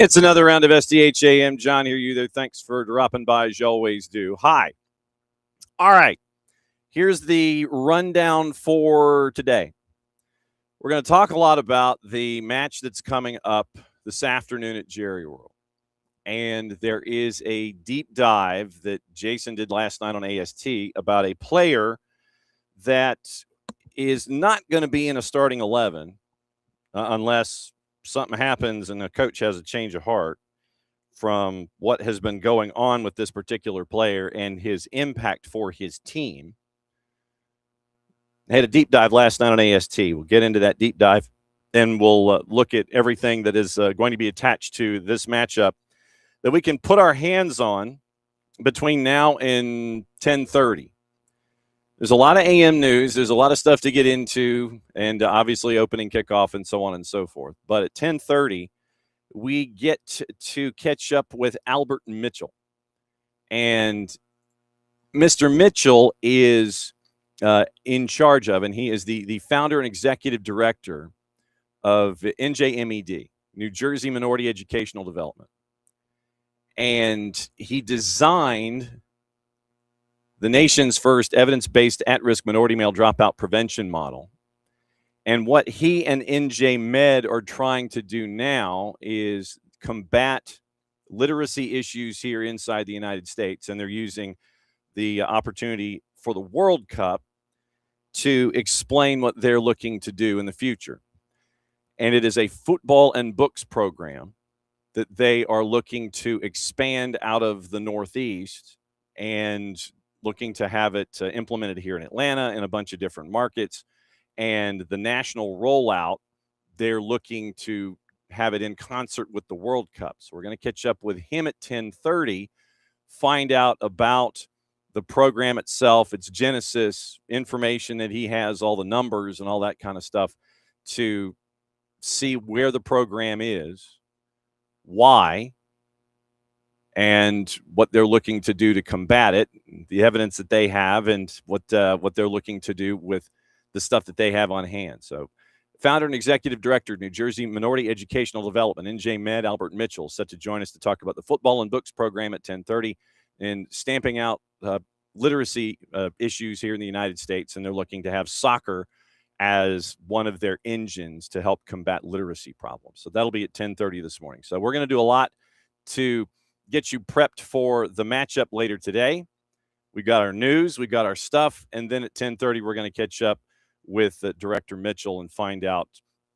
It's another round of SDH AM. John here, you there. Thanks for dropping by as you always do. Hi. All right. Here's the rundown for today. We're going to talk a lot about the match that's coming up this afternoon at Jerry World. And there is a deep dive that Jason did last night on AST about a player that is not going to be in a starting 11 unless something happens and the coach has a change of heart from what has been going on with this particular player and his impact for his team. I had a deep dive last night on AST. We'll get into that deep dive, and we'll look at everything that is going to be attached to this matchup that we can put our hands on between now and 10:30. There's a lot of AM news. There's a lot of stuff to get into, and obviously opening kickoff and so on and so forth. But at 10:30, we get to catch up with Albert Mitchell. And Mr. Mitchell is in charge of, and he is the founder and executive director of NJMED, New Jersey Minority Educational Development. And he designed the nation's first evidence-based at-risk minority male dropout prevention model. And what he and NJ Med are trying to do now is combat literacy issues here inside the United States. And they're using the opportunity for the World Cup to explain what they're looking to do in the future. And it is a Futbol and Books Program that they are looking to expand out of the Northeast and looking to have it implemented here in Atlanta and a bunch of different markets. And the national rollout, they're looking to have it in concert with the World Cup. So we're going to catch up with him at 10:30, find out about the program itself, its genesis, information that he has, all the numbers and all that kind of stuff, to see where the program is, why, and what they're looking to do to combat it, the evidence that they have, and what they're looking to do with the stuff that they have on hand. So founder and executive director, New Jersey Minority Educational Development, NJ Med, Albert Mitchell, set to join us to talk about the Futbol and Books Program at 10:30 and stamping out literacy issues here in the United States. And they're looking to have soccer as one of their engines to help combat literacy problems. So that'll be at 10:30 this morning. So we're going to do a lot to get you prepped for the matchup later today. We got our news, we got our stuff, and then at 10:30 we're going to catch up with Director Mitchell and find out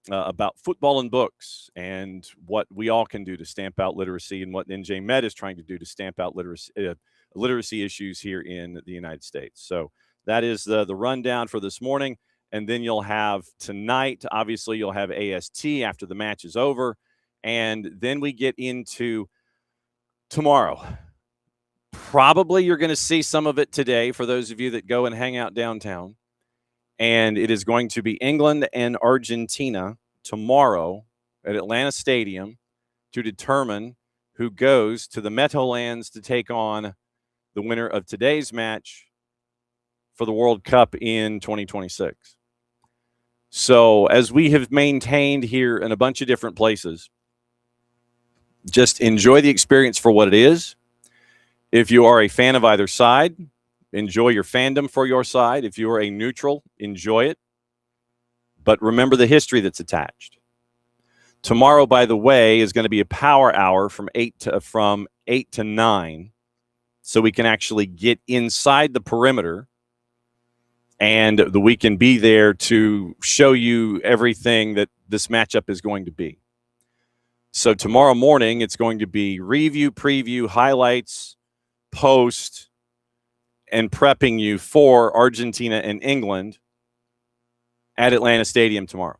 about Futbol and Books and what we all can do to stamp out literacy and what NJ Med is trying to do to stamp out literacy issues here in the United States. So that is the rundown for this morning. And then you'll have tonight, obviously you'll have AST after the match is over. And then we get into tomorrow. Probably you're going to see some of it today for those of you that go and hang out downtown. And it is going to be England and Argentina tomorrow at Atlanta Stadium to determine who goes to the Meadowlands to take on the winner of today's match for the World Cup in 2026. So as we have maintained here in a bunch of different places, just enjoy the experience for what it is. If you are a fan of either side, enjoy your fandom for your side. If you are a neutral, enjoy it. But remember the history that's attached. Tomorrow, by the way, is going to be a power hour from 8 to 9, so we can actually get inside the perimeter and we can be there to show you everything that this matchup is going to be. So tomorrow morning, it's going to be review, preview, highlights, post, and prepping you for Argentina and England at Atlanta Stadium tomorrow.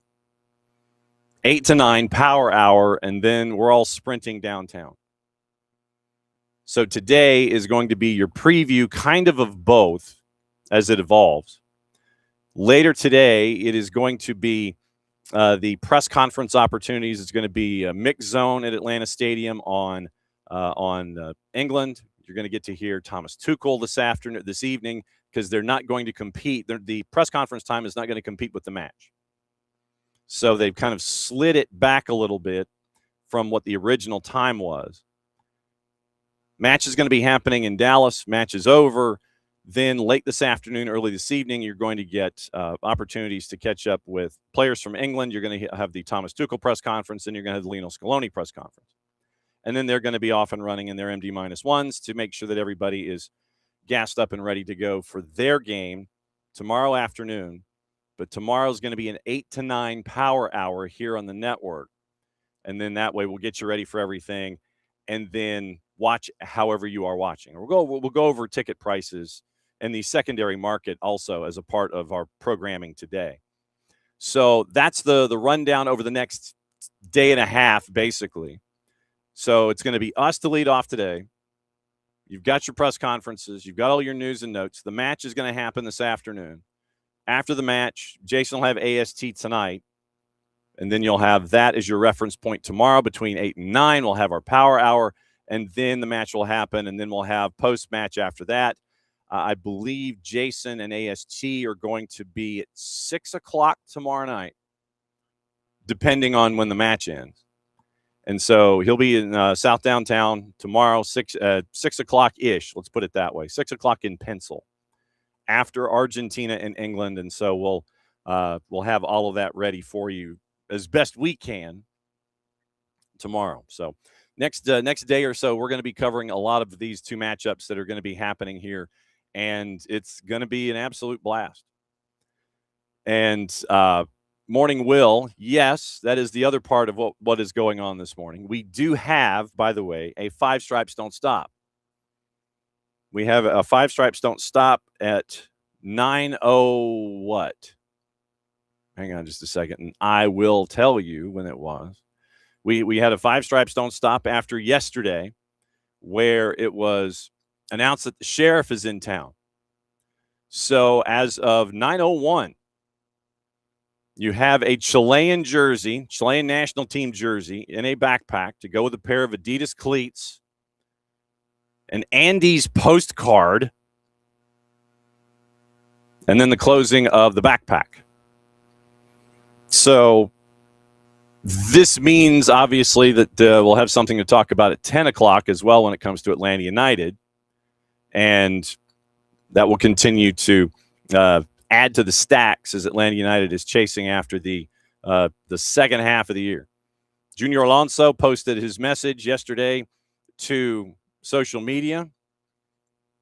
8 to 9, power hour, and then we're all sprinting downtown. So today is going to be your preview kind of both as it evolves. Later today, it is going to be the press conference opportunities. It's going to be a mixed zone at Atlanta Stadium on England. You're going to get to hear Thomas Tuchel this evening, because they're not going to compete. The press conference time is not going to compete with the match. So they've kind of slid it back a little bit from what the original time was. Match is going to be happening in Dallas. Match is over. Then late this afternoon, early this evening, you're going to get opportunities to catch up with players from England. You're going to have the Thomas Tuchel press conference, and you're going to have the Lionel Scaloni press conference. And then they're going to be off and running in their MD-1s to make sure that everybody is gassed up and ready to go for their game tomorrow afternoon. But tomorrow's going to be an 8 to 9 power hour here on the network. And then that way we'll get you ready for everything. And then watch however you are watching. We'll go over ticket prices and the secondary market also as a part of our programming today. So that's the rundown over the next day and a half, basically. So it's going to be us to lead off today. You've got your press conferences. You've got all your news and notes. The match is going to happen this afternoon. After the match, Jason will have AST tonight. And then you'll have that as your reference point tomorrow between 8 and 9. We'll have our power hour. And then the match will happen. And then we'll have post-match after that. I believe Jason and AST are going to be at 6 o'clock tomorrow night, depending on when the match ends. And so he'll be in South Downtown tomorrow, 6 o'clock-ish. Let's put it that way. 6 o'clock in pencil after Argentina and England. And so we'll have all of that ready for you as best we can tomorrow. So next day or so, we're going to be covering a lot of these two matchups that are going to be happening here. And it's going to be an absolute blast. And Morning Will, yes, that is the other part of what is going on this morning. We do have, by the way, a Five Stripes Don't Stop. We have a Five Stripes Don't Stop at 9:00 what? Hang on just a second, and I will tell you when it was. We had a Five Stripes Don't Stop after yesterday, where it was announced that the sheriff is in town. So as of 9:01, you have a Chilean jersey, Chilean national team jersey in a backpack to go with a pair of Adidas cleats, an Andes postcard, and then the closing of the backpack. So this means, obviously, that we'll have something to talk about at 10 o'clock as well when it comes to Atlanta United. And that will continue to add to the stacks as Atlanta United is chasing after the second half of the year. Junior Alonso posted his message yesterday to social media.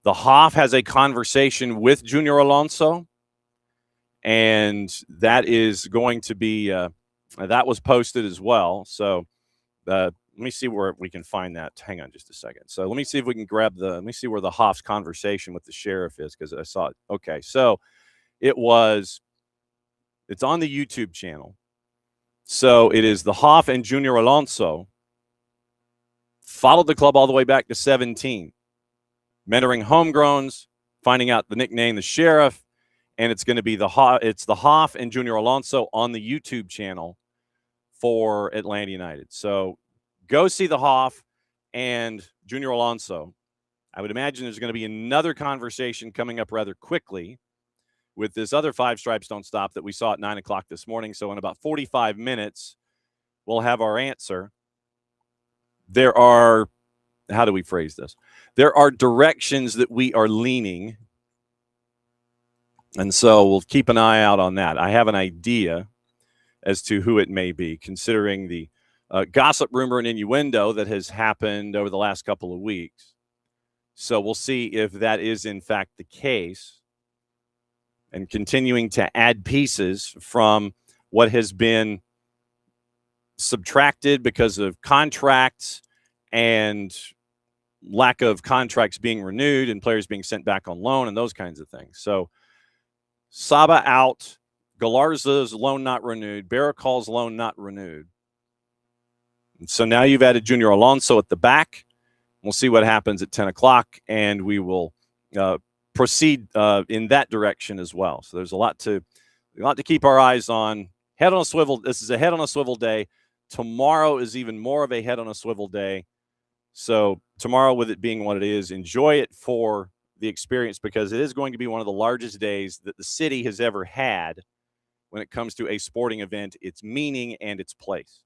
The Hoff has a conversation with Junior Alonso, and that is going to be that was posted as well. So let me see where we can find that. Hang on just a second. So let me see if we can let me see where the Hoff's conversation with the sheriff is, because I saw it. Okay, so it's on the YouTube channel. So it is the Hoff and Junior Alonso followed the club all the way back to 17, mentoring homegrowns, finding out the nickname, the sheriff, and it's going to be the Hoff and Junior Alonso on the YouTube channel for Atlanta United. So go see the Hoff and Junior Alonso. I would imagine there's going to be another conversation coming up rather quickly with this other Five Stripes Don't Stop that we saw at 9 o'clock this morning. So in about 45 minutes, we'll have our answer. There are, how do we phrase this? There are directions that we are leaning. And so we'll keep an eye out on that. I have an idea as to who it may be, considering the gossip, rumor, and innuendo that has happened over the last couple of weeks. So we'll see if that is in fact the case, and continuing to add pieces from what has been subtracted because of contracts and lack of contracts being renewed and players being sent back on loan and those kinds of things. So Saba out, Galarza's loan not renewed, Barakal's loan not renewed. And so now you've added Junior Alonso at the back. We'll see what happens at 10 o'clock, and we will proceed in that direction as well. So there's a lot to keep our eyes on. Head on a swivel. This is a head on a swivel day. Tomorrow is even more of a head on a swivel day. So tomorrow, with it being what it is, enjoy it for the experience, because it is going to be one of the largest days that the city has ever had when it comes to a sporting event, its meaning and its place.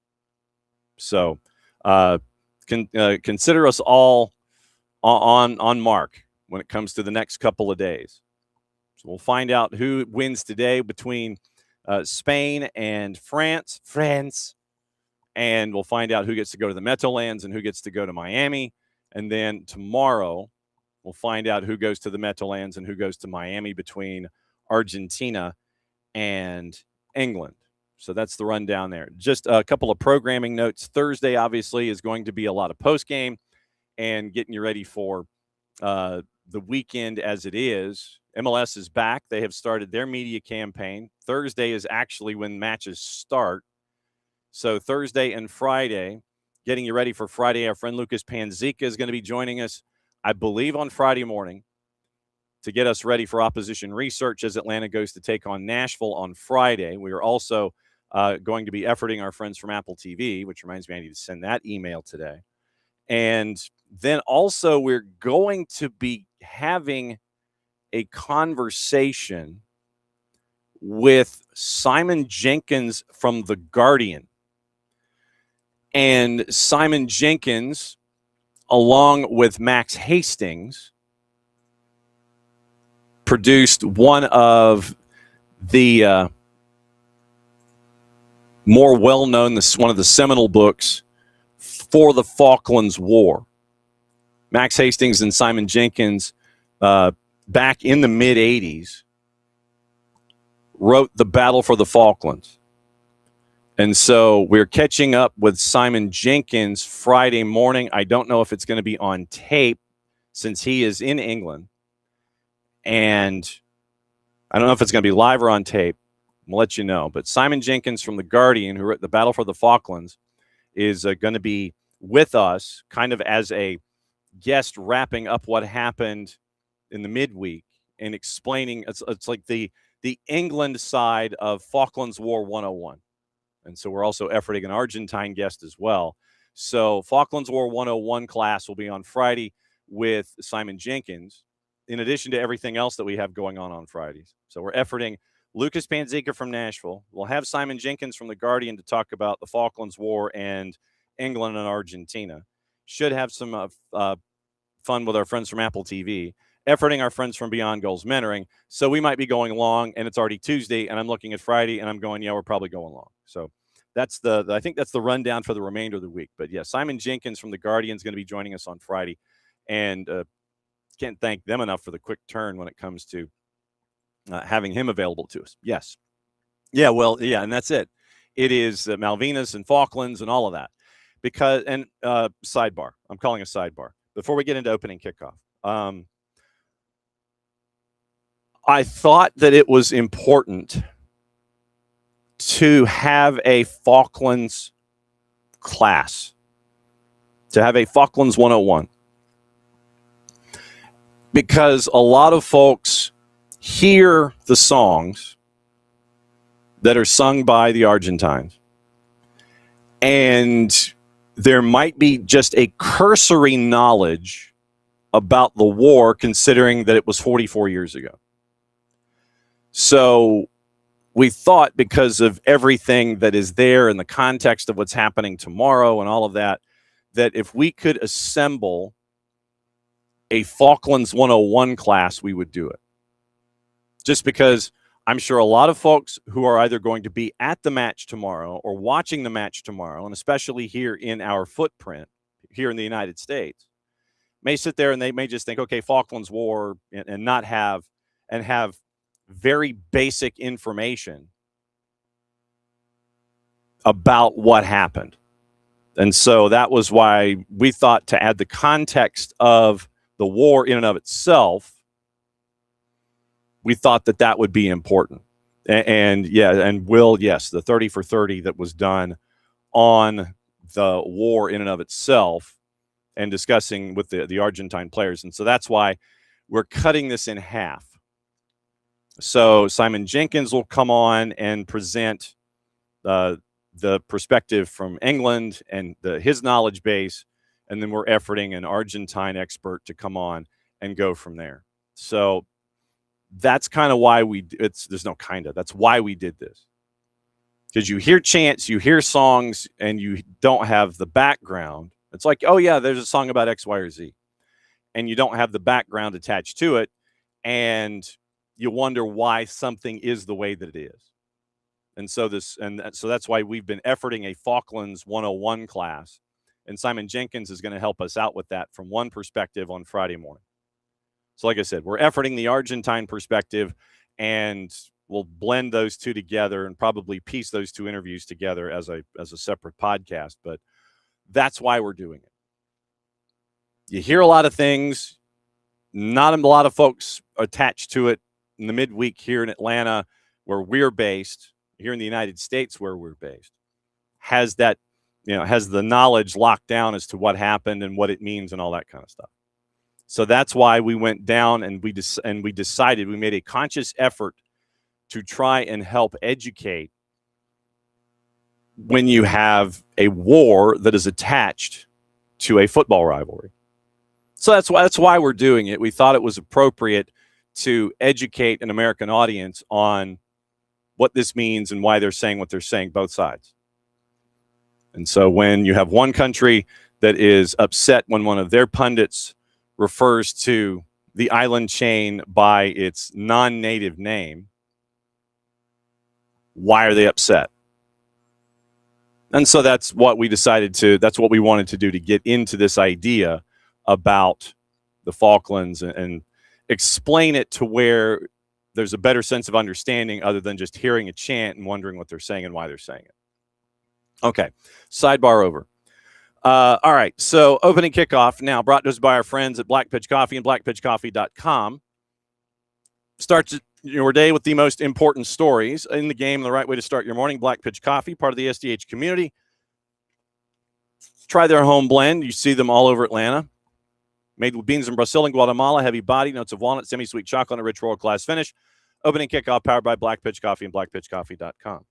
So Consider us all on mark when it comes to the next couple of days. So we'll find out who wins today between Spain and France. And we'll find out who gets to go to the Meadowlands and who gets to go to Miami. And then tomorrow, we'll find out who goes to the Meadowlands and who goes to Miami between Argentina and England. So that's the rundown there. Just a couple of programming notes. Thursday, obviously, is going to be a lot of post-game and getting you ready for the weekend as it is. MLS is back. They have started their media campaign. Thursday is actually when matches start. So Thursday and Friday, getting you ready for Friday. Our friend Lucas Panzica is going to be joining us, I believe, on Friday morning to get us ready for opposition research as Atlanta goes to take on Nashville on Friday. We are also going to be efforting our friends from Apple TV, which reminds me I need to send that email today. And then also we're going to be having a conversation with Simon Jenkins from The Guardian. And Simon Jenkins, along with Max Hastings, produced one of the more well-known, one of the seminal books for the Falklands War. Max Hastings and Simon Jenkins, back in the mid-'80s, wrote The Battle for the Falklands. And so we're catching up with Simon Jenkins Friday morning. I don't know if it's going to be on tape since he is in England. And I don't know if it's going to be live or on tape. I'll let you know. But Simon Jenkins from The Guardian, who wrote The Battle for the Falklands, is going to be with us kind of as a guest wrapping up what happened in the midweek and explaining. It's like the England side of Falklands War 101. And so we're also efforting an Argentine guest as well. So Falklands War 101 class will be on Friday with Simon Jenkins, in addition to everything else that we have going on Fridays. So we're efforting Lucas Panzica from Nashville. We'll have Simon Jenkins from The Guardian to talk about the Falklands War and England and Argentina. Should have some fun with our friends from Apple TV, efforting our friends from Beyond Goals Mentoring. So we might be going long, and it's already Tuesday, and I'm looking at Friday, and I'm going, yeah, we're probably going long. So that's I think that's the rundown for the remainder of the week. But yeah, Simon Jenkins from The Guardian is going to be joining us on Friday, and can't thank them enough for the quick turn when it comes to having him available to us. Yes. Yeah, well, yeah, and that's it. It is Malvinas and Falklands and all of that. Because, and sidebar, I'm calling a sidebar. Before we get into opening kickoff, I thought that it was important to have a Falklands class, to have a Falklands 101. Because a lot of folks hear the songs that are sung by the Argentines, and there might be just a cursory knowledge about the war, considering that it was 44 years ago. So we thought, because of everything that is there in the context of what's happening tomorrow and all of that, that if we could assemble a Falklands 101 class, we would do it. Just because I'm sure a lot of folks who are either going to be at the match tomorrow or watching the match tomorrow, and especially here in our footprint, here in the United States, may sit there and they may just think, okay, Falklands War, and not have very basic information about what happened. And so that was why we thought to add the context of the war in and of itself. We thought that that would be important. And yeah, and yes, the 30 for 30 that was done on the war in and of itself and discussing with the Argentine players. And so that's why we're cutting this in half. So Simon Jenkins will come on and present the perspective from England and his knowledge base. And then we're efforting an Argentine expert to come on and go from there. So that's kind of why that's why we did this. Because you hear chants, you hear songs, and you don't have the background. It's like, oh, yeah, there's a song about X, Y, or Z. And you don't have the background attached to it. And you wonder why something is the way that it is. And so that's why we've been efforting a Falklands 101 class. And Simon Jenkins is going to help us out with that from one perspective on Friday morning. So like I said, we're efforting the Argentine perspective, and we'll blend those two together and probably piece those two interviews together as a separate podcast. But that's why we're doing it. You hear a lot of things, not a lot of folks attached to it in the midweek here in Atlanta, where we're based, here in the United States where we're based, has that, has the knowledge locked down as to what happened and what it means and all that kind of stuff. So that's why we went down and we decided, we made a conscious effort to try and help educate when you have a war that is attached to a football rivalry. So that's why we're doing it. We thought it was appropriate to educate an American audience on what this means and why they're saying what they're saying, both sides. And so when you have one country that is upset when one of their pundits refers to the island chain by its non-native name, why are they upset? And so that's what we that's what we wanted to do, to get into this idea about the Falklands and explain it to where there's a better sense of understanding other than just hearing a chant and wondering what they're saying and why they're saying it. Okay, sidebar over. All right, so opening kickoff now brought to us by our friends at Black Pitch Coffee and blackpitchcoffee.com. Starts your day with the most important stories in the game, the right way to start your morning. Black Pitch Coffee, part of the SDH community. Try their home blend. You see them all over Atlanta. Made with beans in Brazil and Guatemala, heavy body, notes of walnut, semi-sweet chocolate, and a rich world-class finish. Opening kickoff powered by Black Pitch Coffee and blackpitchcoffee.com.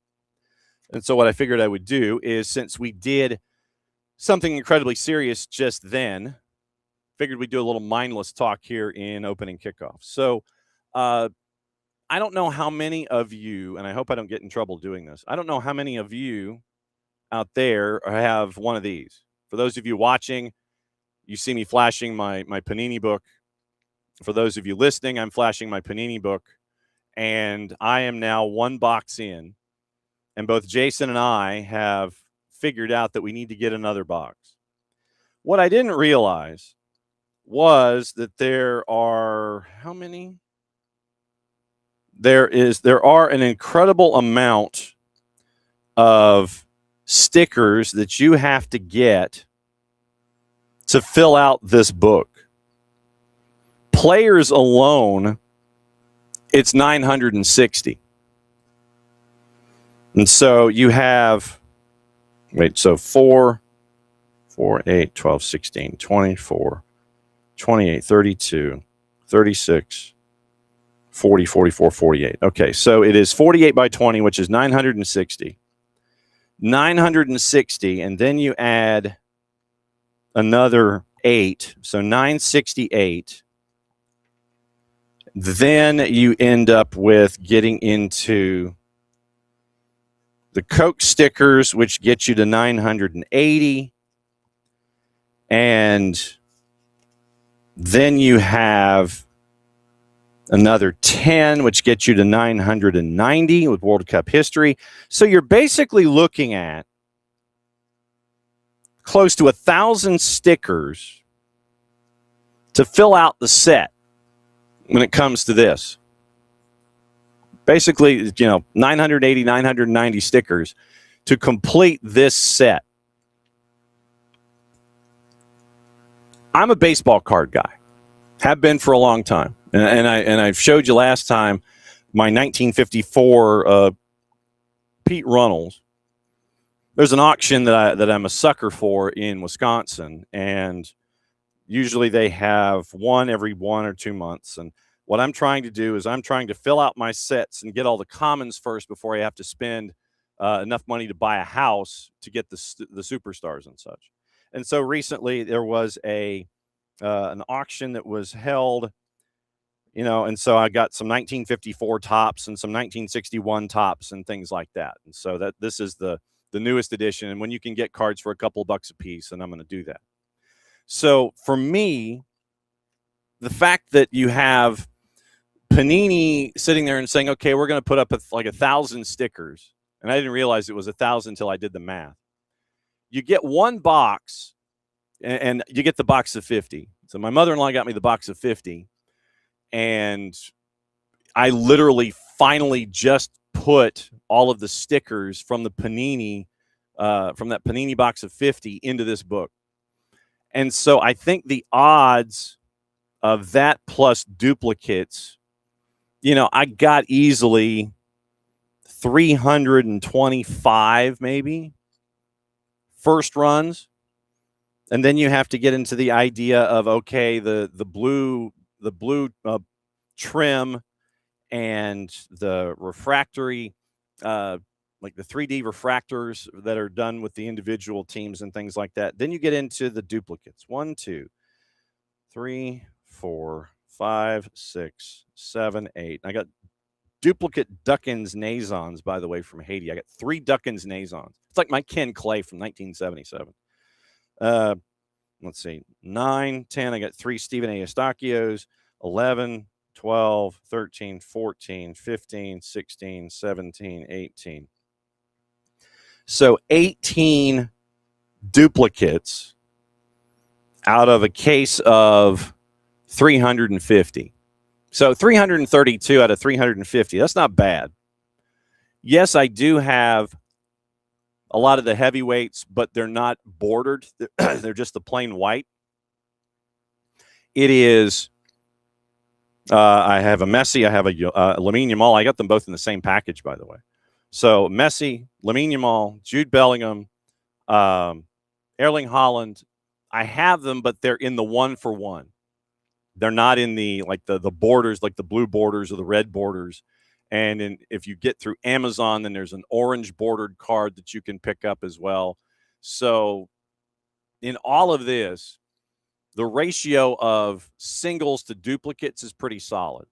And so what I figured I would do is, since we did something incredibly serious just then, figured we'd do a little mindless talk here in opening kickoff. So I don't know how many of you, and I hope I don't get in trouble doing this, I don't know how many of you out there have one of these. For those of you watching, you see me flashing my Panini book. For those of you listening, I'm flashing my Panini book. And I am now one box in. And both Jason and I have figured out that we need to get another box. What I didn't realize was that there are, how many? There are an incredible amount of stickers that you have to get to fill out this book. Players alone, it's 960. And so you have, so 4, 8, 12, 16, 24, 28, 32, 36, 40, 44, 48. Okay, so it is 48 by 20, which is 960. 960, and then you add another 8, so 968. Then you end up with getting into the Coke stickers, which gets you to 980. And then you have another 10, which gets you to 990 with World Cup history. So you're basically looking at close to 1,000 stickers to fill out the set when it comes to this. Basically, 980, 990 stickers to complete this set. I'm a baseball card guy. Have been for a long time. And I showed you last time my 1954 Pete Runnels. There's an auction that I'm a sucker for in Wisconsin, and usually they have one every 1 or 2 months. And what I'm trying to do is I'm trying to fill out my sets and get all the commons first before I have to spend enough money to buy a house to get the superstars and such. And so recently there was an auction that was held and so I got some 1954 tops and some 1961 tops and things like that. And so this is the newest edition, and when you can get cards for a couple of bucks a piece, and I'm going to do that. So for me, the fact that you have Panini sitting there and saying, okay, we're going to put up like 1,000 stickers, and I didn't realize it was 1,000 until I did the math. You get one box, and you get the box of 50. So my mother-in-law got me the box of 50, and I literally finally just put all of the stickers from the Panini, from that Panini box of 50 into this book. And so I think the odds of that plus duplicates, I got easily 325 maybe first runs. And then you have to get into the idea of, okay, the blue trim and the refractory, like the 3D refractors that are done with the individual teams and things like that. Then you get into the duplicates. 1, 2, 3, 4, 5, 6, 7, 8. I got duplicate Duckins Nazons, by the way, from Haiti. I got 3 Duckins Nazons. It's like my Ken Clay from 1977. Let's see, 9, 10. I got 3 Stephen A. Eustachios, 11, 12, 13, 14, 15, 16, 17, 18. So 18 duplicates out of a case of 350. So 332 out of 350. That's not bad. Yes, I do have a lot of the heavyweights, but they're not bordered. They're just the plain white. It is, I have a Messi. I have a Lamine Yamal. I got them both in the same package, by the way. So Messi, Lamine Yamal, Jude Bellingham, Erling Haaland. I have them, but they're in the 1-for-1. They're not in the borders, like the blue borders or the red borders. And if you get through Amazon, then there's an orange bordered card that you can pick up as well. So in all of this, the ratio of singles to duplicates is pretty solid.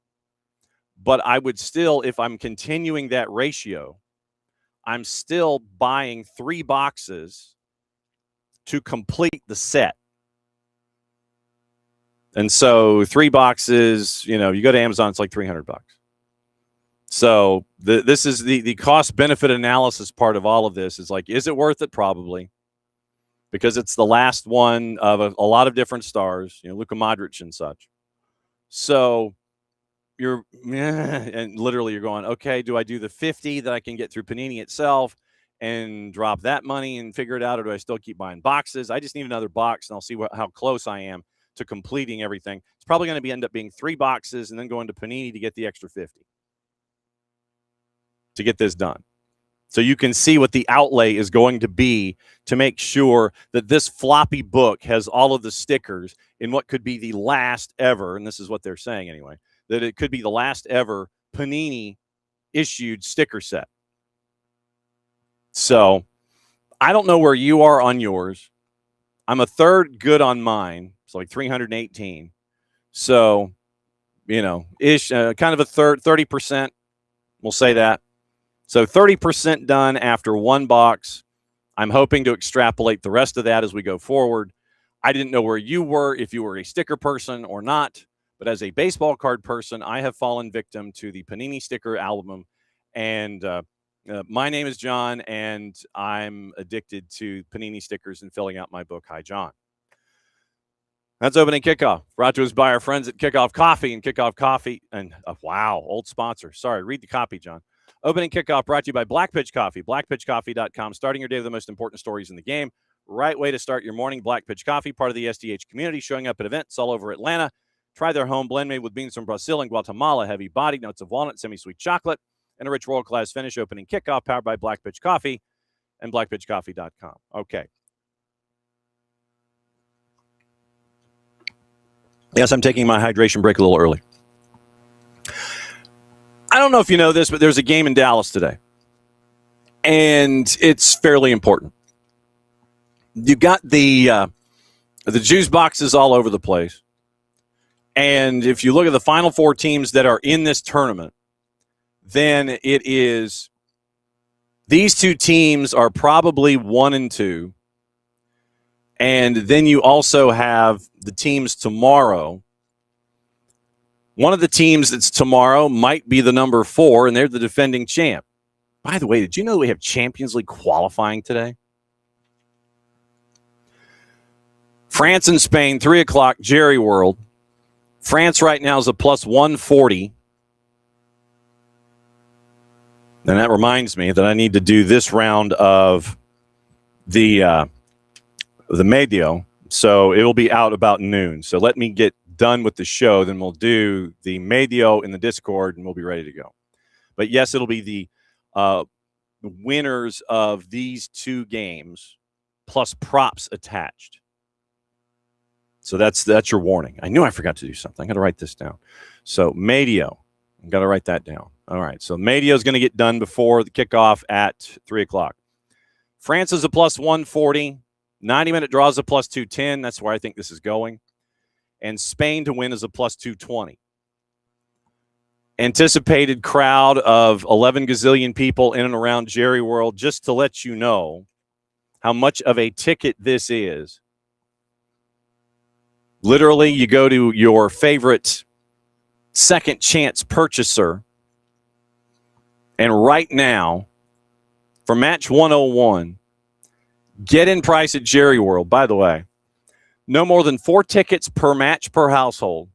But I would still, if I'm continuing that ratio, I'm still buying 3 boxes to complete the set. And so 3 boxes, you go to Amazon, it's like $300. So this is the cost benefit analysis part of all of this is like, is it worth it? Probably, because it's the last one of a lot of different stars, Luka Modric and such. So and literally you're going, okay, do I do the 50 that I can get through Panini itself and drop that money and figure it out, or do I still keep buying boxes? I just need another box, and I'll see how close I am to completing everything. It's probably going to end up being 3 boxes and then going to Panini to get the extra 50 to get this done. So you can see what the outlay is going to be to make sure that this floppy book has all of the stickers in what could be the last ever, and this is what they're saying anyway, that it could be the last ever Panini issued sticker set. So I don't know where you are on yours. I'm a third good on mine. It's like 318. So, kind of a third, 30%. We'll say that. So 30% done after 1 box. I'm hoping to extrapolate the rest of that as we go forward. I didn't know where you were, if you were a sticker person or not. But as a baseball card person, I have fallen victim to the Panini sticker album. And my name is John, and I'm addicted to Panini stickers and filling out my book. Hi, John. That's Opening Kickoff, brought to us by our friends at Kickoff Coffee and Kickoff Coffee. And wow, old sponsor. Sorry, read the copy, John. Opening Kickoff brought to you by Black Pitch Coffee, blackpitchcoffee.com. Starting your day with the most important stories in the game. Right way to start your morning. Black Pitch Coffee, part of the SDH community, showing up at events all over Atlanta. Try their home blend made with beans from Brazil and Guatemala, heavy body, notes of walnut, semi-sweet chocolate, and a rich world-class finish. Opening Kickoff, powered by Black Pitch Coffee and blackpitchcoffee.com. Okay. Yes, I'm taking my hydration break a little early. I don't know if you know this, but there's a game in Dallas today, and it's fairly important. You got the juice boxes all over the place, And if you look at the final four teams that are in this tournament, then it is these two teams are probably 1 and 2. And then you also have the teams tomorrow. One of the teams that's tomorrow might be the number 4, and they're the defending champ. By the way, did you know we have Champions League qualifying today? France and Spain, 3 o'clock, Jerry World. France right now is a plus 140. And that reminds me that I need to do this round of the medio. So it will be out about noon. So let me get done with the show. Then we'll do the medio in the Discord, and we'll be ready to go. But yes, it'll be the winners of these two games plus props attached. So that's your warning. I knew I forgot to do something. I got to write this down. So medio, I've got to write that down. All right. So medio is going to get done before the kickoff at 3 o'clock. France is a plus 140. 90-minute draw is a plus 210. That's where I think this is going. And Spain to win is a plus 220. Anticipated crowd of 11 gazillion people in and around Jerry World. Just to let you know how much of a ticket this is. Literally, you go to your favorite second chance purchaser, and right now, for match 101, get in price at Jerry World. By the way, no more than 4 tickets per match per household.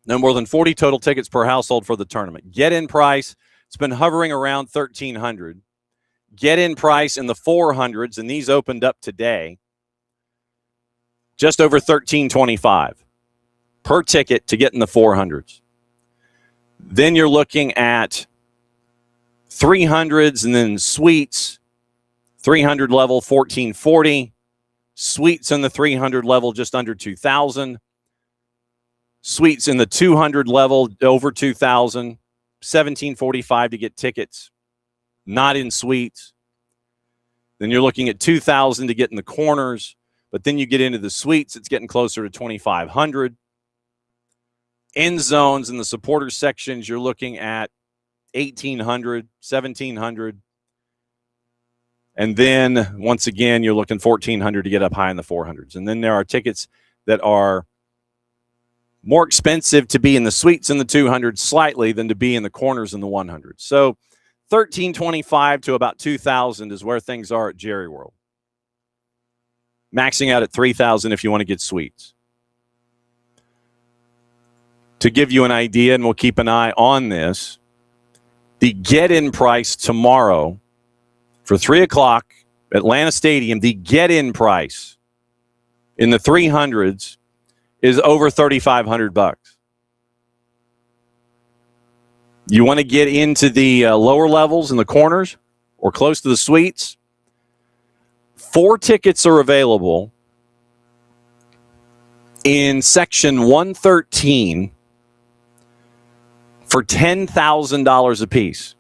No more than 40 total tickets per household for the tournament. Get in price. It's been hovering around $1,300. Get in price in the 400s, and these opened up today. Just over $1,325 per ticket to get in the 400s. Then you're looking at 300s and then suites. 300 level, $1,440. Suites in the 300 level, just under $2,000. Suites in the 200 level, over $2,000. $1,745 to get tickets, not in suites. Then you're looking at $2,000 to get in the corners. But then you get into the suites, it's getting closer to $2,500. End zones in the supporters sections, you're looking at $1,800, $1,700. And then, once again, you're looking $1,400 to get up high in the 400s. And then there are tickets that are more expensive to be in the suites in the 200s slightly than to be in the corners in the 100s. So $1,325 to about $2,000 is where things are at Jerry World. Maxing out at $3,000 if you want to get suites. To give you an idea, and we'll keep an eye on this, the get-in price tomorrow for 3 o'clock, Atlanta Stadium, the get-in price in the 300s is over $3,500. You want to get into the lower levels in the corners or close to the suites? 4 tickets are available in section 113 for $10,000 apiece.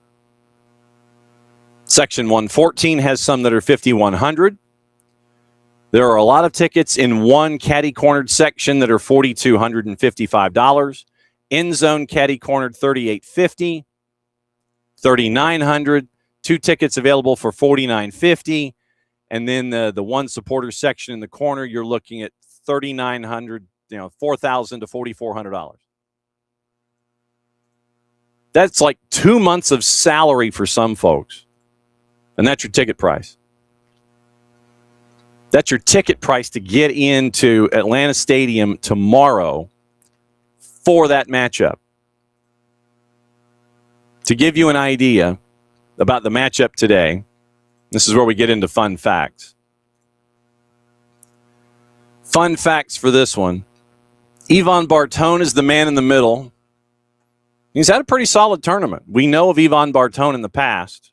Section 114 has some that are $5,100. There are a lot of tickets in one caddy-cornered section that are $4,255. End zone caddy-cornered $3,850. $3,900. 2 tickets available for $4,950. And then the one supporter section in the corner, you're looking at $3,900, $4,000 to $4,400. That's like 2 months of salary for some folks. And that's your ticket price. That's your ticket price to get into Atlanta Stadium tomorrow for that matchup. To give you an idea about the matchup today, this is where we get into fun facts. Fun facts for this one. Ivan Bartone is the man in the middle. He's had a pretty solid tournament. We know of Ivan Bartone in the past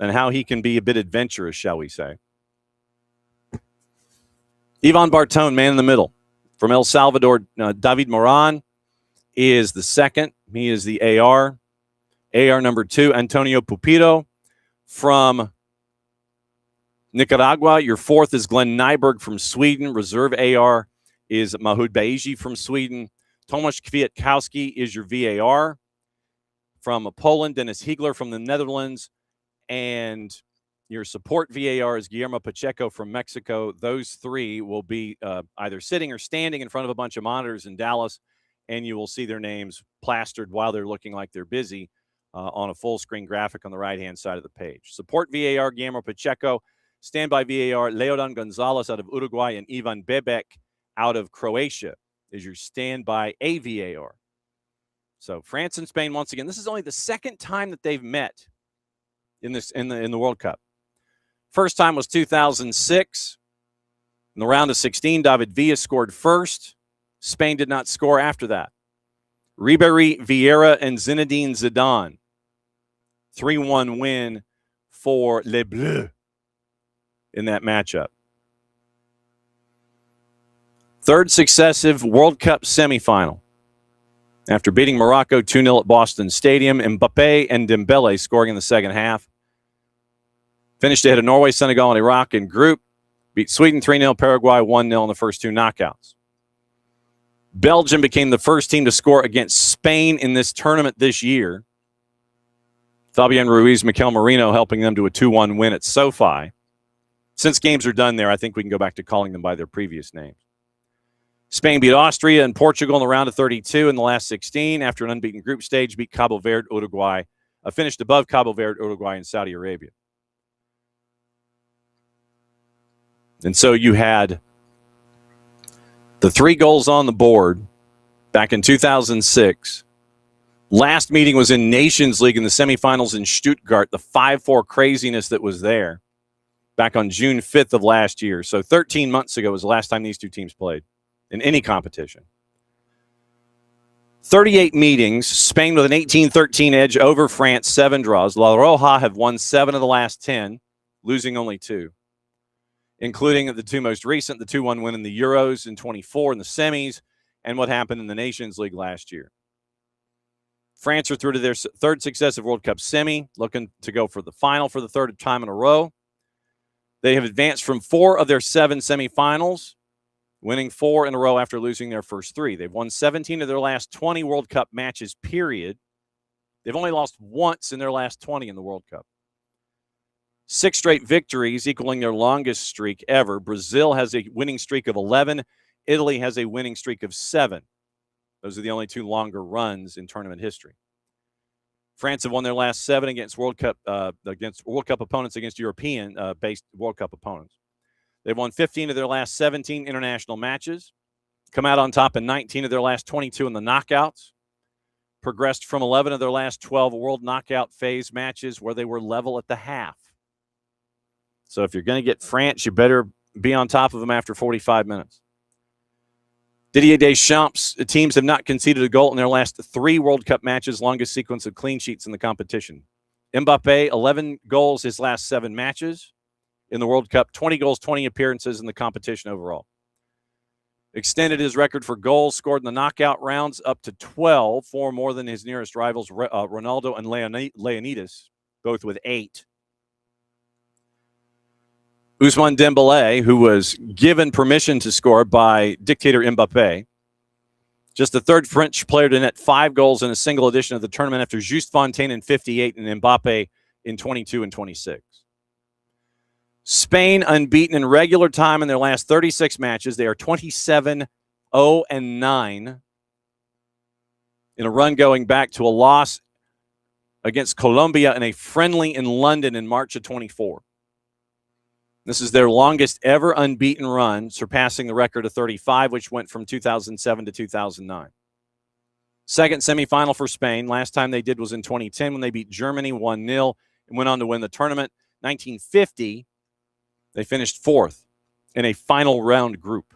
and how he can be a bit adventurous, shall we say. Ivan Bartone, man in the middle. From El Salvador, David Moran is the second. He is the AR. AR number 2, Antonio Pupito. From Nicaragua, your fourth is Glenn Nyberg from Sweden, reserve AR. is Mahmoud Baiji from Sweden. Tomasz Kwiatkowski is your VAR. From Poland, Dennis Hiegler from the Netherlands. And your support VAR is Guillermo Pacheco from Mexico. Those three will be either sitting or standing in front of a bunch of monitors in Dallas, and you will see their names plastered while they're looking like they're busy on a full-screen graphic on the right-hand side of the page. Support VAR, Guillermo Pacheco. Standby VAR, Leodan Gonzalez out of Uruguay, and Ivan Bebek out of Croatia is your standby AVAR. So France and Spain, once again, this is only the second time that they've met in the World Cup. First time was 2006. In the round of 16, David Villa scored first. Spain did not score after that. Ribéry, Vieira, and Zinedine Zidane. 3-1 win for Les Bleus in that matchup. Third successive World Cup semifinal. After beating Morocco 2-0 at Boston Stadium, Mbappe and Dembele scoring in the second half. Finished ahead of Norway, Senegal, and Iraq in group. Beat Sweden 3-0, Paraguay 1-0 in the first two knockouts. Belgium became the first team to score against Spain in this tournament this year. Fabian Ruiz, Mikel Merino helping them to a 2-1 win at SoFi. Since games are done there, I think we can go back to calling them by their previous names. Spain beat Austria and Portugal in the round of 32 in the last 16 after an unbeaten group stage, beat Cabo Verde, Uruguay, finished above Cabo Verde, Uruguay, and Saudi Arabia. And so you had the 3 goals on the board back in 2006. Last meeting was in Nations League in the semifinals in Stuttgart, the 5-4 craziness that was there back on June 5th of last year. So 13 months ago was the last time these two teams played in any competition. 38 meetings, Spain with an 18-13 edge over France, 7 draws. La Roja have won 7 of the last 10, losing only 2, including the 2 most recent, the 2-1 win in the Euros in 24 in the semis, and what happened in the Nations League last year. France are through to their third successive World Cup semi, looking to go for the final for the third time in a row. They have advanced from 4 of their 7 semifinals, winning 4 in a row after losing their first 3. They've won 17 of their last 20 World Cup matches, period. They've only lost once in their last 20 in the World Cup. 6 straight victories, equaling their longest streak ever. Brazil has a winning streak of 11. Italy has a winning streak of 7. Those are the only 2 longer runs in tournament history. France have won their last 7 against World Cup opponents, against European-based World Cup opponents. They've won 15 of their last 17 international matches, come out on top in 19 of their last 22 in the knockouts, progressed from 11 of their last 12 World Knockout phase matches where they were level at the half. So if you're going to get France, you better be on top of them after 45 minutes. Didier Deschamps' teams have not conceded a goal in their last 3 World Cup matches, longest sequence of clean sheets in the competition. Mbappe, 11 goals his last 7 matches in the World Cup, 20 goals, 20 appearances in the competition overall. Extended his record for goals scored in the knockout rounds up to 12, 4 more than his nearest rivals, Ronaldo and Leonidas, both with 8. Ousmane Dembélé, who was given permission to score by dictator Mbappe, just the 3rd French player to net 5 goals in a single edition of the tournament after Just Fontaine in 58 and Mbappe in 22 and 26. Spain unbeaten in regular time in their last 36 matches. They are 27-0-9 in a run going back to a loss against Colombia in a friendly in London in March of 24. This is their longest ever unbeaten run, surpassing the record of 35, which went from 2007 to 2009. Second semifinal for Spain. Last time they did was in 2010 when they beat Germany 1-0 and went on to win the tournament. 1950, they finished 4th in a final round group.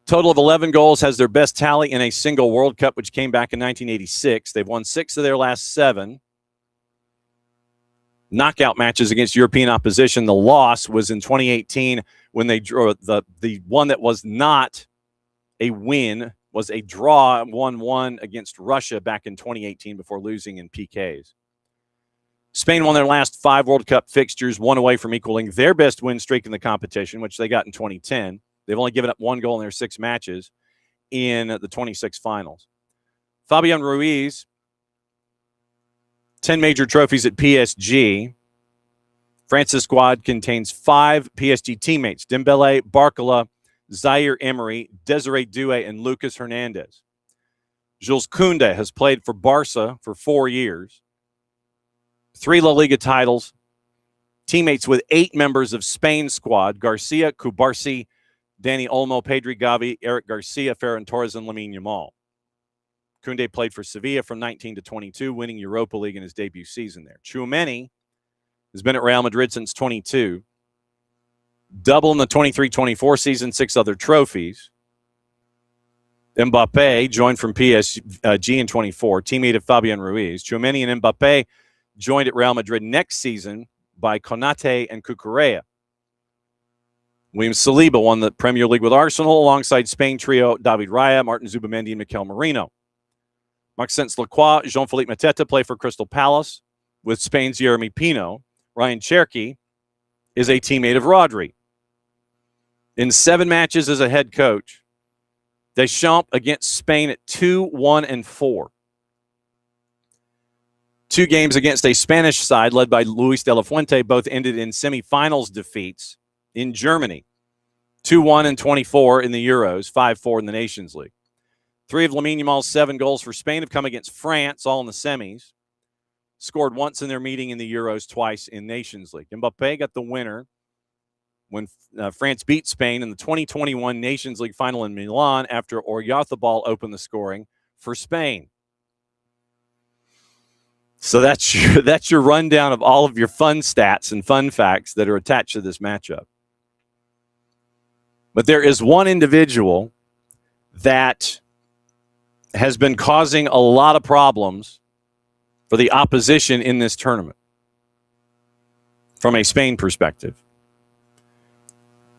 Total of 11 goals has their best tally in a single World Cup, which came back in 1986. They've won 6 of their last 7 knockout matches against European opposition. The loss was in 2018 when they drew the one that was not a win, was a draw 1-1 against Russia back in 2018 before losing in PKs. Spain won their last 5 World Cup fixtures, 1 away from equaling their best win streak in the competition, which they got in 2010. They've only given up 1 goal in their 6 matches in the 26 finals. Fabian Ruiz, 10 major trophies at PSG. France's squad contains 5 PSG teammates: Dembele, Barcola, Zaire Emery, Desiree Doué, and Lucas Hernandez. Jules Koundé has played for Barca for 4 years. 3 La Liga titles. Teammates with 8 members of Spain's squad: Garcia, Cubarsí, Dani Olmo, Pedri Gavi, Eric Garcia, Ferran Torres, and Lamine Yamal. Koundé played for Sevilla from 19 to 22, winning Europa League in his debut season there. Tchouaméni has been at Real Madrid since 22. Double in the 23-24 season, 6 other trophies. Mbappé joined from PSG in 24, teammate of Fabian Ruiz. Tchouaméni and Mbappé joined at Real Madrid next season by Konate and Cucurella. William Saliba won the Premier League with Arsenal alongside Spain trio David Raya, Martin Zubamendi, and Mikel Merino. Maxence Lacroix, Jean-Philippe Mateta play for Crystal Palace with Spain's Jeremy Pino. Ryan Cherki is a teammate of Rodri. In 7 matches as a head coach, Deschamps against Spain at 2-1-4. 2 games against a Spanish side led by Luis de la Fuente both ended in semifinals defeats in Germany. 2-1-24 in the Euros, 5-4 in the Nations League. 3 of Lamine Yamal's 7 goals for Spain have come against France, all in the semis. Scored once in their meeting in the Euros, twice in Nations League. Mbappé got the winner when France beat Spain in the 2021 Nations League final in Milan after Oyarzabal opened the scoring for Spain. So that's your rundown of all of your fun stats and fun facts that are attached to this matchup. But there is one individual that has been causing a lot of problems for the opposition in this tournament from a Spain perspective.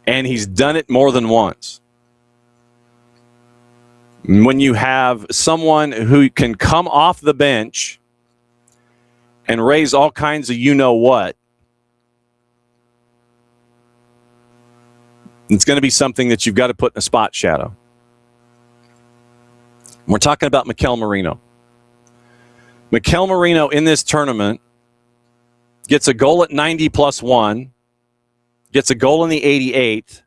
And he's done it more than once. When you have someone who can come off the bench and raise all kinds of you-know-what, it's going to be something that you've got to put in a spot shadow. We're talking about Mikel Merino. Mikel Merino in this tournament gets a goal at 90+1, gets a goal in the 88th.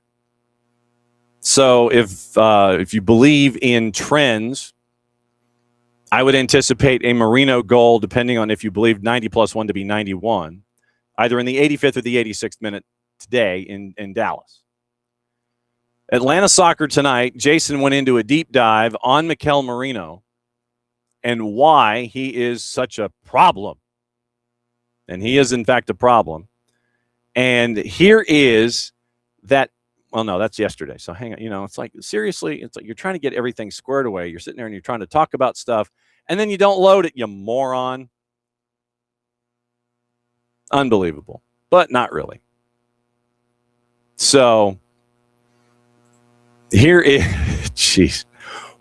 So if you believe in trends, I would anticipate a Merino goal, depending on if you believe 90+1 to be 91, either in the 85th or the 86th minute today in Dallas. Atlanta Soccer tonight, Jason went into a deep dive on Mikel Merino and why he is such a problem. And he is, in fact, a problem. And here is that, well, no, that's yesterday. So hang on. It's like, seriously, it's like you're trying to get everything squared away. You're sitting there and you're trying to talk about stuff, and then you don't load it, you moron. Unbelievable. But not really. So here is, jeez.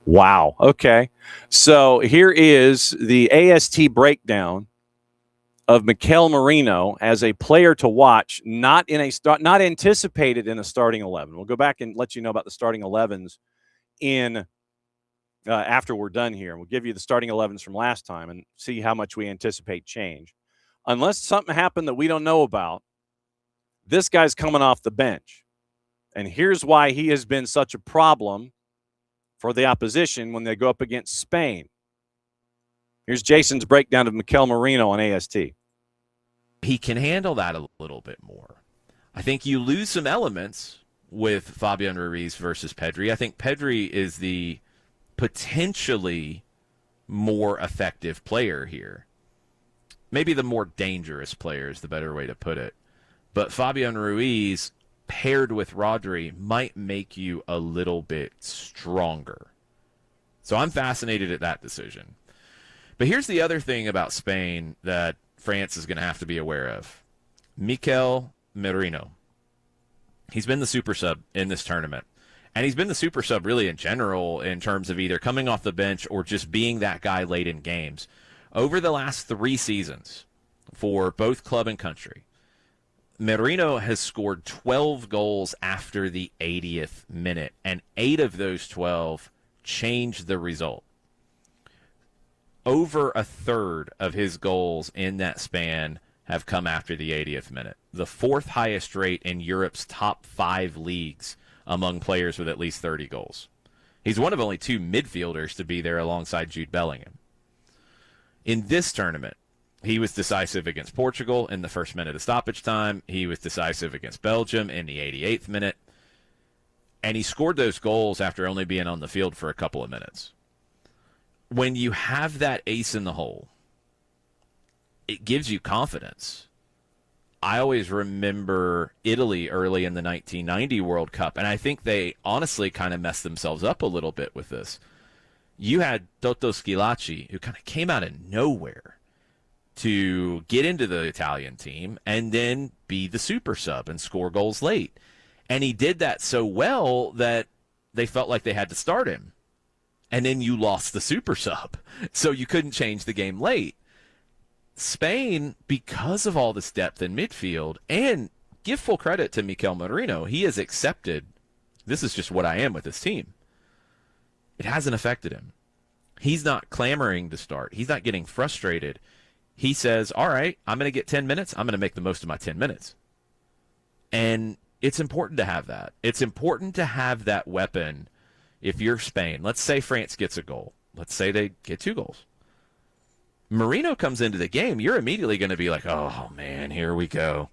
Wow. Okay. So here is the AST breakdown of Mikel Merino as a player to watch, not anticipated in a starting 11. We'll go back and let you know about the starting 11s in after we're done here. We'll give you the starting 11s from last time and see how much we anticipate change. Unless something happened that we don't know about, this guy's coming off the bench. And here's why he has been such a problem for the opposition when they go up against Spain. Here's Jason's breakdown of Mikel Merino on AST. He can handle that a little bit more. I think you lose some elements with Fabian Ruiz versus Pedri. I think Pedri is the potentially more effective player here. Maybe the more dangerous player is the better way to put it. But Fabian Ruiz paired with Rodri might make you a little bit stronger. So I'm fascinated at that decision. But here's the other thing about Spain that France is going to have to be aware of. Mikel Merino. He's been the super sub in this tournament. And he's been the super sub really in general in terms of either coming off the bench or just being that guy late in games. Over the last 3 seasons for both club and country, Merino has scored 12 goals after the 80th minute, and 8 of those 12 changed the result. Over a third of his goals in that span have come after the 80th minute. The fourth highest rate in Europe's top 5 leagues among players with at least 30 goals. He's one of only 2 midfielders to be there alongside Jude Bellingham. In this tournament, he was decisive against Portugal in the first minute of stoppage time. He was decisive against Belgium in the 88th minute. And he scored those goals after only being on the field for a couple of minutes. When you have that ace in the hole, it gives you confidence. I always remember Italy early in the 1990 World Cup, and I think they honestly kind of messed themselves up a little bit with this. You had Toto Schillaci, who kind of came out of nowhere to get into the Italian team and then be the super sub and score goals late. And he did that so well that they felt like they had to start him. And then you lost the super sub, so you couldn't change the game late. Spain, because of all this depth in midfield, and give full credit to Mikel Merino, he has accepted, this is just what I am with this team. It hasn't affected him. He's not clamoring to start. He's not getting frustrated. He says, all right, I'm going to get 10 minutes. I'm going to make the most of my 10 minutes. And it's important to have that. It's important to have that weapon if you're Spain. Let's say France gets a goal. Let's say they get 2 goals. Merino comes into the game, you're immediately going to be like, oh, man, here we go.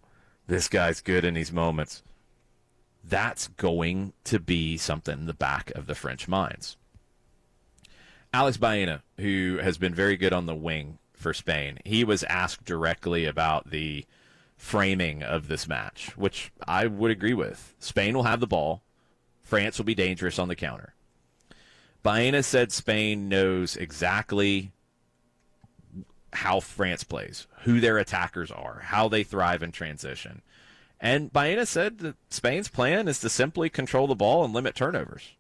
This guy's good in these moments. That's going to be something in the back of the French minds. Alex Baena, who has been very good on the wing for Spain, he was asked directly about the framing of this match, which I would agree with. Spain will have the ball. France will be dangerous on the counter. Baena said Spain knows exactly how France plays, who their attackers are, how they thrive in transition. And Baena said that Spain's plan is to simply control the ball and limit turnovers.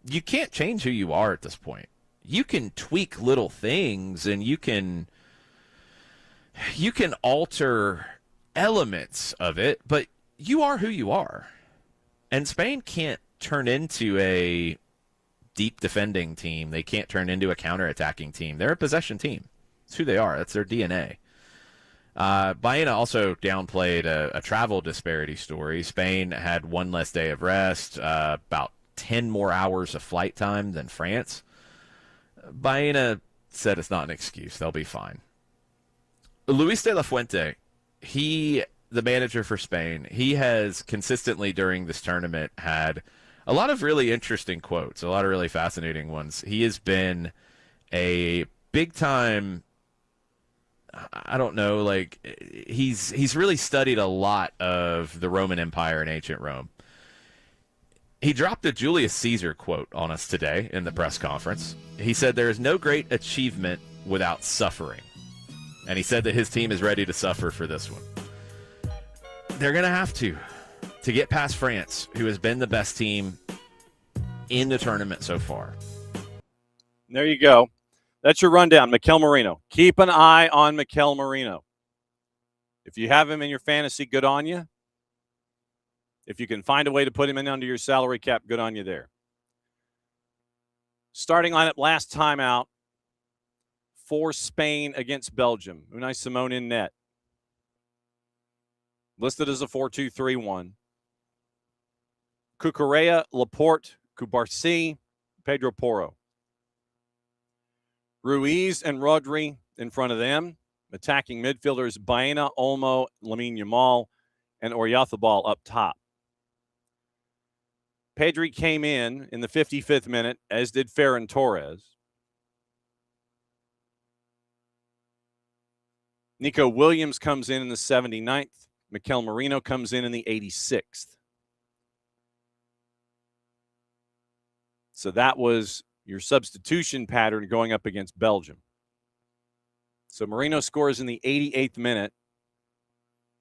You can't change who you are at this point. You can tweak little things and you can alter elements of it, but you are who you are. And Spain can't turn into a deep defending team. They can't turn into a counter-attacking team. They're a possession team. It's who they are. That's their DNA. Baena also downplayed a travel disparity story. Spain had 1 less day of rest, about 10 more hours of flight time than France. Baena said it's not an excuse. They'll be fine. Luis de la Fuente, the manager for Spain, he has consistently during this tournament had a lot of really interesting quotes, a lot of really fascinating ones. He has been a big-time, I don't know, like he's really studied a lot of the Roman Empire and ancient Rome. He dropped a Julius Caesar quote on us today in the press conference. He said, there is no great achievement without suffering. And he said that his team is ready to suffer for this one. They're going to have to get past France, who has been the best team in the tournament so far. There you go. That's your rundown, Mikel Merino. Keep an eye on Mikel Merino. If you have him in your fantasy, good on you. If you can find a way to put him in under your salary cap, good on you there. Starting lineup last time out for Spain against Belgium. Unai Simon in net. Listed as a 4-2-3-1. Cucurella, Laporte, Cubarsí, Pedro Porro. Ruiz and Rodri in front of them. Attacking midfielders Baena, Olmo, Lamine Yamal, and Oyarzabal up top. Pedri came in the 55th minute, as did Ferran Torres. Nico Williams comes in the 79th. Mikel Merino comes in the 86th. So that was your substitution pattern going up against Belgium. So Merino scores in the 88th minute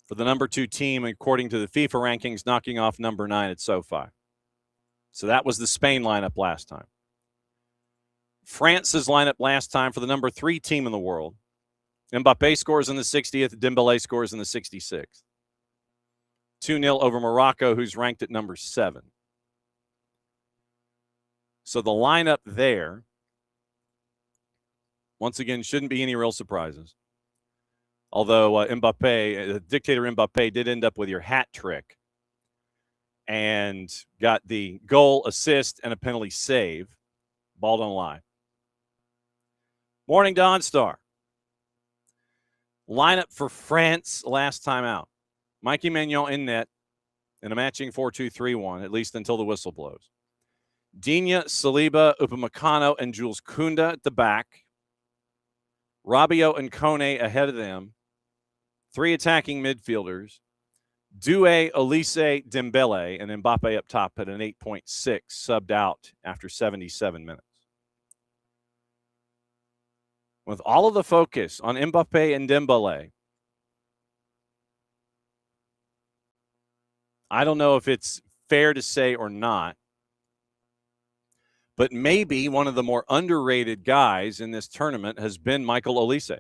for the number 2 team, according to the FIFA rankings, knocking off number 9 at SoFi. So that was the Spain lineup last time. France's lineup last time for the number 3 team in the world. Mbappe scores in the 60th. Dembélé scores in the 66th. 2-0 over Morocco, who's ranked at number 7. So the lineup there, once again, shouldn't be any real surprises. Although Dictator Mbappe did end up with your hat trick and got the goal, assist, and a penalty save. Ball don't lie. Morning, Dawn Star. Lineup for France last time out. Mikey Magnon in net in a matching 4-2-3-1, at least until the whistle blows. Digne, Saliba, Upamecano, and Jules Kounde at the back. Rabiot and Kone ahead of them. 3 attacking midfielders. Doué, Olise, Dembele, and Mbappe up top at an 8.6, subbed out after 77 minutes. With all of the focus on Mbappe and Dembele, I don't know if it's fair to say or not, but maybe one of the more underrated guys in this tournament has been Michael Olise.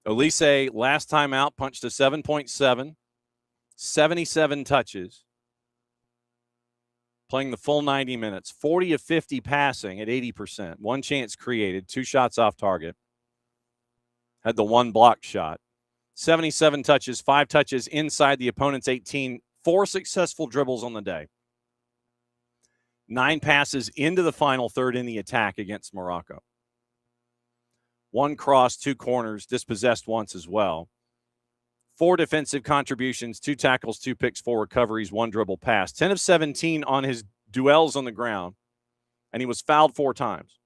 Olise, last time out, punched a 7.7, 77 touches, playing the full 90 minutes, 40 of 50 passing at 80%, 1 chance created, 2 shots off target, had the 1 blocked shot, 77 touches, 5 touches inside the opponent's 18, 4 successful dribbles on the day, 9 passes into the final third in the attack against Morocco. 1 cross, 2 corners, dispossessed once as well. 4 defensive contributions, 2 tackles, 2 picks, 4 recoveries, 1 dribble pass. 10 of 17 on his duels on the ground, and he was fouled 4 times.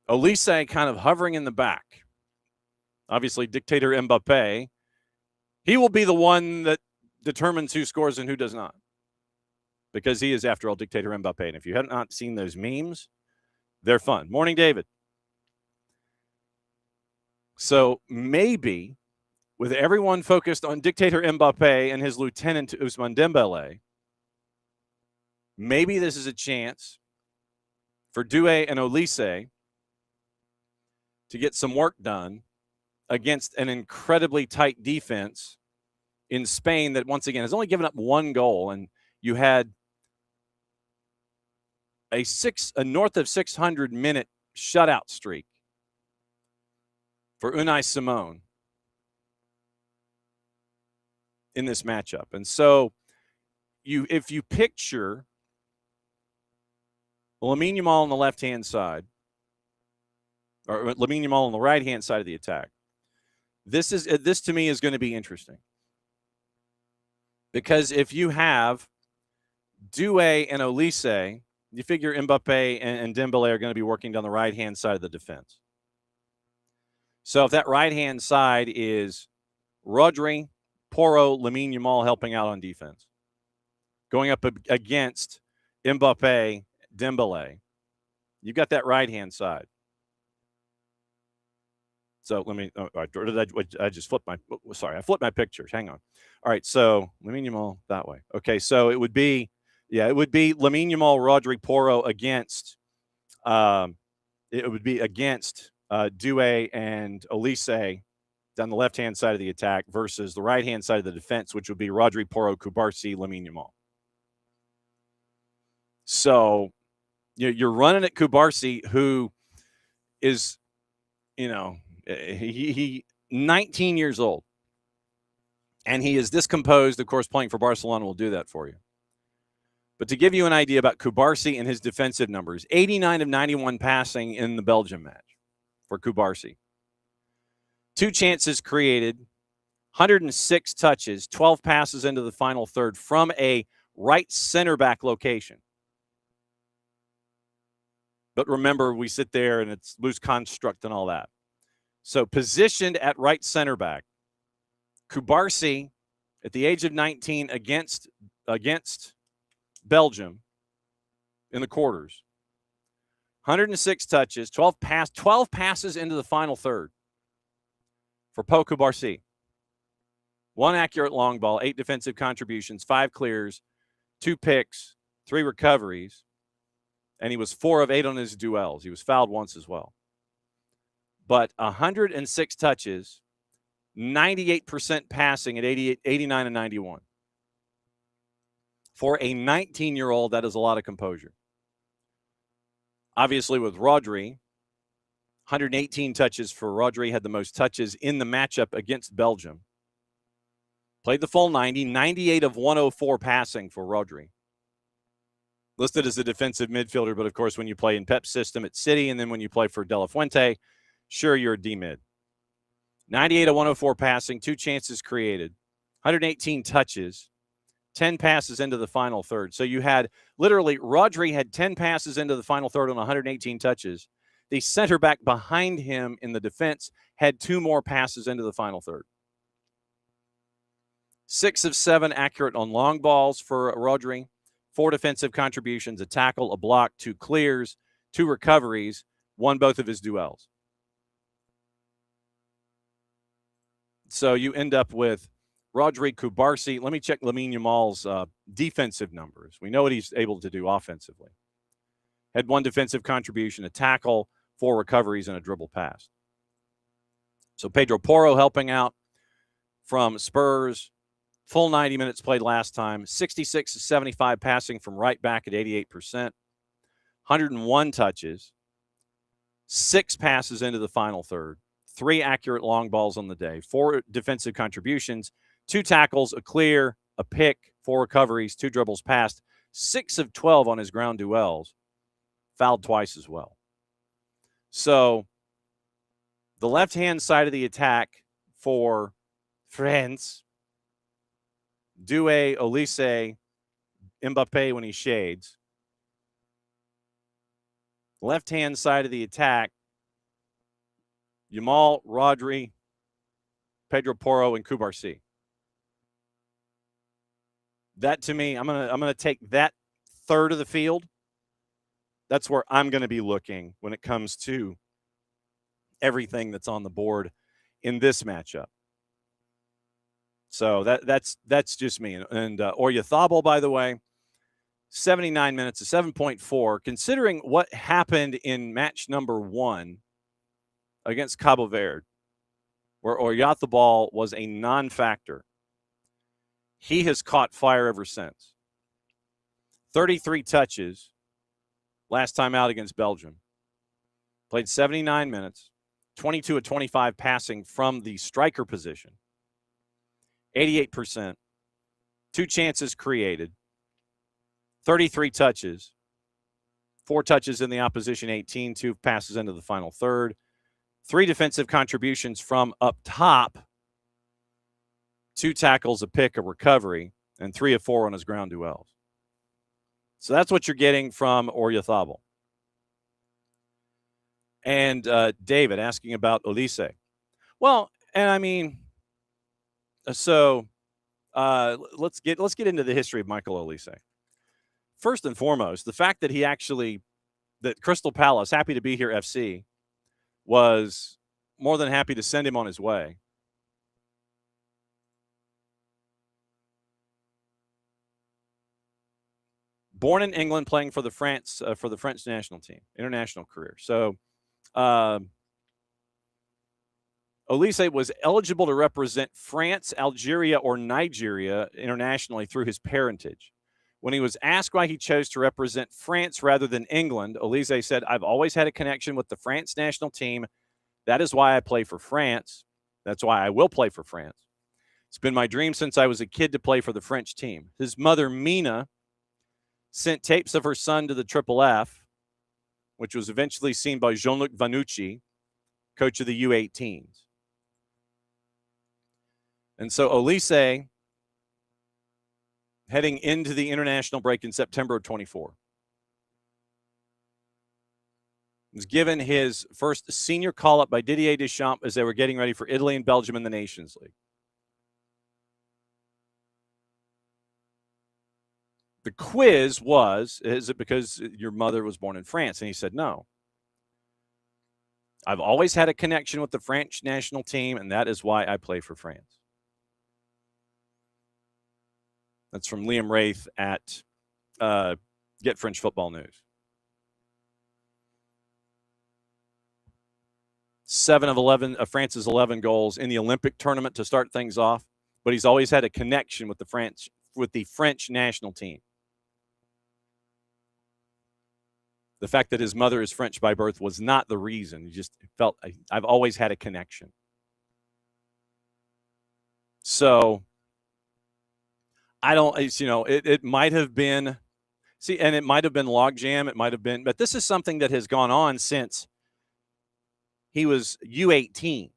Olise kind of hovering in the back. Obviously, Dictator Mbappe, he will be the one that determines who scores and who does not, because he is, after all, Dictator Mbappe. And if you have not seen those memes, they're fun. Morning, David. So maybe with everyone focused on Dictator Mbappe and his lieutenant Ousmane Dembele, maybe this is a chance for Doué and Olise to get some work done against an incredibly tight defense in Spain that, once again, has only given up 1 goal. And you had a north of 600-minute shutout streak for Unai Simon in this matchup. And so if you picture Lamine Yamal on the left-hand side, or Lamine Yamal on the right-hand side of the attack, this to me is going to be interesting. Because if you have Doué and Olise, you figure Mbappe and Dembele are going to be working down the right-hand side of the defense. So if that right-hand side is Rodri, Porro, Lamine Yamal helping out on defense, going up against Mbappe, Dembele, you've got that right-hand side. So let me, I just flipped I flipped my pictures. Hang on. All right, so Lamine Yamal that way. Okay, so it would be Lamine Yamal, Rodri, Porro against, Doué and Olise down the left-hand side of the attack versus the right-hand side of the defense, which would be Rodri, Porro, Cubarsí, Lamine Yamal. So you're running at Cubarsí, who is, he 19 years old, and he is discomposed. Of course, playing for Barcelona will do that for you. But to give you an idea about Cubarsí and his defensive numbers, 89 of 91 passing in the Belgium match for Cubarsí. 2 chances created, 106 touches, 12 passes into the final third from a right center back location. But remember, we sit there and it's loose construct and all that. So positioned at right center back, Cubarsí at the age of 19 against Belgium in the quarters. 106 touches, 12 passes into the final third for Pau Cubarsí. 1 accurate long ball, 8 defensive contributions, 5 clears, 2 picks, 3 recoveries, and he was 4 of 8 on his duels. He was fouled once as well. But 106 touches, 98% passing at 89 and 91. For a 19-year-old, that is a lot of composure. Obviously, with Rodri, 118 touches for Rodri, had the most touches in the matchup against Belgium. Played the full 90, 98 of 104 passing for Rodri. Listed as a defensive midfielder, but of course, when you play in Pep's system at City, and then when you play for De La Fuente, sure, you're a D-mid. 98 of 104 passing, 2 chances created, 118 touches, 10 passes into the final third. So you had literally Rodri had 10 passes into the final third on 118 touches. The center back behind him in the defense had 2 more passes into the final third. 6 of 7 accurate on long balls for Rodri. 4 defensive contributions, a tackle, a block, 2 clears, 2 recoveries, won both of his duels. So you end up with Rodri, Kubarsi. Let me check Lamine Yamal's defensive numbers. We know what he's able to do offensively. Had 1 defensive contribution, a tackle, 4 recoveries, and a dribble pass. So Pedro Porro helping out from Spurs. Full 90 minutes played last time. 66 to 75 passing from right back at 88%. 101 touches. 6 passes into the final third. 3 accurate long balls on the day. 4 defensive contributions. 2 tackles, a clear, a pick, 4 recoveries, 2 dribbles passed. 6 of 12 on his ground duels. Fouled twice as well. So the left-hand side of the attack for France, Doué, Olise, Mbappe when he shades. Left-hand side of the attack, Yamal, Rodri, Pedro Porro, and Kubarsi. That, to me, I'm gonna take that third of the field. That's where I'm going to be looking when it comes to everything that's on the board in this matchup. So that's just me. And Oyarzabal, by the way, 79 minutes, a 7.4. Considering what happened in match number 1 against Cabo Verde, where Oyarzabal was a non-factor, he has caught fire ever since. 33 touches last time out against Belgium. Played 79 minutes, 22 of 25 passing from the striker position. 88%, 2 chances created, 33 touches, 4 touches in the opposition 18, 2 passes into the final third, 3 defensive contributions from up top, 2 tackles, a pick, a recovery, and 3 of 4 on his ground duels. So that's what you're getting from Oyarzabal. And David asking about Olise. Well, and I mean, so let's get into the history of Michael Olise. First and foremost, the fact that that Crystal Palace, happy to be here FC, was more than happy to send him on his way. Born in England, playing for the French national team, international career. So Olise was eligible to represent France, Algeria, or Nigeria internationally through his parentage. When he was asked why he chose to represent France rather than England, Olise said, "I've always had a connection with the France national team. That is why I play for France. That's why I will play for France. It's been my dream since I was a kid to play for the French team." His mother, Mina, sent tapes of her son to the Triple F, which was eventually seen by Jean-Luc Vanucci, coach of the U18s. And so Olise, heading into the international break in September of 24, was given his first senior call-up by Didier Deschamps as they were getting ready for Italy and Belgium in the Nations League. The quiz was, is it because your mother was born in France? And he said, no. I've always had a connection with the French national team, and that is why I play for France. That's from Liam Wraith at Get French Football News. 7 of 11 of France's 11 goals in the Olympic tournament to start things off, but he's always had a connection with the French national team. The fact that his mother is French by birth was not the reason. He just felt, I've always had a connection. So I don't, it might have been, and it might have been logjam. It might have been, but this is something that has gone on since he was U18.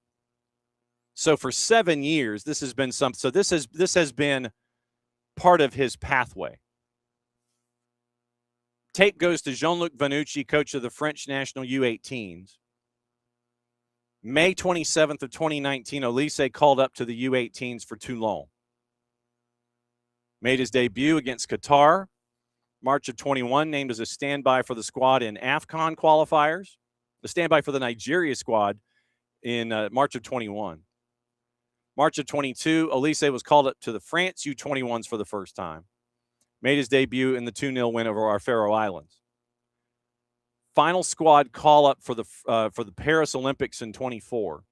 So for 7 years, this has been this has been part of his pathway. Tape goes to Jean-Luc Vanucci, coach of the French national U18s. May 27th of 2019, Olise called up to the U18s for Toulon. Made his debut against Qatar. March of 21, named as a standby for the squad in AFCON qualifiers. The standby for the Nigeria squad in March of 21. March of 22, Olise was called up to the France U21s for the first time. Made his debut in the 2-0 win over our Faroe Islands. Final squad call-up for the Paris Olympics in 24.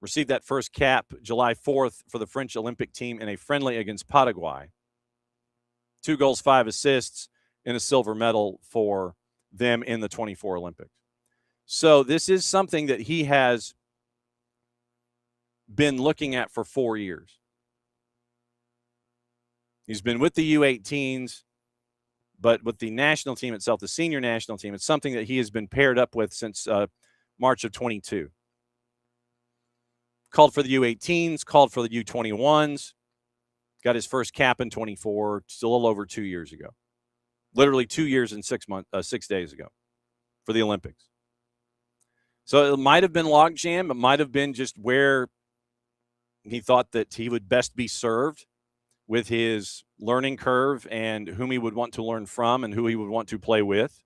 Received that first cap July 4th for the French Olympic team in a friendly against Paraguay. 2 goals, 5 assists, and a silver medal for them in the 24 Olympics. So this is something that he has been looking at for 4 years. He's been with the U18s, but with the national team itself, the senior national team, it's something that he has been paired up with since March of 22. Called for the U18s, called for the U21s, got his first cap in 24, still a little over 2 years ago. Literally 2 years and 6 days ago for the Olympics. So it might have been logjam. It might have been just where he thought that he would best be served with his learning curve and whom he would want to learn from and who he would want to play with.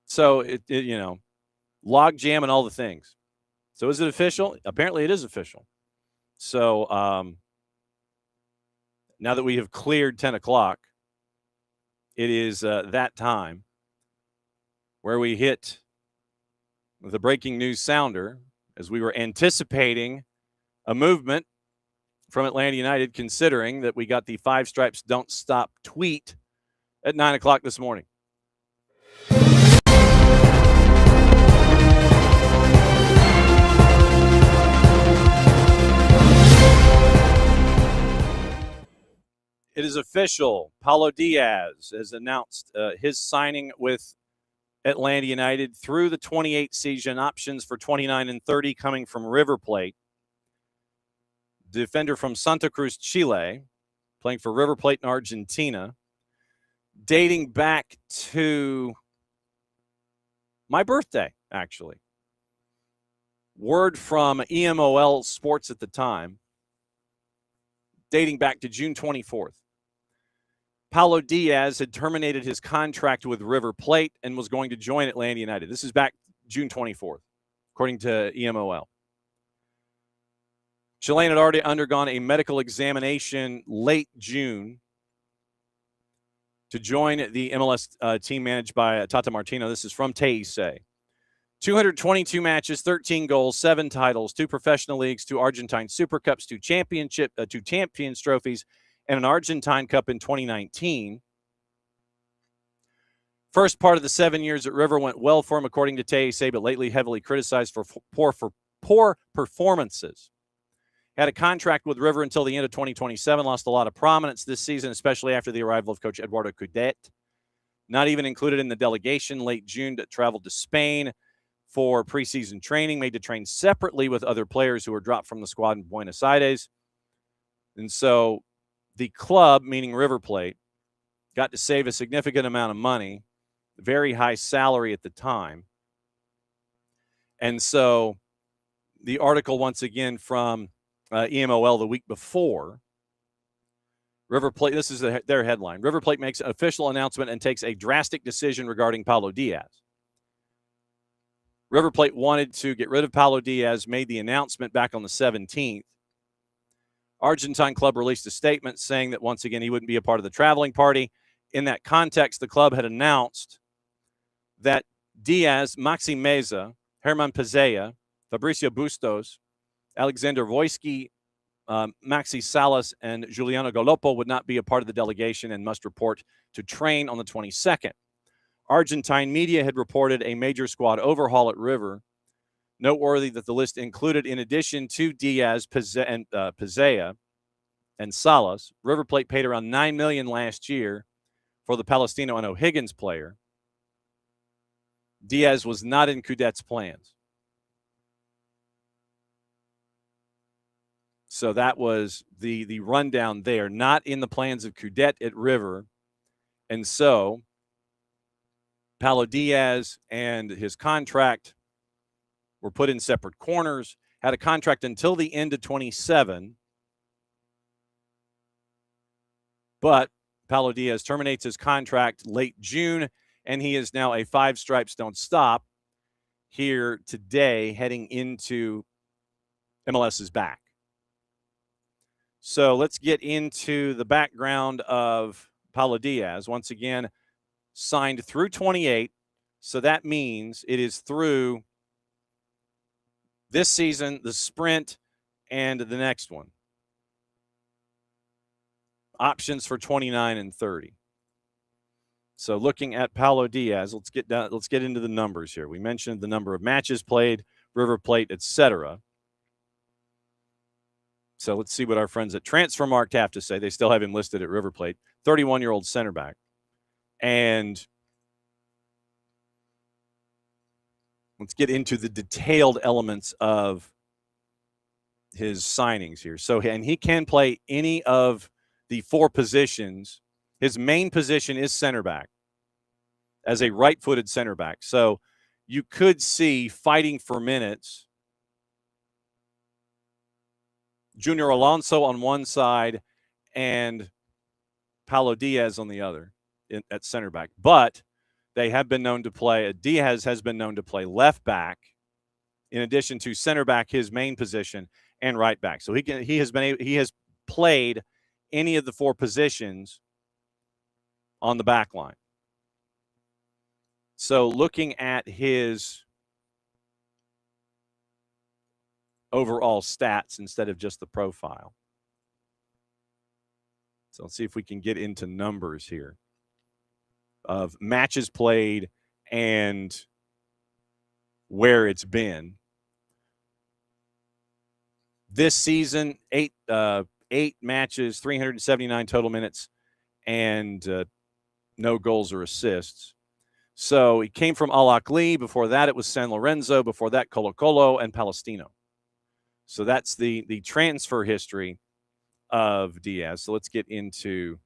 So, logjam and all the things. So is it official? Apparently it is official. So now that we have cleared 10 o'clock, it is that time where we hit the breaking news sounder as we were anticipating a movement from Atlanta United, considering that we got the 5 Stripes Don't Stop tweet at 9 o'clock this morning. It is official. Paulo Diaz has announced his signing with Atlanta United through the 28 season, options for 29 and 30 coming from River Plate. Defender from Santa Cruz, Chile, playing for River Plate in Argentina, dating back to my birthday, actually. Word from EMOL Sports at the time, dating back to June 24th. Paulo Diaz had terminated his contract with River Plate and was going to join Atlanta United. This is back June 24th, according to EMOL. Chilean had already undergone a medical examination late June to join the MLS team managed by Tata Martino. This is from Teise. 222 matches, 13 goals, 7 titles, 2 professional leagues, 2 Argentine Super Cups, 2 Champions trophies, and an Argentine Cup in 2019. First part of the 7 years at River went well for him, according to Teise, but lately heavily criticized for poor performances. Had a contract with River until the end of 2027, lost a lot of prominence this season, especially after the arrival of Coach Eduardo Coudet. Not even included in the delegation late June that traveled to Spain for preseason training, made to train separately with other players who were dropped from the squad in Buenos Aires. And so the club, meaning River Plate, got to save a significant amount of money, very high salary at the time. And so the article, once again, from EMOL the week before, River Plate, this is their headline. River Plate makes an official announcement and takes a drastic decision regarding Paulo Diaz. River Plate wanted to get rid of Paulo Diaz, made the announcement back on the 17th. Argentine club released a statement saying that, once again, he wouldn't be a part of the traveling party. In that context, the club had announced that Diaz, Maxi Meza, Herman Pezea, Fabricio Bustos, Alexander Voisky, Maxi Salas, and Juliano Galopo would not be a part of the delegation and must report to train on the 22nd. Argentine media had reported a major squad overhaul at River. Noteworthy that the list included, in addition to Diaz, Pezea, and Salas, River Plate paid around $9 million last year for the Palestino and O'Higgins player. Diaz was not in Cupdates' plans. So that was the rundown there. Not in the plans of Cupdates at River. And so Paulo Diaz and his contract were put in separate corners, had a contract until the end of 27. But Paulo Diaz terminates his contract late June, and he is now a Five Stripes Don't Stop here today, heading into MLS's back. So let's get into the background of Paulo Diaz. Once again, signed through 28. So that means it is through this season, the sprint, and the next one. Options for 29 and 30. So looking at Paulo Diaz, let's get into the numbers here. We mentioned the number of matches played, River Plate, etc. So let's see what our friends at Transfermarkt have to say. They still have him listed at River Plate. 31-year-old center back. And let's get into the detailed elements of his signings here. So, and he can play any of the four positions. His main position is center back, as a right-footed center back. So you could see fighting for minutes Junior Alonso on one side and Paulo Diaz on the other at center back. But they have been known to play, Diaz has been known to play left back in addition to center back, his main position, and right back. So he has played any of the four positions on the back line. So looking at his overall stats instead of just the profile. So let's see if we can get into numbers here of matches played and where it's been. This season, eight matches, 379 total minutes, and no goals or assists. So he came from Al Ahly. Before that, it was San Lorenzo. Before that, Colo Colo and Palestino. So that's the transfer history of Diaz. So let's get into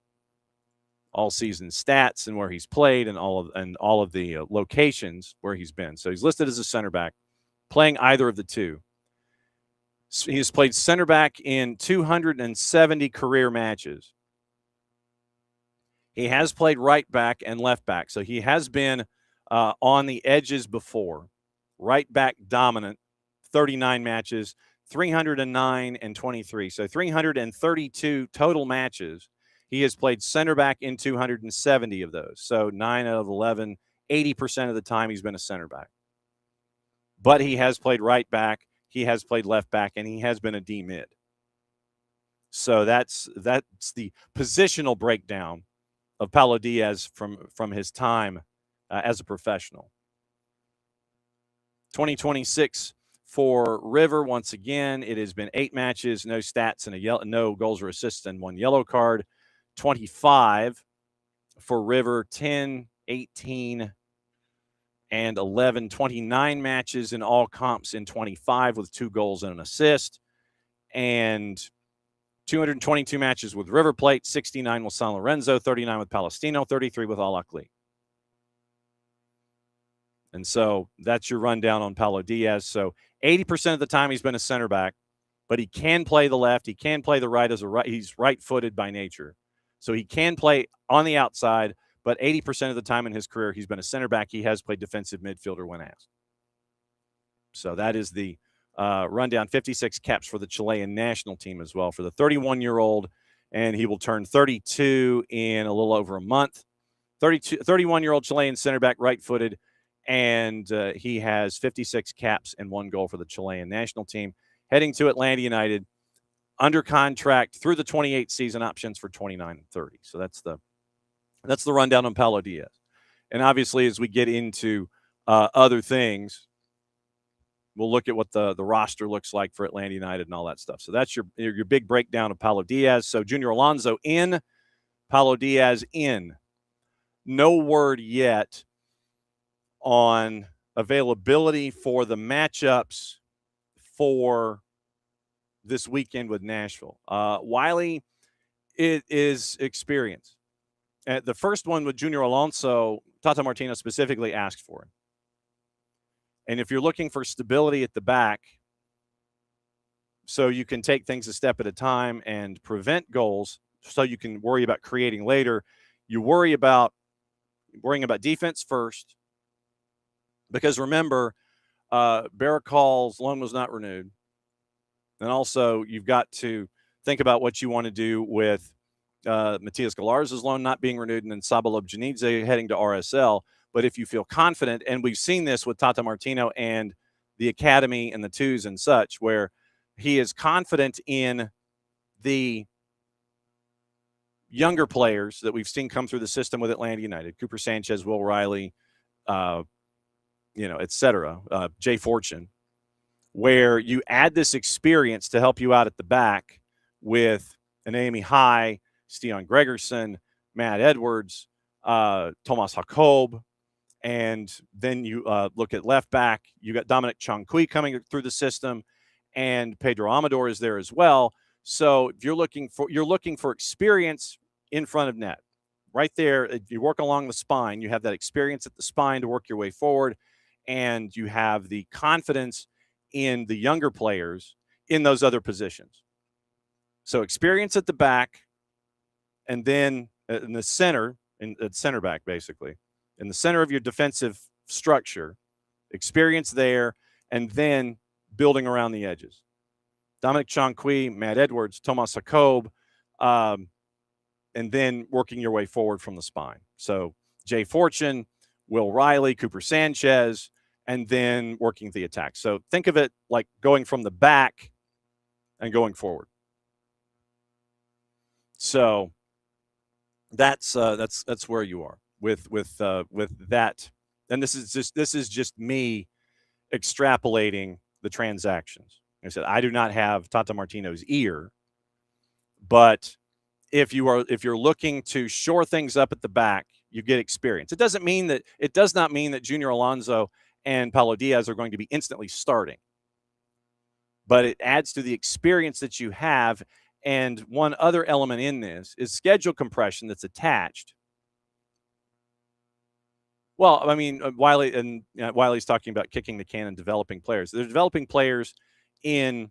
all season stats and where he's played and all of the locations where he's been. So he's listed as a center back, playing either of the two. He has played center back in 270 career matches. He has played right back and left back. So he has been on the edges before. Right back dominant, 39 matches, 309 and 23. So 332 total matches. He has played center back in 270 of those. So 9 out of 11, 80% of the time he's been a center back. But he has played right back, he has played left back, and he has been a D mid. So that's the positional breakdown of Paulo Diaz from his time as a professional. 2026 for River, once again, it has been 8 matches, no stats, and no goals or assists, and 1 yellow card. 25 for River, 10, 18, and 11. 29 matches in all comps in 25 with 2 goals and an assist. And 222 matches with River Plate, 69 with San Lorenzo, 39 with Palestino, 33 with Al Ahly. And so that's your rundown on Paulo Diaz. So 80% of the time he's been a center back, but he can play the left. He can play the right he's right-footed by nature. So he can play on the outside, but 80% of the time in his career he's been a center back. He has played defensive midfielder when asked. So that is the rundown. 56 caps for the Chilean national team as well for the 31-year-old, and he will turn 32 in a little over a month. 31-year-old Chilean center back, right-footed, and he has 56 caps and 1 goal for the Chilean national team. Heading to Atlanta United, under contract through the 28 season, options for 29 and 30. So that's the rundown on Paulo Diaz. And obviously, as we get into other things, we'll look at what the roster looks like for Atlanta United and all that stuff. So that's your big breakdown of Paulo Diaz. So Junior Alonso in, Paulo Diaz in. No word yet on availability for the matchups for this weekend with Nashville. Wiley, it is experience. The first one with Junior Alonso, Tata Martino specifically asked for him. And if you're looking for stability at the back, so you can take things a step at a time and prevent goals, so you can worry about creating later, you worrying about defense first. Because remember, Barakal's loan was not renewed. And also, you've got to think about what you want to do with Matias Galarza's loan not being renewed and then Sabalob Janidze heading to RSL. But if you feel confident, and we've seen this with Tata Martino and the academy and the twos and such, where he is confident in the younger players that we've seen come through the system with Atlanta United, Cooper Sanchez, Will Riley, et cetera, Jay Fortune, where you add this experience to help you out at the back with an Amy High, Stian Gregerson, Matt Edwards, Thomas Jacob, and then you look at left back. You got Dominic Chankui coming through the system, and Pedro Amador is there as well. So if you're looking for experience in front of net, right there. If you work along the spine, you have that experience at the spine to work your way forward, and you have the confidence in the younger players in those other positions. So experience at the back, and then in the center, at center back, basically, in the center of your defensive structure, experience there, and then building around the edges. Dominic Chankui, Matt Edwards, Thomas Jacob, and then working your way forward from the spine. So Jay Fortune, Will Riley, Cooper Sanchez, and then working the attack. So think of it like going from the back and going forward. So that's where you are with that. And this is just me extrapolating the transactions. Like I said, I do not have Tata Martino's ear, but if you're looking to shore things up at the back, you get experience. It does not mean that Junior Alonso and Paulo Diaz are going to be instantly starting, but it adds to the experience that you have. And one other element in this is schedule compression that's attached. Well, I mean, Wiley's talking about kicking the can and developing players. They're developing players in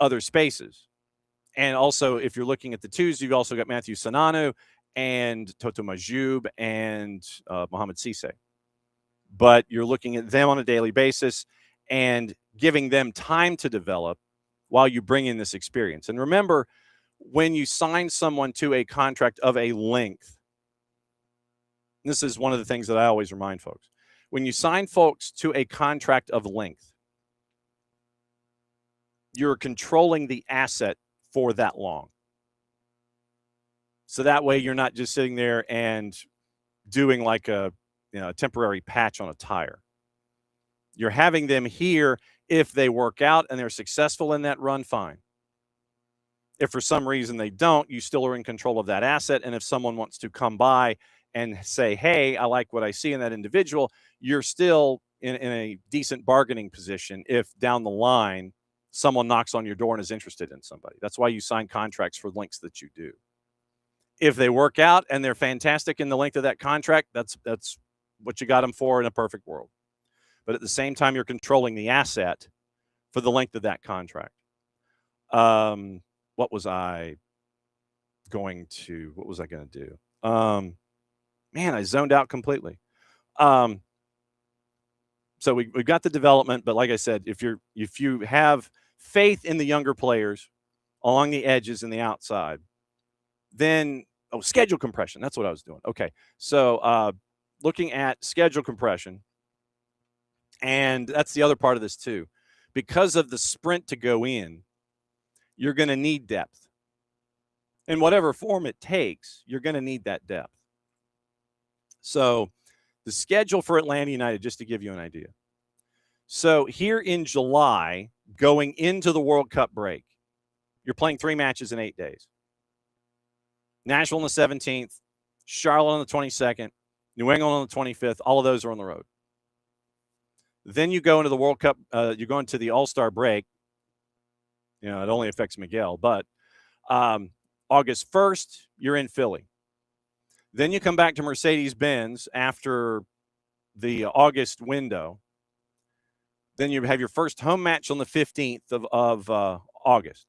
other spaces. And also, if you're looking at the twos, you've also got Matthew Sananu and Toto Majoub and Mohamed Cisse. But you're looking at them on a daily basis and giving them time to develop while you bring in this experience. And remember, when you sign someone to a contract of a length, this is one of the things that I always remind folks. When you sign folks to a contract of length, you're controlling the asset for that long. So that way you're not just sitting there and doing like a temporary patch on a tire. You're having them here. If they work out and they're successful in that run, fine. If for some reason they don't, you still are in control of that asset. And if someone wants to come by and say, hey, I like what I see in that individual, you're still in a decent bargaining position if down the line someone knocks on your door and is interested in somebody. That's why you sign contracts for lengths that you do. If they work out and they're fantastic in the length of that contract, that's what you got them for in a perfect world. But at the same time, you're controlling the asset for the length of that contract. What was I going to do? Man, I zoned out completely. So we've got the development, but like I said, if you have faith in the younger players along the edges and the outside, then schedule compression. That's what I was doing. Okay, so looking at schedule compression, And that's the other part of this too. Because of the sprint to go in, you're going to need depth. In whatever form it takes, you're going to need that depth. So the schedule for Atlanta United, just to give you an idea. So here in July, going into the World Cup break, you're playing 3 matches in 8 days. Nashville on the 17th, Charlotte on the 22nd, New England on the 25th. All of those are on the road. Then you go into the World Cup. You go into the All-Star break. It only affects Miguel, but August 1st, you're in Philly. Then you come back to Mercedes-Benz after the August window. Then you have your first home match on the 15th of August.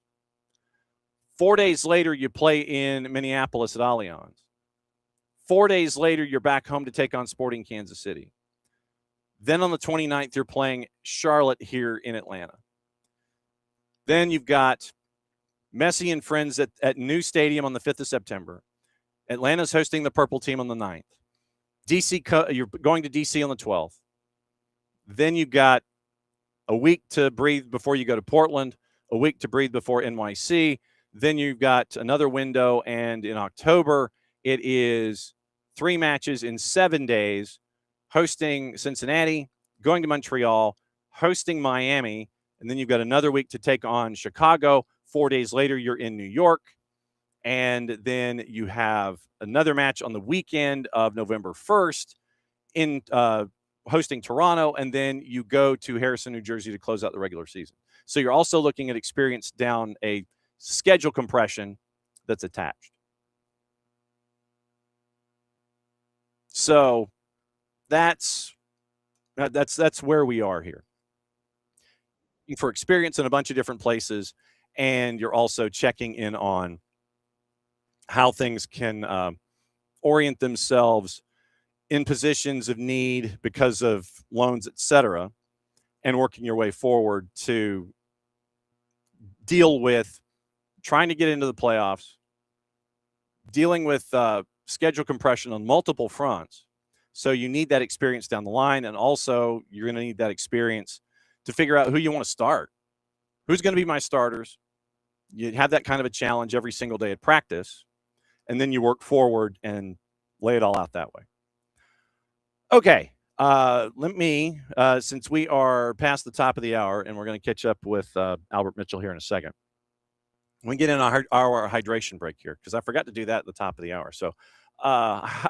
4 days later, you play in Minneapolis at Allianz. 4 days later, you're back home to take on Sporting Kansas City. Then on the 29th, you're playing Charlotte here in Atlanta. Then you've got Messi and friends at New Stadium on the 5th of September. Atlanta's hosting the Purple Team on the 9th. You're going to D.C. on the 12th. Then you've got a week to breathe before you go to Portland, a week to breathe before NYC. Then you've got another window, and in October, it is 3 matches in 7 days, hosting Cincinnati, going to Montreal, hosting Miami, and then you've got another week to take on Chicago. 4 days later, you're in New York, and then you have another match on the weekend of November 1st in hosting Toronto, and then you go to Harrison, New Jersey to close out the regular season. So you're also looking at experience down a schedule compression that's attached. So that's where we are here. For experience in a bunch of different places, and you're also checking in on how things can orient themselves in positions of need because of loans, et cetera, and working your way forward to deal with trying to get into the playoffs, dealing with schedule compression on multiple fronts. So you need that experience down the line, and also you're going to need that experience to figure out who you want to start. Who's going to be my starters? You have that kind of a challenge every single day at practice, and then you work forward and lay it all out that way. Okay, let me, since we are past the top of the hour, and we're going to catch up with Albert Mitchell here in a second, we get in our hydration break here, because I forgot to do that at the top of the hour. So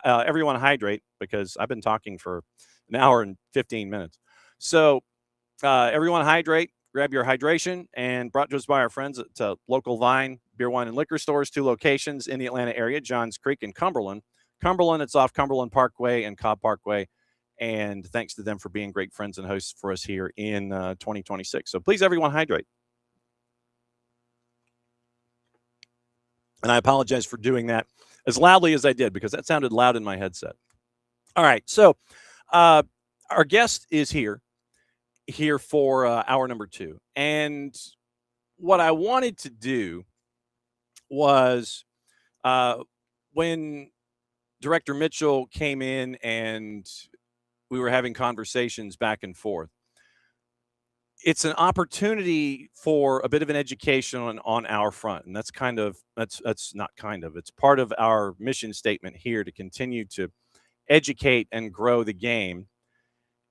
everyone hydrate, because I've been talking for an hour and 15 minutes. So everyone hydrate, grab your hydration, and brought to us by our friends at local Vine Beer, Wine, and Liquor stores, 2 locations in the Atlanta area, Johns Creek and Cumberland. Cumberland, it's off Cumberland Parkway and Cobb Parkway. And thanks to them for being great friends and hosts for us here in 2026. So please, everyone, hydrate. And I apologize for doing that as loudly as I did, because that sounded loud in my headset. All right. So our guest is here for hour number 2. And what I wanted to do was when Director Mitchell came in and we were having conversations back and forth, it's an opportunity for a bit of an education on our front. And it's part of our mission statement here, to continue to educate and grow the game,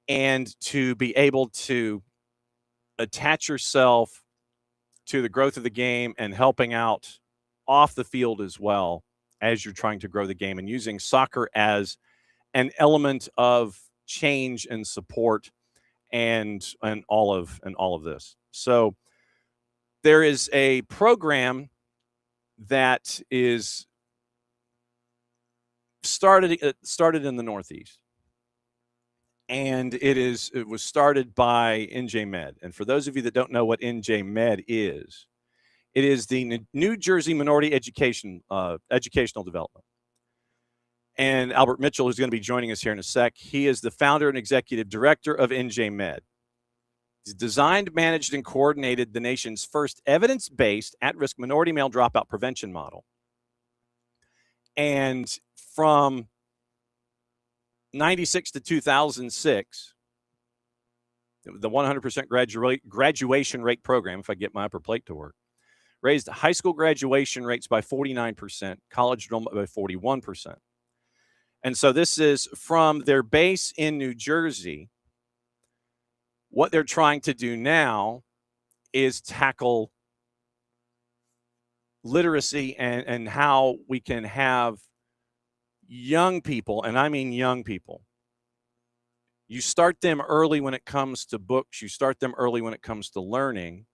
and to be able to attach yourself to the growth of the game and helping out off the field as well as you're trying to grow the game, and using soccer as an element of change and support and all of this. So there is a program that is started in the Northeast, and it was started by NJ Med. And for those of you that don't know what NJ Med is, it is the New Jersey Minority Educational Development. And Albert Mitchell, who's going to be joining us here in a sec, he is the founder and executive director of NJ Med. He's designed, managed, and coordinated the nation's first evidence-based at-risk minority male dropout prevention model. And from 96 to 2006, the 100% graduation rate program, if I get my upper plate to work, raised high school graduation rates by 49%, college enrollment by 41%. And so this is from their base in New Jersey. What they're trying to do now is tackle literacy and how we can have young people, and I mean young people. You start them early when it comes to books, you start them early when it comes to learning,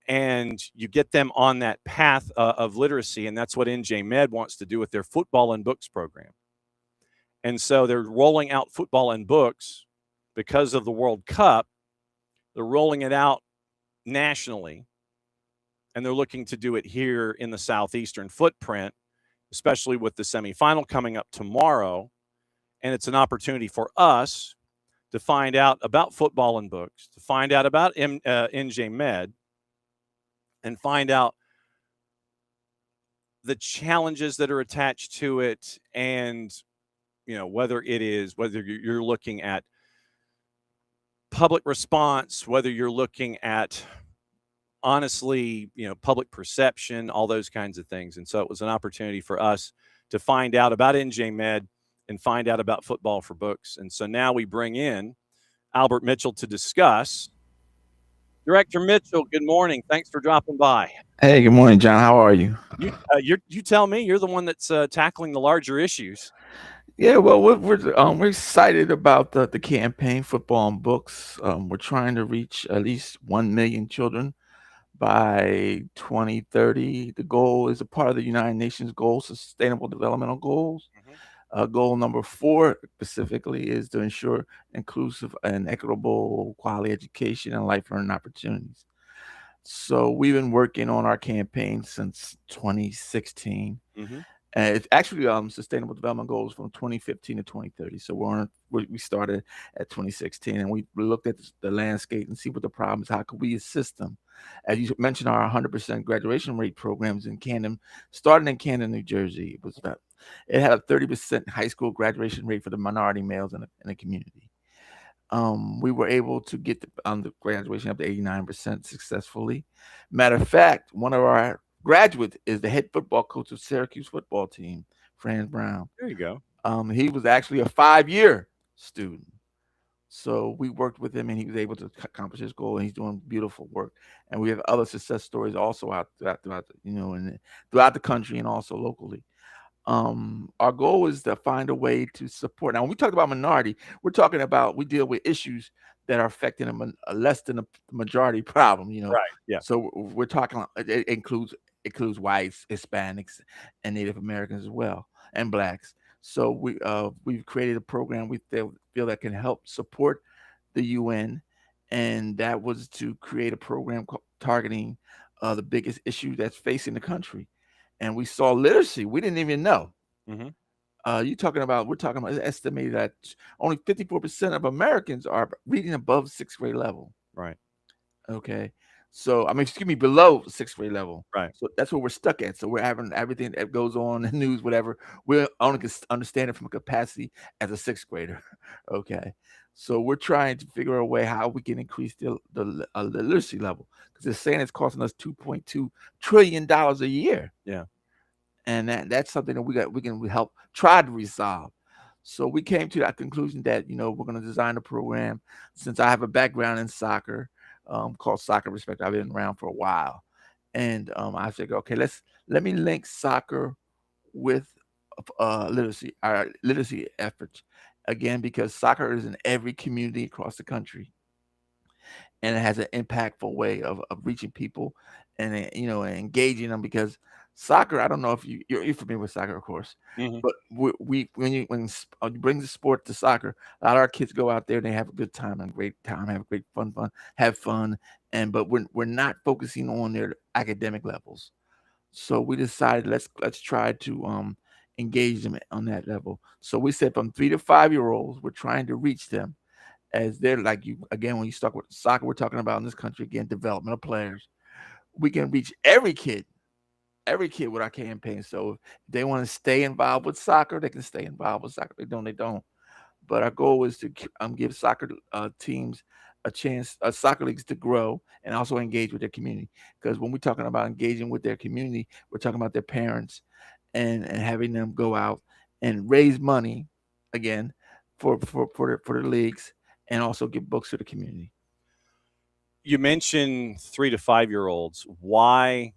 and you get them on that path of literacy. And that's what NJ Med wants to do with their Futbol and Books program. And so they're rolling out Futbol and Books because of the World Cup. They're rolling it out nationally, and they're looking to do it here in the Southeastern footprint, especially with the semifinal coming up tomorrow. And it's an opportunity for us to find out about Futbol and Books, to find out about NJ Med, and find out the challenges that are attached to it, and whether you're looking at public response, whether you're looking at honestly, public perception, all those kinds of things. And so it was an opportunity for us to find out about NJ Med and find out about Futbol for Books. And so now we bring in Albert Mitchell to discuss. Director Mitchell, good morning. Thanks for dropping by. Hey, good morning, John. How are you? You tell me. You're the one that's tackling the larger issues. Yeah, well, we're excited about the campaign, Futbol and Books. We're trying to reach at least 1 million children by 2030. The goal is a part of the United Nations goals, Sustainable Developmental Goals. Goal number 4 specifically is to ensure inclusive and equitable quality education and life learning opportunities. So we've been working on our campaign since 2016. And it's actually Sustainable Development Goals from 2015 to 2030. So we started at 2016, and we looked at the landscape and see what the problem is. How could we assist them? As you mentioned, our 100% graduation rate programs in Camden, starting in Camden, New Jersey, it had a 30% high school graduation rate for the minority males in the community. We were able to get the graduation up to 89% successfully. Matter of fact, one of our graduates is the head football coach of Syracuse football team, Franz Brown. There you go. He was actually a 5-year student. So we worked with him, and he was able to accomplish his goal, and he's doing beautiful work. And we have other success stories also out throughout the country and also locally. Our goal is to find a way to support. Now, when we talk about minority, we deal with issues that are affecting less than the majority problem. Right. Yeah. So we're talking. It includes whites, Hispanics, and Native Americans as well, and blacks. So we've created a program we feel that can help support the UN, and that was to create a program targeting the biggest issue that's facing the country. And we saw literacy. We didn't even know. We're talking about it's estimated that only 54% of Americans are reading above 6th grade level. Right. Okay. So, below 6th grade level. Right. So that's where we're stuck at. So we're having everything that goes on in the news, whatever. We only can understand it from a capacity as a 6th grader. Okay. So we're trying to figure out a way how we can increase the literacy level, because they're saying it's costing us $2.2 trillion a year. Yeah. And that's something that we can help try to resolve. So we came to that conclusion that, we're going to design a program. Since I have a background in soccer, called Soccer Respect, I've been around for a while. And I said, okay, let me link soccer with literacy, our literacy efforts. Again, because soccer is in every community across the country, and it has an impactful way of reaching people and engaging them. Because soccer, I don't know if you're familiar with soccer, of course, but when you bring the sport to soccer, a lot of our kids go out there and they have a good time and great time, have great have fun, but we're not focusing on their academic levels. So we decided let's try to engage them on that level. So we said from 3 to 5-year-olds, we're trying to reach them as they're like you. Again, when you start with soccer, we're talking about in this country, again, developmental players. We can reach every kid with our campaign. So if they want to stay involved with soccer, they can stay involved with soccer. They don't. but our goal is to give soccer teams a chance, soccer leagues to grow and also engage with their community. Because when we're talking about engaging with their community, we're talking about their parents and having them go out and raise money again for the leagues and also give books to the community. You mentioned 3 to 5-year-olds. Why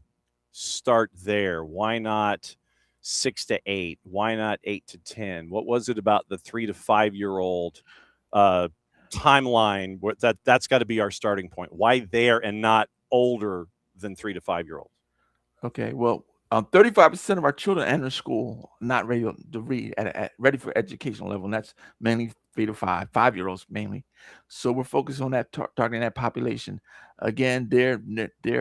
start there? Why not 6 to 8? Why not 8 to 10? What was it about the 3 to 5-year-old timeline that's got to be our starting point? Why there and not older than 3 to 5-year-olds? Okay, well, 35% of our children enter school not ready to read at ready for educational level, and that's mainly 3 to 5-year-olds mainly. So we're focused on that targeting that population. Again, they're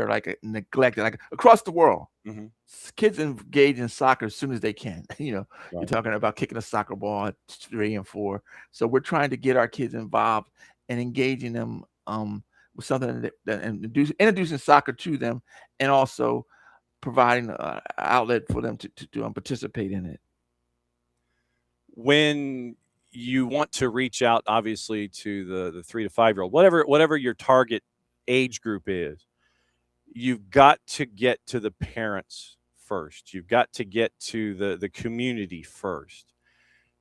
like neglected, like across the world. Mm-hmm. Kids engage in soccer as soon as they can. You're Right. talking about kicking a soccer ball at 3 and 4. So we're trying to get our kids involved and engaging them with something that introducing soccer to them, and also providing an outlet for them to participate in it. When you want to reach out, obviously, to the 3 to 5-year-old, whatever your target age group is, you've got to get to the parents first. You've got to get to the community first.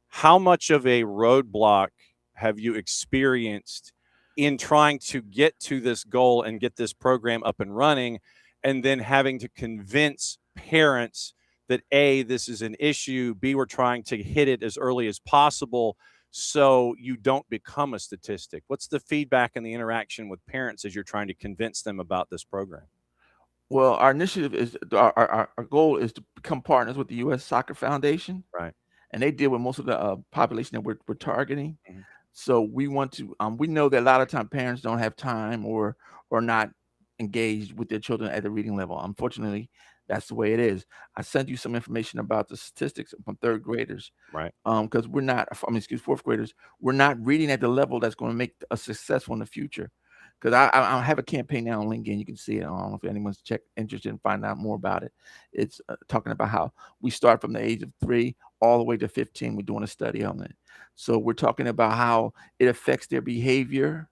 How much of a roadblock have you experienced in trying to get to this goal and get this program up and running, and then having to convince parents that A, this is an issue, B, we're trying to hit it as early as possible so you don't become a statistic? What's the feedback and the interaction with parents as you're trying to convince them about this program? Well, our initiative is our goal is to become partners with the U.S. Soccer Foundation, Right. and they deal with most of the population that we're targeting. Mm-hmm. So we want to. We know that a lot of time parents don't have time or not engaged with their children at the reading level. Unfortunately, that's the way it is. I sent you some information about the statistics from third graders. Right. Because we're not. Fourth graders. We're not reading at the level that's going to make us successful in the future. Because I have a campaign now on LinkedIn. You can see it. I don't know if anyone's interested in finding out more about it. It's talking about how we start from the age of 3 all the way to 15. We're doing a study on it. So we're talking about how it affects their behavior,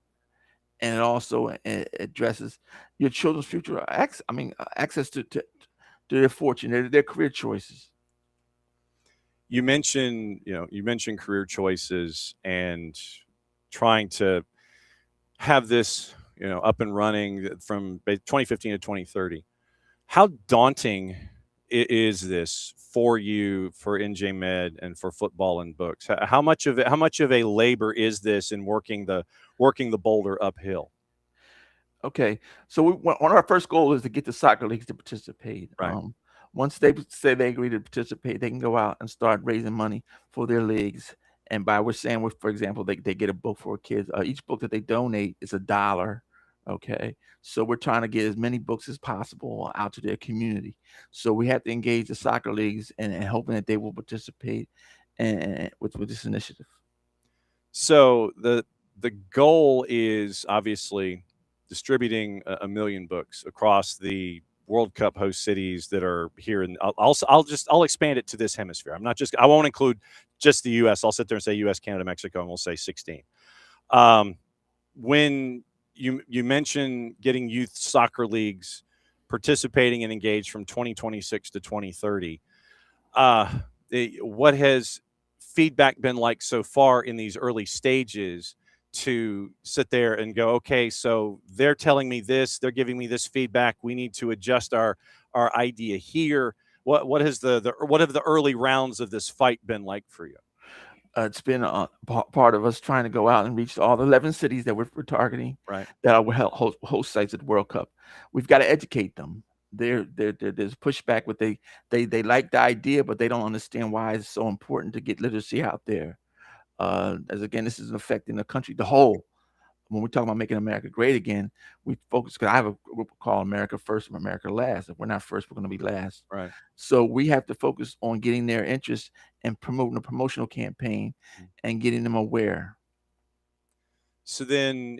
and it also addresses your children's future access to their fortune, their career choices. You mentioned career choices and trying to have this, up and running from 2015 to 2030. How daunting is this for you, for NJ Med, and for Futbol and Books? How much of a labor is this in working the boulder uphill? Okay, so one of our first goals is to get the soccer leagues to participate. Right. Once they say they agree to participate, they can go out and start raising money for their leagues. And we're saying, for example, they get a book for kids. Each book that they donate is $1. Okay, so we're trying to get as many books as possible out to their community. So we have to engage the soccer leagues and hoping that they will participate with this initiative. So the goal is obviously distributing a million books across the World Cup host cities that are here, and I'll expand it to this hemisphere. I won't include just the U.S. I'll sit there and say U.S., Canada, Mexico, and we'll say 16. When you mentioned getting youth soccer leagues participating and engaged from 2026 to 2030, what has feedback been like so far in these early stages to sit there and go, okay, so they're telling me this, they're giving me this feedback, we need to adjust our idea here? What have the early rounds of this fight been like for you? It's been a part of us trying to go out and reach all the 11 cities that we're targeting, right, that are host sites at the World Cup. We've got to educate them. There's pushback, but they like the idea, but they don't understand why it's so important to get literacy out there. As again, this is affecting the country, the whole. When we talk about making America great again, we focus, because I have a group called America First and America Last. If we're not first, we're going to be last. Right. So we have to focus on getting their interest and promoting a promotional campaign and getting them aware. So then,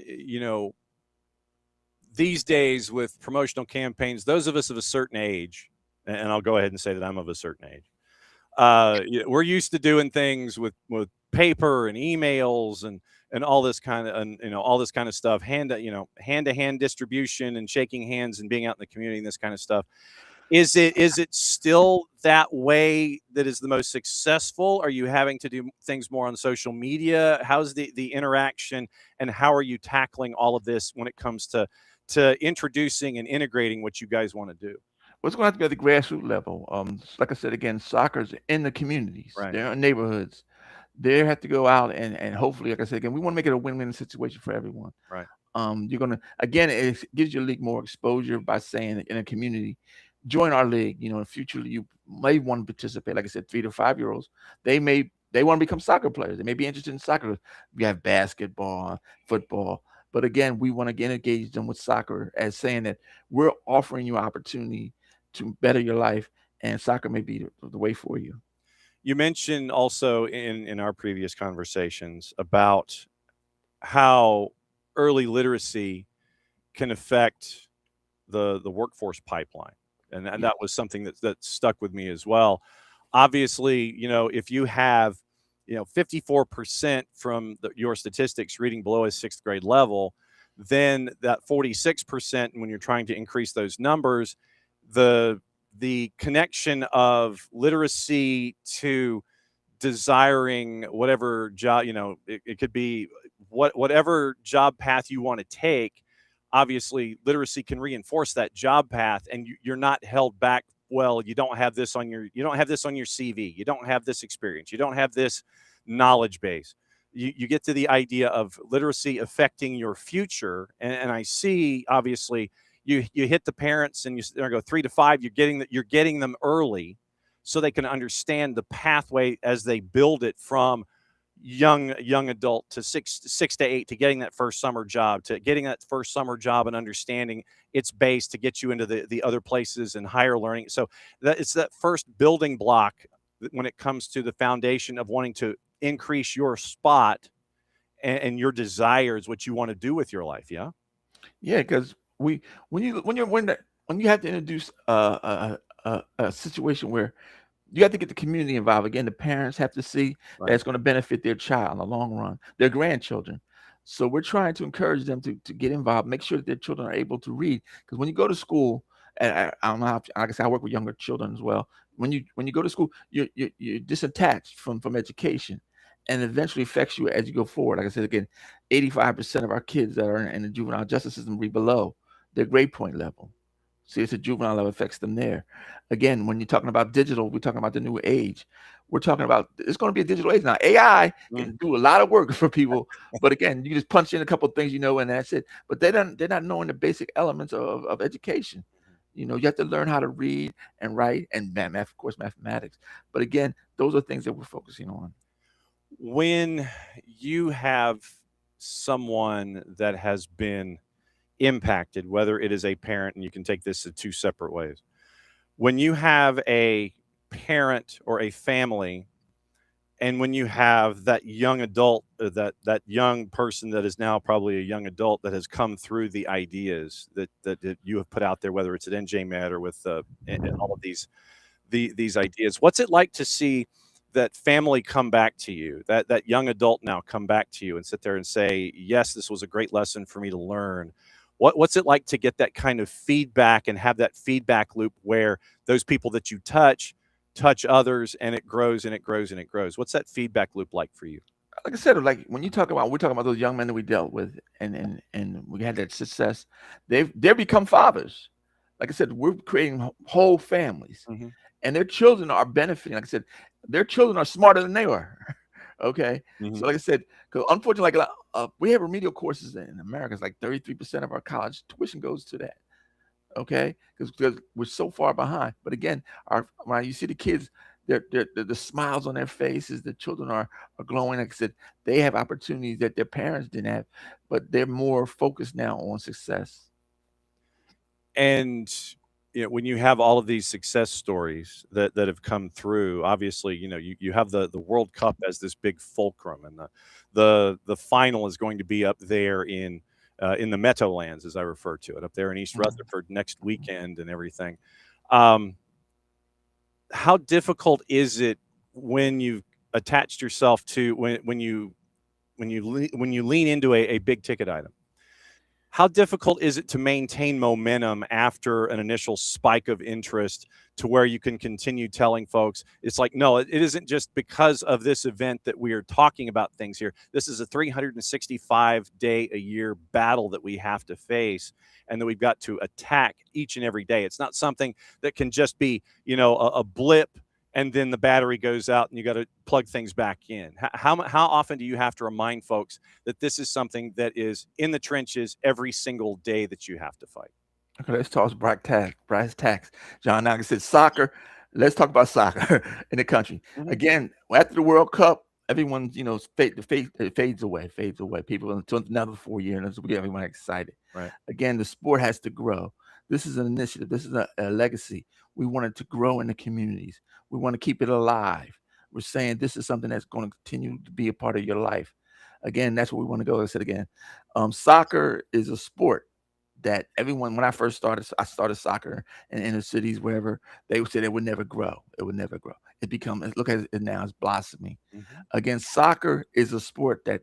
these days with promotional campaigns, those of us of a certain age, and I'll go ahead and say that I'm of a certain age, We're used to doing things with paper and emails and all this kind of, and all this kind of stuff, hand to hand distribution and shaking hands and being out in the community and this kind of stuff. Is it still that way that is the most successful? Are you having to do things more on social media? How's the interaction, and how are you tackling all of this when it comes to introducing and integrating what you guys want to do? What's going to have to be at the grassroots level? Like I said again, soccer's in the communities. Right. They're in neighborhoods. They have to go out and hopefully, like I said again, we want to make it a win-win situation for everyone. Right. You're gonna again, it gives your league more exposure by saying in a community, join our league. In the future you may want to participate. Like I said, 3 to 5 year olds, they want to become soccer players. They may be interested in soccer. We have basketball, football, but again, we want to engage them with soccer as saying that we're offering you opportunity to better your life, and soccer may be the way for you. You mentioned also in our previous conversations about how early literacy can affect the workforce pipeline, and that was something that stuck with me as well. Obviously, if you have 54% from your statistics reading below a 6th grade level, then that 46%, when you're trying to increase those numbers, the connection of literacy to desiring whatever job, it could be whatever job path you want to take. Obviously, literacy can reinforce that job path, and you're not held back. Well, you don't have this on your CV. You don't have this experience. You don't have this knowledge base. You get to the idea of literacy affecting your future, and I see obviously you hit the parents and you go 3 to 5. You're getting them early, so they can understand the pathway as they build it from young adult to 6 to 8, to getting that first summer job, and understanding its base to get you into the other places and higher learning. So it's that first building block when it comes to the foundation of wanting to increase your spot and your desires, what you want to do with your life. Yeah. Because when you have to introduce a situation where you have to get the community involved. Again, the parents have to see that it's going to benefit their child in the long run, their grandchildren. So we're trying to encourage them to get involved, make sure that their children are able to read. Because when you go to school, and I don't know how, like I said, I work with younger children as well. When you go to school, you're disattached from education, and eventually affects you as you go forward. Like I said again, 85% of our kids that are in the juvenile justice system read below their grade point level. See, it's a juvenile level affects them there. Again, when you're talking about digital, we're talking about the new age. We're talking about it's going to be a digital age now. AI can do a lot of work for people, but again, you just punch in a couple of things, and that's it. But they're not knowing the basic elements of education. You have to learn how to read and write and math, of course, mathematics. But again, those are things that we're focusing on. When you have someone that has been impacted, whether it is a parent, and you can take this in 2 separate ways. When you have a parent or a family, and when you have that young adult, that young person that is now probably a young adult that has come through the ideas that you have put out there, whether it's at NJMed or with and all of these ideas, what's it like to see that family come back to you, that young adult now come back to you and sit there and say, yes, this was a great lesson for me to learn? What's it like to get that kind of feedback and have that feedback loop where those people that you touch others, and it grows and it grows and it grows? What's that feedback loop like for you? Like I said, like when we're talking about those young men that we dealt with, and we had that success, they've become fathers. Like I said, we're creating whole families, and their children are benefiting. Like I said, their children are smarter than they are. Okay. So like I said, because unfortunately, we have remedial courses in America. It's like 33% of our college tuition goes to that. Okay. Because we're so far behind. But again, when you see the kids, the smiles on their faces, the children are glowing. Like I said, they have opportunities that their parents didn't have, but they're more focused now on success. And when you have all of these success stories that have come through, obviously, you have the World Cup as this big fulcrum, and the final is going to be up there in the Meadowlands, as I refer to it, up there in East Rutherford next weekend and everything. How difficult is it when you've attached yourself to when you lean into a big ticket item, how difficult is it to maintain momentum after an initial spike of interest to where you can continue telling folks it's like, no, it isn't just because of this event that we are talking about things here. This is a 365-day-a-year battle that we have to face and that we've got to attack each and every day. It's not something that can just be, a blip and then the battery goes out and you got to plug things back in. How often do you have to remind folks that this is something that is in the trenches every single day that you have to fight? Okay, let's talk brass tacks. John Nagel said soccer. Let's talk about soccer in the country. Mhm. Again, after the World Cup, everyone, fades away. People until another 4 years, and we get everyone excited. Right. Again, the sport has to grow. This is an initiative. This is a legacy. We want it to grow in the communities. We want to keep it alive. We're saying this is something that's going to continue to be a part of your life. Again, that's where we want to go. I said again, soccer is a sport that everyone, when I first started, I started soccer in inner cities, wherever, they would say it would never grow. It would never grow. Look at it now, it's blossoming. Mm-hmm. Again, soccer is a sport that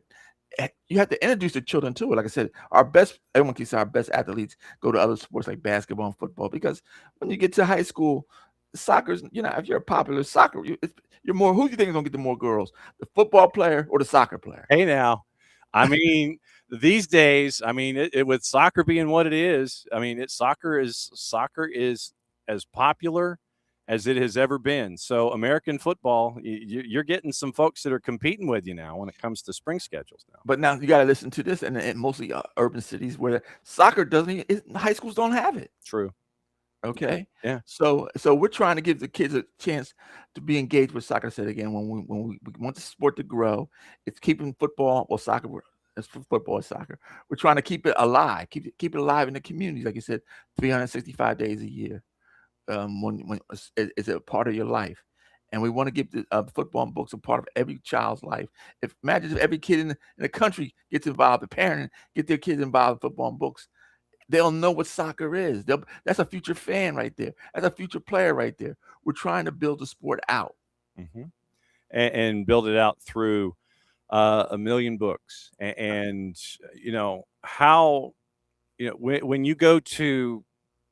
you have to introduce the children to it. Like I said, everyone keeps saying our best athletes go to other sports like basketball and football, because when you get to high school, soccer's, if you're a popular soccer, you're more, who do you think is going to get the more girls, the football player or the soccer player? Hey, now, I mean, these days, I mean, with soccer being what it is, I mean, soccer is as popular as it has ever been. So American football, you're getting some folks that are competing with you now when it comes to spring schedules now. But now you got to listen to this, and mostly urban cities where soccer high schools don't have it. True. Okay. Yeah. So we're trying to give the kids a chance to be engaged with soccer. I said again, when we want the sport to grow, it's keeping football or soccer. It's football and soccer. We're trying to keep it alive, keep it alive in the communities. Like you said, 365 days a year. When it's a part of your life, and we want to give the football and books a part of every child's life. Imagine if every kid in the country gets involved, the parent get their kids involved in football and books. They'll know what soccer is. That's a future fan right there. That's a future player right there. We're trying to build the sport out. Mm-hmm. And build it out through a million books. And how, when you go to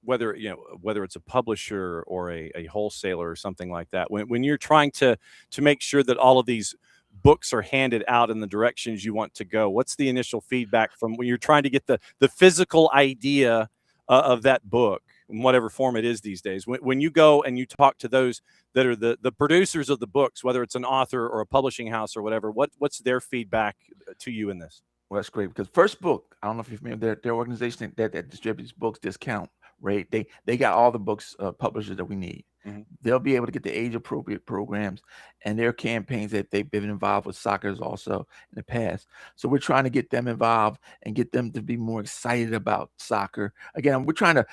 whether it's a publisher or a wholesaler or something like that, when you're trying to make sure that all of these books are handed out in the directions you want to go, what's the initial feedback from when you're trying to get the physical idea of that book in whatever form it is these days, when you go and you talk to those that are the producers of the books, whether it's an author or a publishing house or whatever, what's their feedback to you in this? Well, that's great, because First Book, I don't know if you're familiar, their organization that distributes books, Discount Rate, they got all the books publishers that we need. Mm-hmm. They'll be able to get the age appropriate programs, and their campaigns that they've been involved with soccer also in the past. So we're trying to get them involved and get them to be more excited about soccer. Again, we're trying to,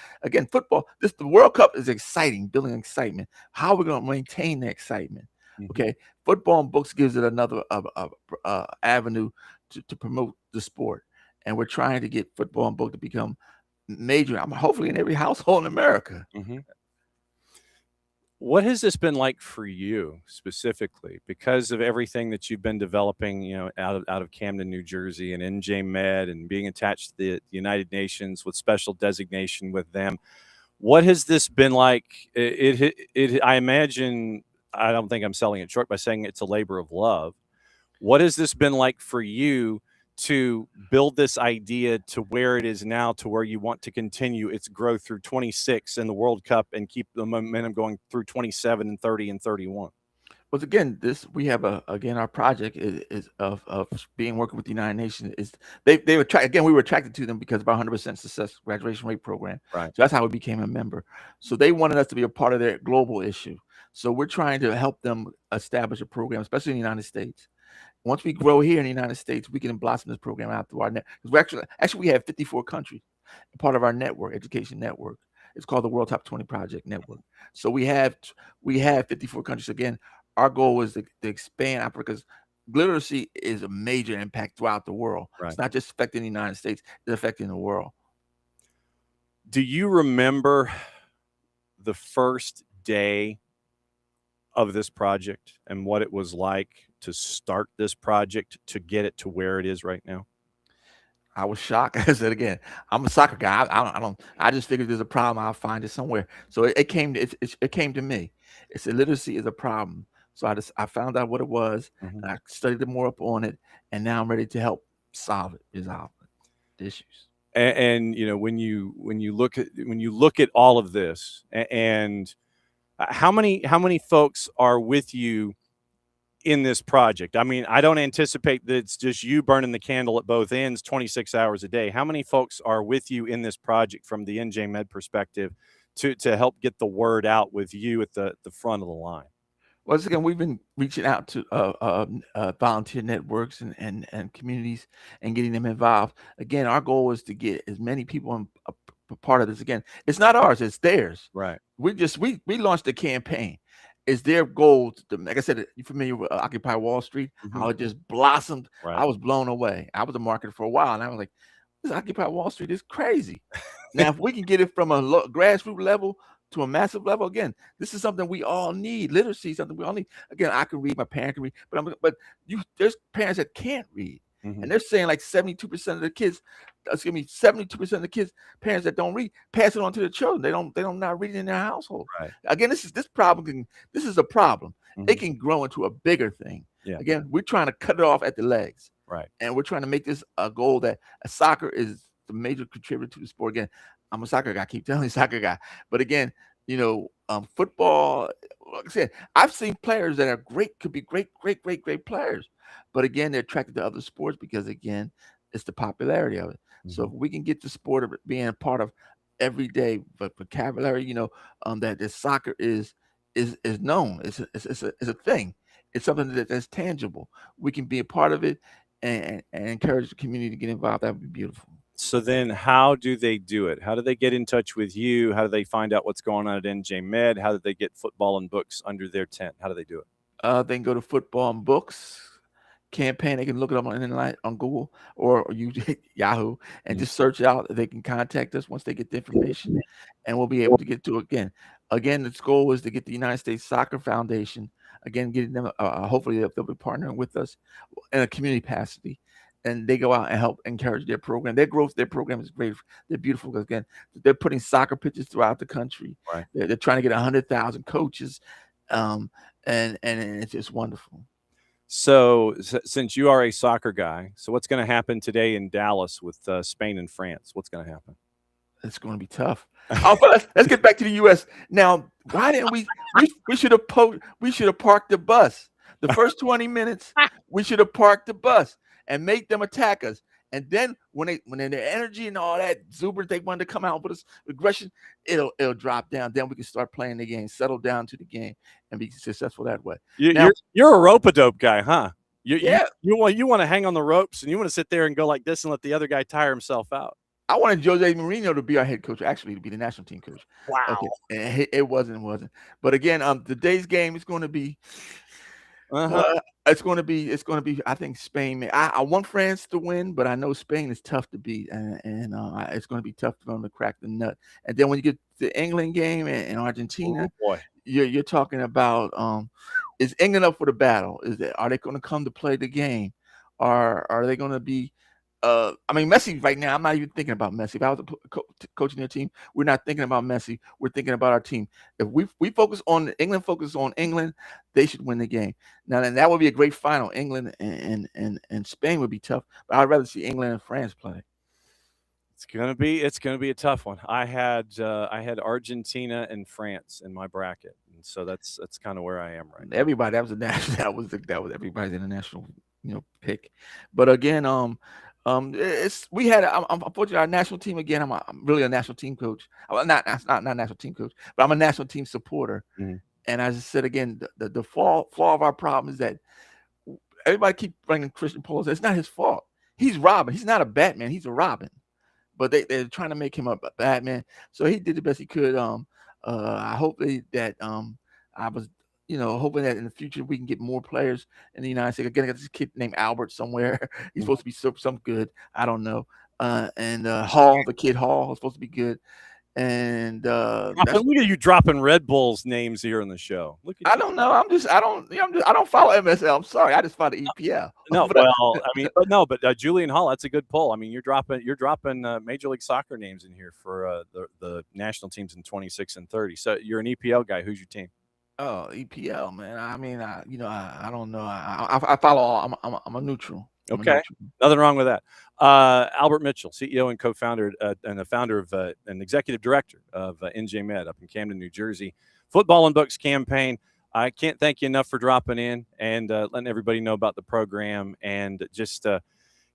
football, the World Cup is exciting, building excitement. How are we going to maintain the excitement? Mm-hmm. Okay. Football and books gives it another avenue to promote the sport. And we're trying to get football and book to become major, hopefully in every household in America. Mm-hmm. What has this been like for you specifically, because of everything that you've been developing, out of Camden, New Jersey, and NJ Med, and being attached to the United Nations with special designation with them? What has this been like? I imagine, I don't think I'm selling it short by saying it's a labor of love. What has this been like for you to build this idea to where it is now, to where you want to continue its growth through 26 in the World Cup and keep the momentum going through 27 and 30 and 31? Well, again, we have our project is of being working with the United Nations. Is we were attracted to them because of our 100% success graduation rate program. Right. So that's how we became a member. So they wanted us to be a part of their global issue. So we're trying to help them establish a program, especially in the United States. Once we grow here in the United States, we can blossom this program out through our net. Because we have 54 countries, part of our network, education network. It's called the World Top 20 Project Network. So we have 54 countries. Again, our goal is to expand Africa, because literacy is a major impact throughout the world. Right. It's not just affecting the United States; it's affecting the world. Do you remember the first day of this project and what it was like to start this project to get it to where it is right now? I was shocked. I said again, I'm a soccer guy. I just figured there's a problem. I'll find it somewhere. So it came to me. It said literacy is a problem. So I found out what it was, Mhm. and I studied more up on it, and now I'm ready to help resolve the issues. And when you look at all of this, and how many folks are with you in this project? I mean, I don't anticipate that it's just you burning the candle at both ends 26 hours a day. How many folks are with you in this project from the NJ Med perspective to help get the word out with you at the front of the line? Once again, we've been reaching out to volunteer networks and communities and getting them involved. Again, our goal is to get as many people a part of this. Again, it's not ours; it's theirs. Right. We launched a campaign. It's their goal to, like I said, you familiar with Occupy Wall Street? Mhm. How it just blossomed. Right. I was blown away. I was a marketer for a while, and I was like, "This Occupy Wall Street is crazy." Now, if we can get it from a grassroots level to a massive level, again, this is something we all need. Literacy is something we all need. Again, I can read, my parent can read, but there's parents that can't read, Mhm. and they're saying like 72% of the kids, 72% of the kids, parents that don't read, pass it on to their children. They don't not reading in their household. Right. Again, this is a problem. Mhm. It can grow into a bigger thing. Yeah. Again, we're trying to cut it off at the legs, Right. and we're trying to make this a goal that soccer is the major contributor to the sport. Again, I'm a soccer guy. I keep telling you, soccer guy. But again, football. Like I said, I've seen players that are great, could be great players, but again, they're attracted to other sports because again, it's the popularity of it. So if we can get the sport of it being a part of everyday vocabulary, that this soccer is known. It's a thing. It's something that's tangible. We can be a part of it and encourage the community to get involved. That would be beautiful. So then how do they do it? How do they get in touch with you? How do they find out what's going on at NJ Med? How do they get Futbol and Books under their tent? How do they do it? They can go to Futbol and Books campaign. They can look it up on Google or use Yahoo and just search out. They can contact us once they get the information, and we'll be able to get to it again. Again, the goal is to get the United States Soccer Foundation, again, getting them, hopefully they'll be partnering with us in a community capacity, and they go out and help encourage their program. Their program is great. They're beautiful because, again, they're putting soccer pitches throughout the country. Right. They're trying to get 100,000 coaches, and it's just wonderful. So since you are a soccer guy, so what's going to happen today in Dallas with Spain and France? What's going to happen? It's going to be tough. But let's get back to the U.S. Now. Why didn't we should have parked the bus. The first 20 minutes, we should have parked the bus and make them attack us. And then when their energy and all that exuberance, they wanted to come out with us aggression, it'll drop down. Then we can start playing the game, settle down to the game, and be successful that way. You're a rope-a-dope guy, huh? Yeah. You want to hang on the ropes and you want to sit there and go like this and let the other guy tire himself out. I wanted Jose Mourinho to be our head coach, actually to be the national team coach. Wow. Okay. And it wasn't. But again, today's game is going to be. It's going to be. I think Spain. I want France to win, but I know Spain is tough to beat, and it's going to be tough for them to crack the nut. And then when you get the England game and Argentina, boy, you're talking about is England up for the battle? Are they going to come to play the game? Are they going to be? Messi right now, I'm not even thinking about Messi. If I was coaching their team, we're not thinking about Messi. We're thinking about our team. If we focus on England, they should win the game. Now, then that would be a great final. England and Spain would be tough, but I'd rather see England and France play. It's gonna be a tough one. I had Argentina and France in my bracket, and so that's kind of where I am right now. Everybody, that was a national. That was everybody's international, pick. But again, unfortunately our national team again. I'm really a national team coach. I'm not national team coach, but I'm a national team supporter. Mm-hmm. And as I said again, the flaw of our problem is that everybody keep bringing Christian Pulisic. It's not his fault. He's Robin. He's not a Batman. He's a Robin. But they're trying to make him a Batman. So he did the best he could. I hope that I was. Hoping that in the future we can get more players in the United States. Again, I got this kid named Albert somewhere. He's supposed to be some good. I don't know. And Hall, the kid Hall, is supposed to be good. And Look at you dropping Red Bull's names here on the show. Look at I you. don't know. I don't follow MSL. I'm sorry. I just follow the EPL. No, well, I mean, but Julian Hall, that's a good poll. I mean, you're dropping Major League Soccer names in here for the national teams in 26 and 30. So you're an EPL guy. Who's your team? Oh, EPL, man. I mean, I don't know. I follow all. I'm a neutral. Okay, nothing wrong with that. Albert Mitchell, CEO and co-founder and the founder of and executive director of NJ Med up in Camden, New Jersey. Futbol and Books campaign. I can't thank you enough for dropping in and letting everybody know about the program, and just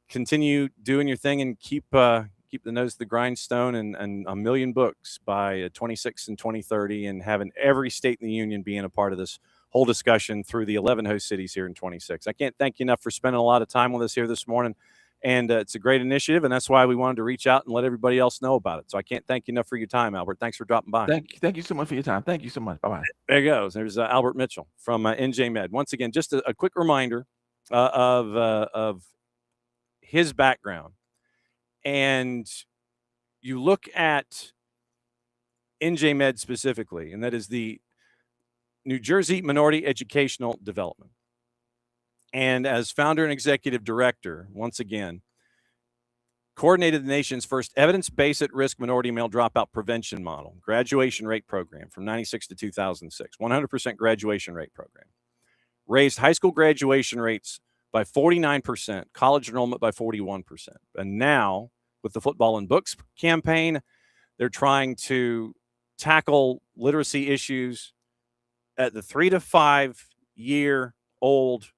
continue doing your thing and keep the nose to the grindstone, and a million books by 26 and 2030, and having every state in the union being a part of this whole discussion through the 11 host cities here in 26. I can't thank you enough for spending a lot of time with us here this morning. And it's a great initiative, and that's why we wanted to reach out and let everybody else know about it. So I can't thank you enough for your time, Albert. Thanks for dropping by. Thank you so much for your time. Thank you so much. Bye-bye. There he goes. There's Albert Mitchell from NJ Med. Once again, just a quick reminder of his background. And you look at NJ Med specifically, and that is the New Jersey Minority Educational Development. And as founder and executive director, once again, coordinated the nation's first evidence-based at-risk minority male dropout prevention model, graduation rate program from 96 to 2006, 100% graduation rate program. Raised high school graduation rates by 49%, college enrollment by 41%. And now, with the Futbol and Books campaign, they're trying to tackle literacy issues at the 3 to 5 year old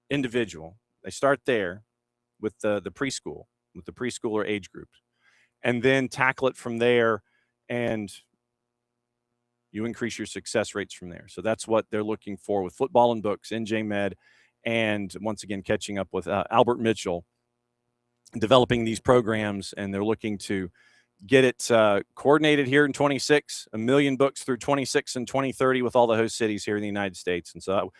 individual. They start there with the preschool, with the preschooler age groups, and then tackle it from there, and you increase your success rates from there. So that's what they're looking for with Futbol and Books, NJ Med, and once again, catching up with Albert Mitchell, developing these programs, and they're looking to get it coordinated here in 26, a million books through 26 and 2030 with all the host cities here in the United States. And so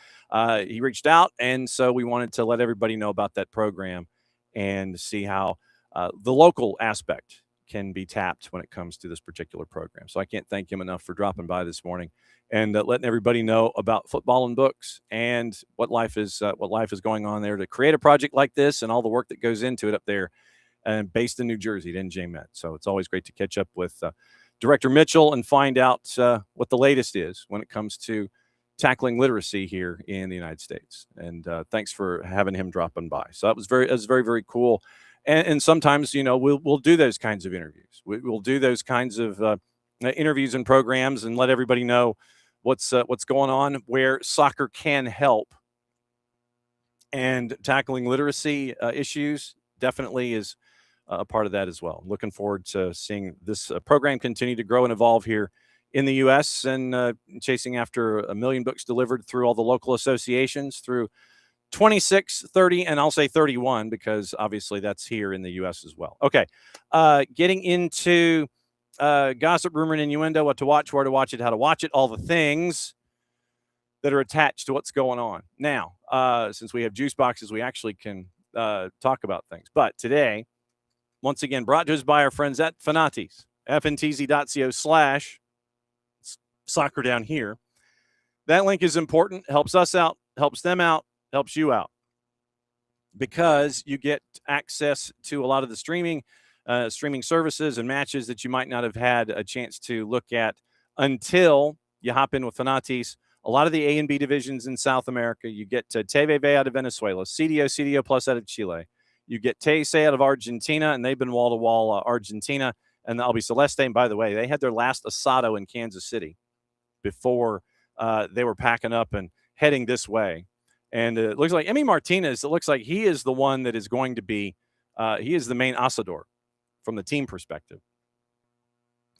he reached out, and so we wanted to let everybody know about that program and see how the local aspect can be tapped when it comes to this particular program. So I can't thank him enough for dropping by this morning and letting everybody know about Futbol and Books and what life is going on there to create a project like this, and all the work that goes into it up there, and based in New Jersey at NJ Met. So it's always great to catch up with Director Mitchell and find out what the latest is when it comes to tackling literacy here in the United States. And thanks for having him dropping by. So that was very, very cool. And sometimes, we'll do those kinds of interviews. We'll do those kinds of interviews and programs and let everybody know what's going on, where soccer can help. And tackling literacy issues definitely is a part of that as well. Looking forward to seeing this program continue to grow and evolve here in the U.S. and chasing after a million books delivered through all the local associations through 26, 30, and I'll say 31 because obviously that's here in the U.S. as well. Okay, getting into gossip, rumor, and innuendo, what to watch, where to watch it, how to watch it, all the things that are attached to what's going on. Now, since we have juice boxes, we actually can talk about things. But today, once again, brought to us by our friends at Fanatis, fntz.co/soccer down here. That link is important, helps us out, helps them out, helps you out, because you get access to a lot of the streaming services and matches that you might not have had a chance to look at until you hop in with Fanatis. A lot of the A and B divisions in South America, you get TVV out of Venezuela, CDO Plus out of Chile. You get TSE out of Argentina, and they've been wall-to-wall Argentina. And Albi Celeste, and by the way, they had their last asado in Kansas City before they were packing up and heading this way. And it looks like Emi Martinez, it looks like he is the one that is going to be, he is the main asador from the team perspective.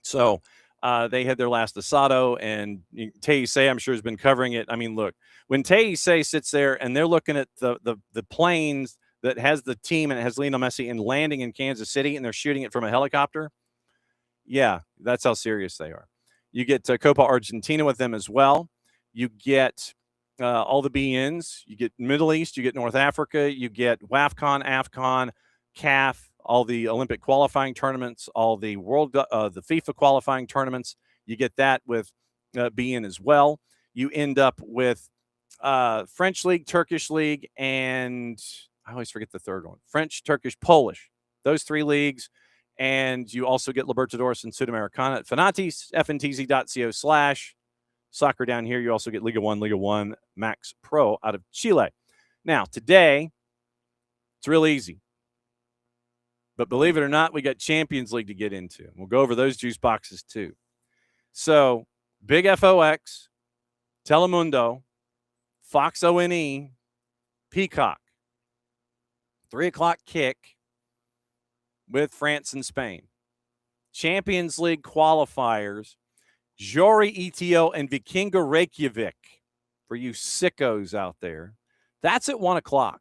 So they had their last asado, and TSE, I'm sure, has been covering it. I mean, look, when TSE sits there and they're looking at the planes that has the team and it has Lionel Messi and landing in Kansas City, and they're shooting it from a helicopter, yeah, that's how serious they are. You get Copa Argentina with them as well. You get all the BNs. You get Middle East. You get North Africa. You get WAFCON, AFCON, CAF, all the Olympic qualifying tournaments, all the the FIFA qualifying tournaments. You get that with beIN as well. You end up with French League, Turkish League, and I always forget the third one. French, Turkish, Polish. Those 3 leagues. And you also get Libertadores and Sudamericana at Fanatis, fntz.co/soccer down here. You also get Liga 1 Max Pro out of Chile. Now, today, it's real easy. But believe it or not, we got Champions League to get into. We'll go over those juice boxes too. So, Big FOX, Telemundo, Fox ONE, Peacock. 3 o'clock kick with France and Spain. Champions League qualifiers, Jori ETO and Vikinga Reykjavik, for you sickos out there. That's at 1 o'clock.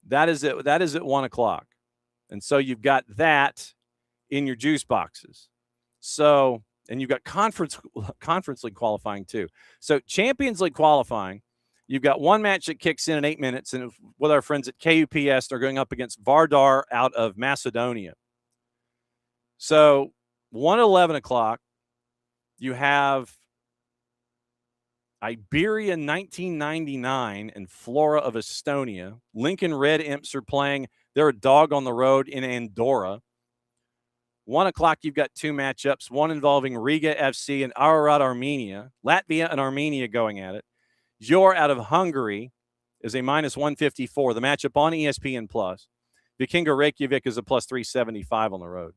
That is at 1 o'clock. And so you've got that in your juice boxes. So, and you've got Conference League qualifying too. So Champions League qualifying, you've got one match that kicks in 8 minutes, and with our friends at KUPS, they're going up against Vardar out of Macedonia. So 1 at 11 o'clock, you have Iberia 1999 and Flora of Estonia. Lincoln Red Imps are playing. They're a dog on the road in Andorra. 1 o'clock, you've got 2 matchups, one involving Riga FC and Ararat, Armenia. Latvia and Armenia going at it. Jor out of Hungary is a minus 154. The matchup on ESPN+. Vikinga Reykjavik is a plus 375 on the road.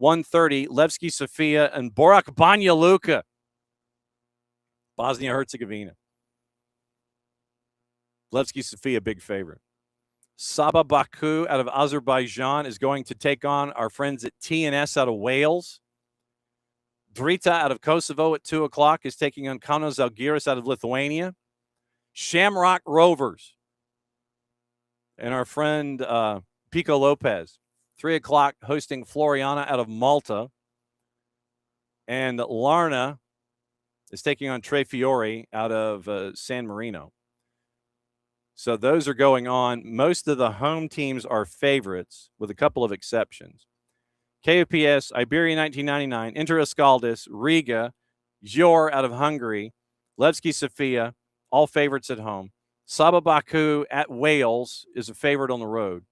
1:30, Levski Sofia and Borac Banja Luka, Bosnia-Herzegovina. Levski Sofia, big favorite. Sabah Baku out of Azerbaijan is going to take on our friends at TNS out of Wales. Drita out of Kosovo at 2 o'clock is taking on Kaunas Žalgiris out of Lithuania. Shamrock Rovers and our friend Pico Lopez, 3 o'clock, hosting Floriana out of Malta. And Larna is taking on Tre Fiori out of San Marino. So those are going on. Most of the home teams are favorites, with a couple of exceptions. KUPS, Iberia 1999, Inter Escaldis, Riga, Jor out of Hungary, Levski Sofia, all favorites at home. Sabah Baku at Wales is a favorite on the road.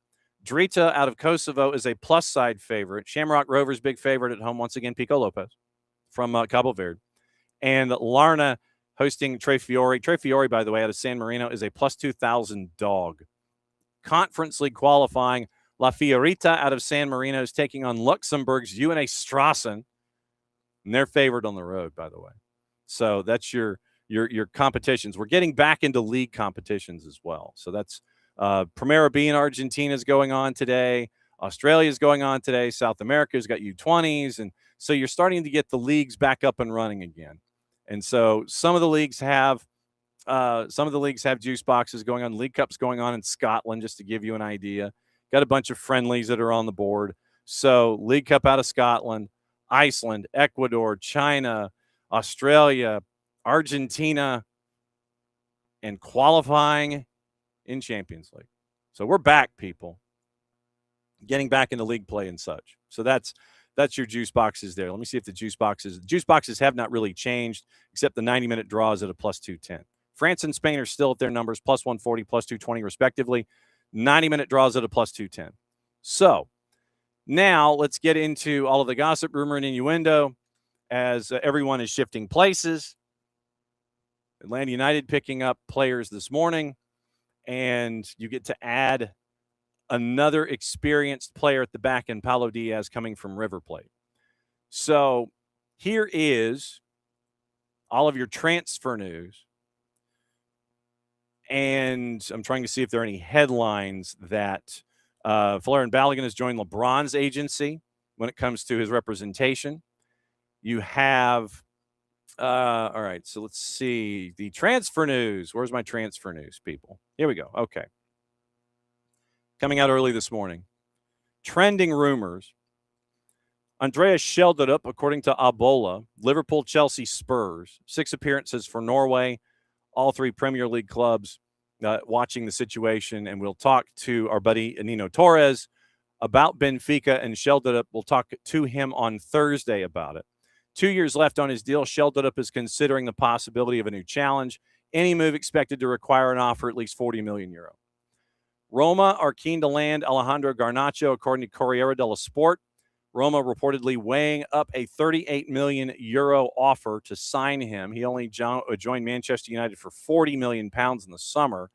Drita out of Kosovo is a plus side favorite. Shamrock Rovers, big favorite at home. Once again, Pico Lopez from Cabo Verde. And Larna hosting Tre Fiori. Tre Fiori, by the way, out of San Marino, is a plus 2,000 dog. Conference League qualifying, La Fiorita out of San Marino is taking on Luxembourg's UNA Strassen, and they're favored on the road, by the way. So that's your competitions. We're getting back into league competitions as well. So that's Primera B in Argentina is going on today. Australia is going on today. South America's got U20s, and so you're starting to get the leagues back up and running again. And so some of the leagues have juice boxes going on. League Cup's going on in Scotland, just to give you an idea. Got a bunch of friendlies that are on the board. So League Cup out of Scotland, Iceland, Ecuador, China, Australia, Argentina, and qualifying in Champions League. So we're back, people. Getting back into league play and such. So that's your juice boxes there. Let me see if the juice boxes have not really changed, except the 90-minute draws at a plus 210. France and Spain are still at their numbers, plus 140, plus 220, respectively. 90-minute draws at a plus 210. So now let's get into all of the gossip, rumor, and innuendo as everyone is shifting places. Atlanta United picking up players this morning, and you get to add another experienced player at the back end, Paulo Diaz, coming from River Plate. So here is all of your transfer news. And I'm trying to see if there are any headlines that Folarin Balogun has joined LeBron's agency when it comes to his representation. You have, all right, so let's see. The transfer news. Where's my transfer news, people? Here we go. Okay. Coming out early this morning. Trending rumors. Andreas Schjelderup, according to Abola, Liverpool, Chelsea, Spurs. 6 appearances for Norway. All 3 Premier League clubs watching the situation. And we'll talk to our buddy Nino Torres about Benfica and Sheldon will talk to him on Thursday about it. 2 years left on his deal. Sheldon is considering the possibility of a new challenge. Any move expected to require an offer at least 40 million euro. Roma are keen to land Alejandro Garnacho, according to Corriere dello Sport. Roma reportedly weighing up a 38 million euro offer to sign him. He only joined Manchester United for 40 million pounds in the summer.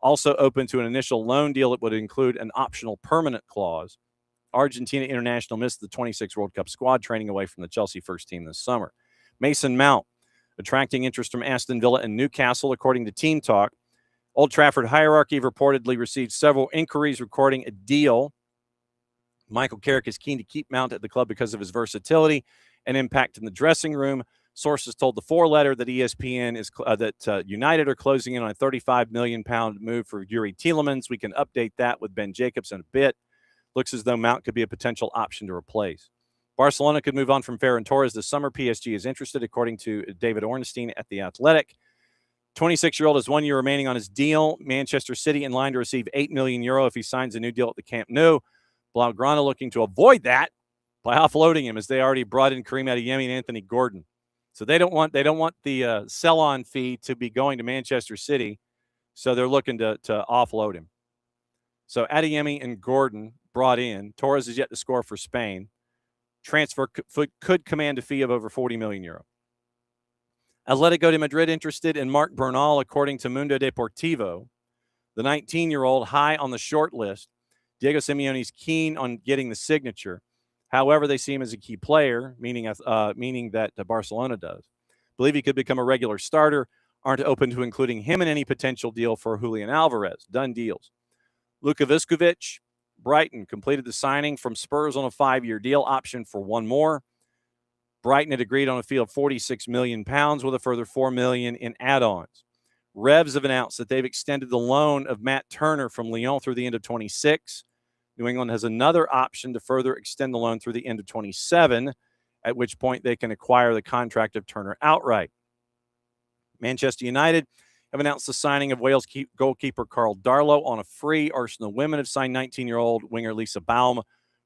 Also open to an initial loan deal that would include an optional permanent clause. Argentina international missed the 26 World Cup squad, training away from the Chelsea first team this summer. Mason Mount attracting interest from Aston Villa and Newcastle, according to Team Talk. Old Trafford hierarchy reportedly received several inquiries regarding a deal. Michael Carrick is keen to keep Mount at the club because of his versatility and impact in the dressing room. Sources told the four-letter that ESPN is that United are closing in on a 35 million pound move for Yuri Tielemans. We can update that with Ben Jacobs in a bit. Looks as though Mount could be a potential option to replace. Barcelona could move on from Ferran Torres this summer. PSG is interested, according to David Ornstein at The Athletic. 26-year-old has 1 year remaining on his deal. Manchester City in line to receive 8 million euro if he signs a new deal at the Camp Nou. Blaugrana looking to avoid that by offloading him, as they already brought in Karim Adeyemi and Anthony Gordon. So they don't want the sell-on fee to be going to Manchester City, so they're looking to offload him. So Adeyemi and Gordon brought in. Torres is yet to score for Spain. Transfer could command a fee of over 40 million euro. Atletico de Madrid interested in Marc Bernal, according to Mundo Deportivo. The 19-year-old high on the short list. Diego Simeone's keen on getting the signature. However, they see him as a key player, meaning that Barcelona does. Believe he could become a regular starter. Aren't open to including him in any potential deal for Julian Alvarez. Done deals. Luka Viskovic, Brighton completed the signing from Spurs on a 5-year deal, option for one more. Brighton had agreed on a fee of 46 million pounds with a further 4 million in add-ons. Revs have announced that they've extended the loan of Matt Turner from Lyon through the end of 26. New England has another option to further extend the loan through the end of 27, at which point they can acquire the contract of Turner outright. Manchester United have announced the signing of Wales goalkeeper Carl Darlow on a free. Arsenal women have signed 19-year-old winger Lisa Baum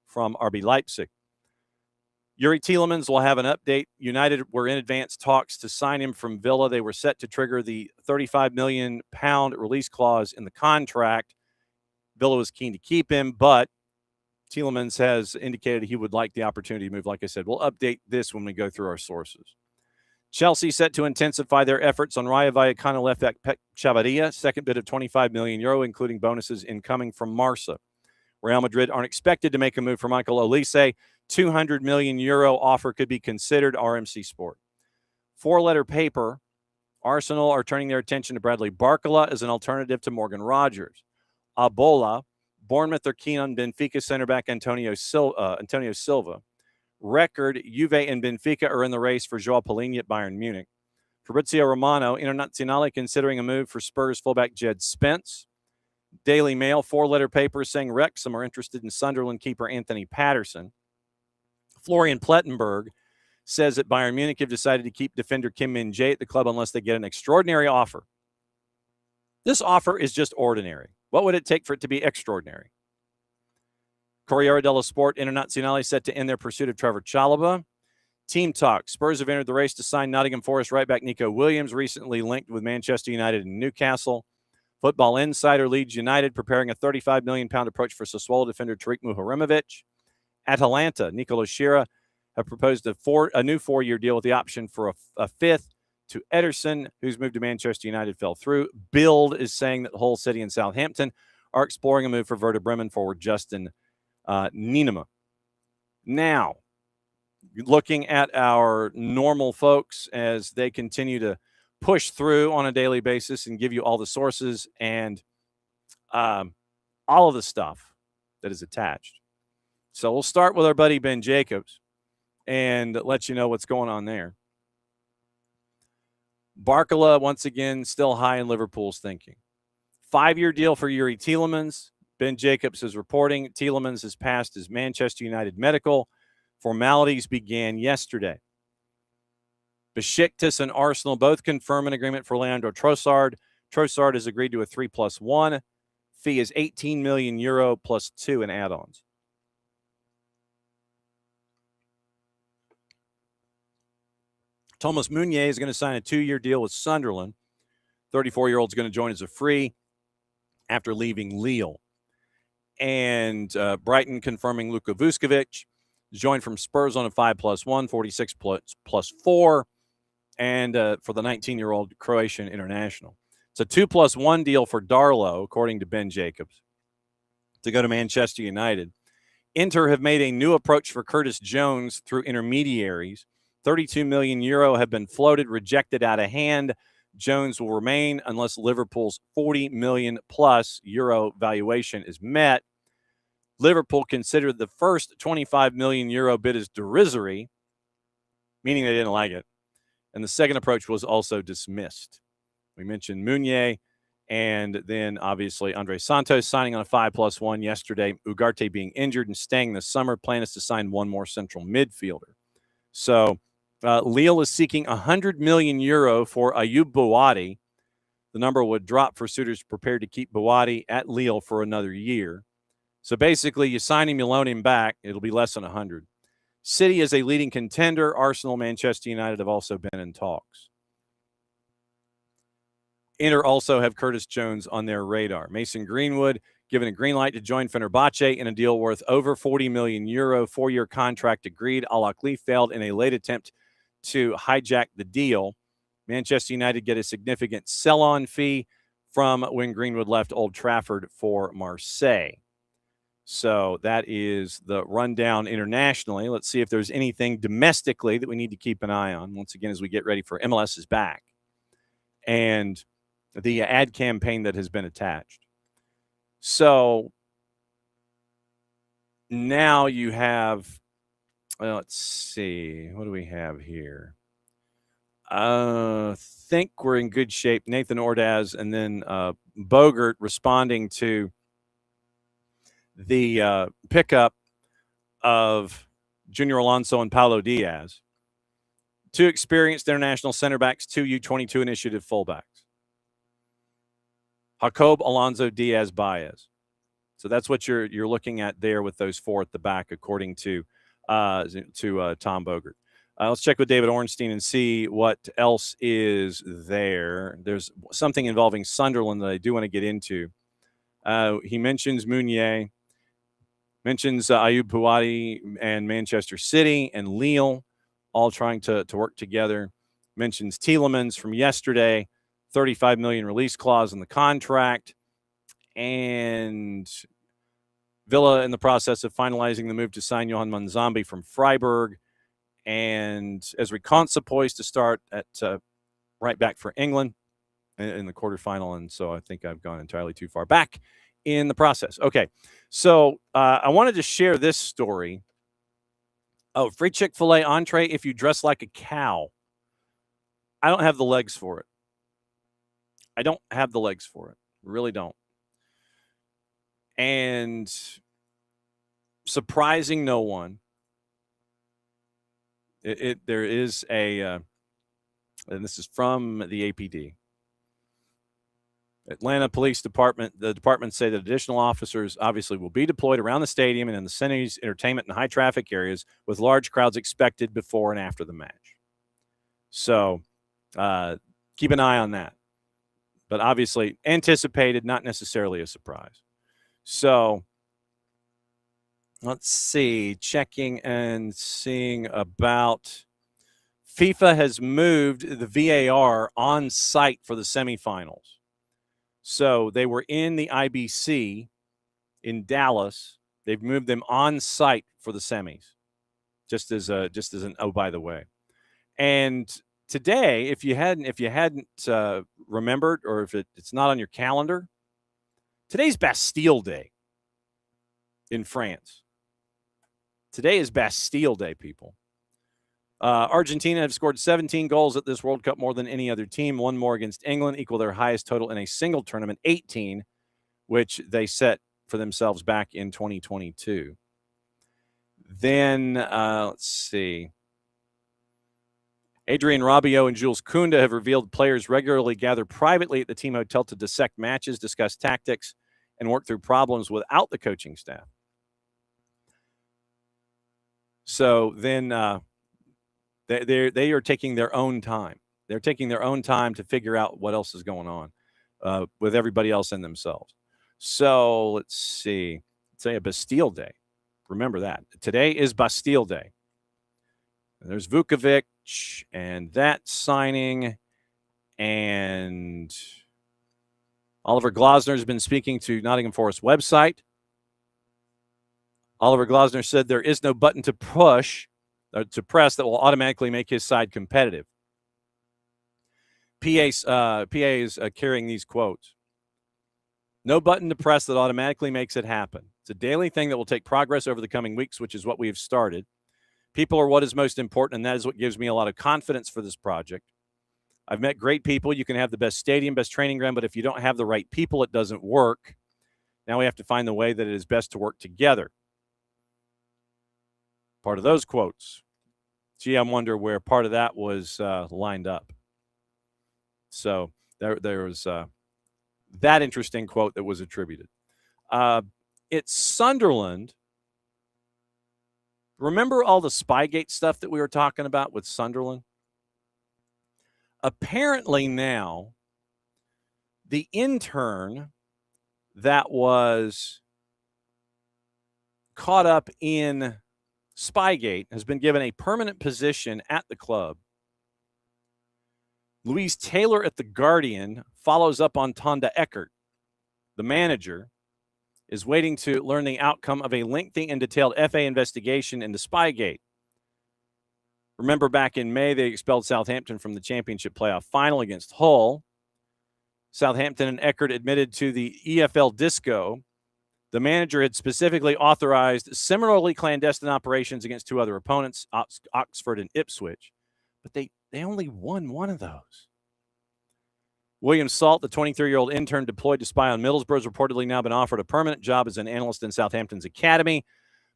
from RB Leipzig. Yuri Tielemans will have an update. United were in advanced talks to sign him from Villa. They were set to trigger the 35 million pound release clause in the contract. Villa was keen to keep him, but Tielemans has indicated he would like the opportunity to move. Like I said, we'll update this when we go through our sources. Chelsea set to intensify their efforts on Rayo Vallecano left back Pep Chavarria, second bid of 25 million euro, including bonuses incoming from Marca. Real Madrid aren't expected to make a move for Michael Olise. 200 million euro offer could be considered, RMC Sport. Four-letter paper, Arsenal are turning their attention to Bradley Barcola as an alternative to Morgan Rogers. Abola, Bournemouth are keen on Benfica center back Antonio Silva. Record, Juve and Benfica are in the race for Joao Palhinha at Bayern Munich. Fabrizio Romano, Internazionale considering a move for Spurs fullback Jed Spence. Daily Mail, four-letter paper saying Wrexham are interested in Sunderland keeper Anthony Patterson. Florian Plettenberg says that Bayern Munich have decided to keep defender Kim Min-jae at the club unless they get an extraordinary offer. This offer is just ordinary. What would it take for it to be extraordinary? Corriere dello Sport, Internazionale set to end their pursuit of Trevor Chalobah. Team Talk, Spurs have entered the race to sign Nottingham Forest right back Nico Williams, recently linked with Manchester United and Newcastle. Football Insider, Leeds United preparing a 35 million pound approach for Sassuolo defender Tariq Muharremovic. Atalanta, Nicolo Schira, have proposed a new 4-year deal with the option for a fifth to Ederson, whose move to Manchester United fell through. Bild is saying that Hull City and Southampton are exploring a move for Werder Bremen forward Justin Nienema. Now, looking at our normal folks as they continue to push through on a daily basis and give you all the sources and all of the stuff that is attached. So we'll start with our buddy Ben Jacobs and let you know what's going on there. Barcola, once again, still high in Liverpool's thinking. 5-year deal for Yuri Tielemans. Ben Jacobs is reporting Tielemans has passed his Manchester United medical. Formalities began yesterday. Besiktas and Arsenal both confirm an agreement for Leandro Trossard. Trossard has agreed to a 3+1. Fee is 18 million euro plus 2 in add-ons. Thomas Meunier is going to sign a 2-year deal with Sunderland. 34-year-old is going to join as a free after leaving Lille. And Brighton confirming Luka Vuskovic, joined from Spurs on a 5+1, 46 plus 4, and for the 19-year-old Croatian international. It's a 2+1 deal for Darlow, according to Ben Jacobs, to go to Manchester United. Inter have made a new approach for Curtis Jones through intermediaries. 32 million euro have been floated, rejected out of hand. Jones will remain unless Liverpool's 40 million plus euro valuation is met. Liverpool considered the first 25 million euro bid as derisory, meaning they didn't like it. And the second approach was also dismissed. We mentioned Meunier, and then obviously Andre Santos signing on a 5+1 yesterday. Ugarte being injured and staying this summer. Plan is to sign one more central midfielder. So Lille is seeking 100 million euro for Ayoub Bouadi. The number would drop for suitors prepared to keep Bouadi at Lille for another year. So basically, you sign him, you loan him back, it'll be less than 100. City is a leading contender. Arsenal, Manchester United have also been in talks. Inter also have Curtis Jones on their radar. Mason Greenwood given a green light to join Fenerbahce in a deal worth over 40 million euro, 4-year contract agreed. Al Ahly failed in a late attempt to hijack the deal. Manchester United get a significant sell-on fee from when Greenwood left Old Trafford for Marseille. So that is the rundown internationally. Let's see if there's anything domestically that we need to keep an eye on once again as we get ready for MLS is back and the ad campaign that has been attached. So now you have, let's see, what do we have here? I think we're in good shape. Nathan Ordaz and then Bogert responding to the pickup of Junior Alonso and Paulo Diaz. 2 experienced international center backs, 2 U22 initiative fullbacks. Jacob, Alonso, Diaz, Baez. So that's what you're looking at there with those 4 at the back, according to Tom Bogert. Let's check with David Ornstein and see what else is there. There's something involving Sunderland that I do want to get into. He mentions Meunier, mentions Ayoub Bouadi and Manchester City and Lille, all trying to work together. Mentions Tielemans from yesterday, 35 million release clause in the contract, and Villa in the process of finalizing the move to sign Johan Manzambi from Freiburg, and Ezri Konsa poised to start at right back for England in the quarterfinal, and so I think I've gone entirely too far back in the process. Okay, so I wanted to share this story. Oh, free Chick-fil-A entree if you dress like a cow. I don't have the legs for it. I don't have the legs for it. Really don't. And surprising no one, there is a, and this is from the APD. Atlanta Police Department, the department say that additional officers obviously will be deployed around the stadium and in the city's entertainment and high traffic areas with large crowds expected before and after the match. So keep an eye on that. But obviously anticipated, not necessarily a surprise. So let's see, checking and seeing about FIFA has moved the VAR on site for the semifinals. So they were in the IBC in Dallas. They've moved them on site for the semis, just as an oh by the way. And today, if you hadn't remembered, or if it's not on your calendar, today's Bastille Day in France. Today is Bastille Day, people. Argentina have scored 17 goals at this World Cup, more than any other team. 1 more against England, equal their highest total in a single tournament, 18, which they set for themselves back in 2022. Then, let's see. Adrien Rabiot and Jules Kounde have revealed players regularly gather privately at the team hotel to dissect matches, discuss tactics, and work through problems without the coaching staff. So then They are taking their own time. They're taking their own time to figure out what else is going on with everybody else and themselves. So let's see. Say a Bastille Day. Remember that. Today is Bastille Day. There's Vukovic and that signing. And Oliver Glasner has been speaking to Nottingham Forest website. Oliver Glasner said there is no button to press that will automatically make his side competitive. PA is carrying these quotes. No button to press that automatically makes it happen. It's a daily thing that will take progress over the coming weeks, which is what we have started. People are what is most important, and that is what gives me a lot of confidence for this project. I've met great people. You can have the best stadium, best training ground, but if you don't have the right people, it doesn't work. Now we have to find the way that it is best to work together. Part of those quotes. Gee, I wonder where part of that was lined up. So there was that interesting quote that was attributed. It's Sunderland. Remember all the Spygate stuff that we were talking about with Sunderland? Apparently now, the intern that was caught up in Spygate has been given a permanent position at the club. Louise Taylor at The Guardian follows up on Tonda Eckert. The manager is waiting to learn the outcome of a lengthy and detailed FA investigation into Spygate. Remember back in May, they expelled Southampton from the championship playoff final against Hull. Southampton and Eckert admitted to the EFL disco. The manager had specifically authorized similarly clandestine operations against two other opponents, Oxford and Ipswich. But they only won one of those. William Salt, the 23-year-old intern deployed to spy on Middlesbrough, has reportedly now been offered a permanent job as an analyst in Southampton's academy.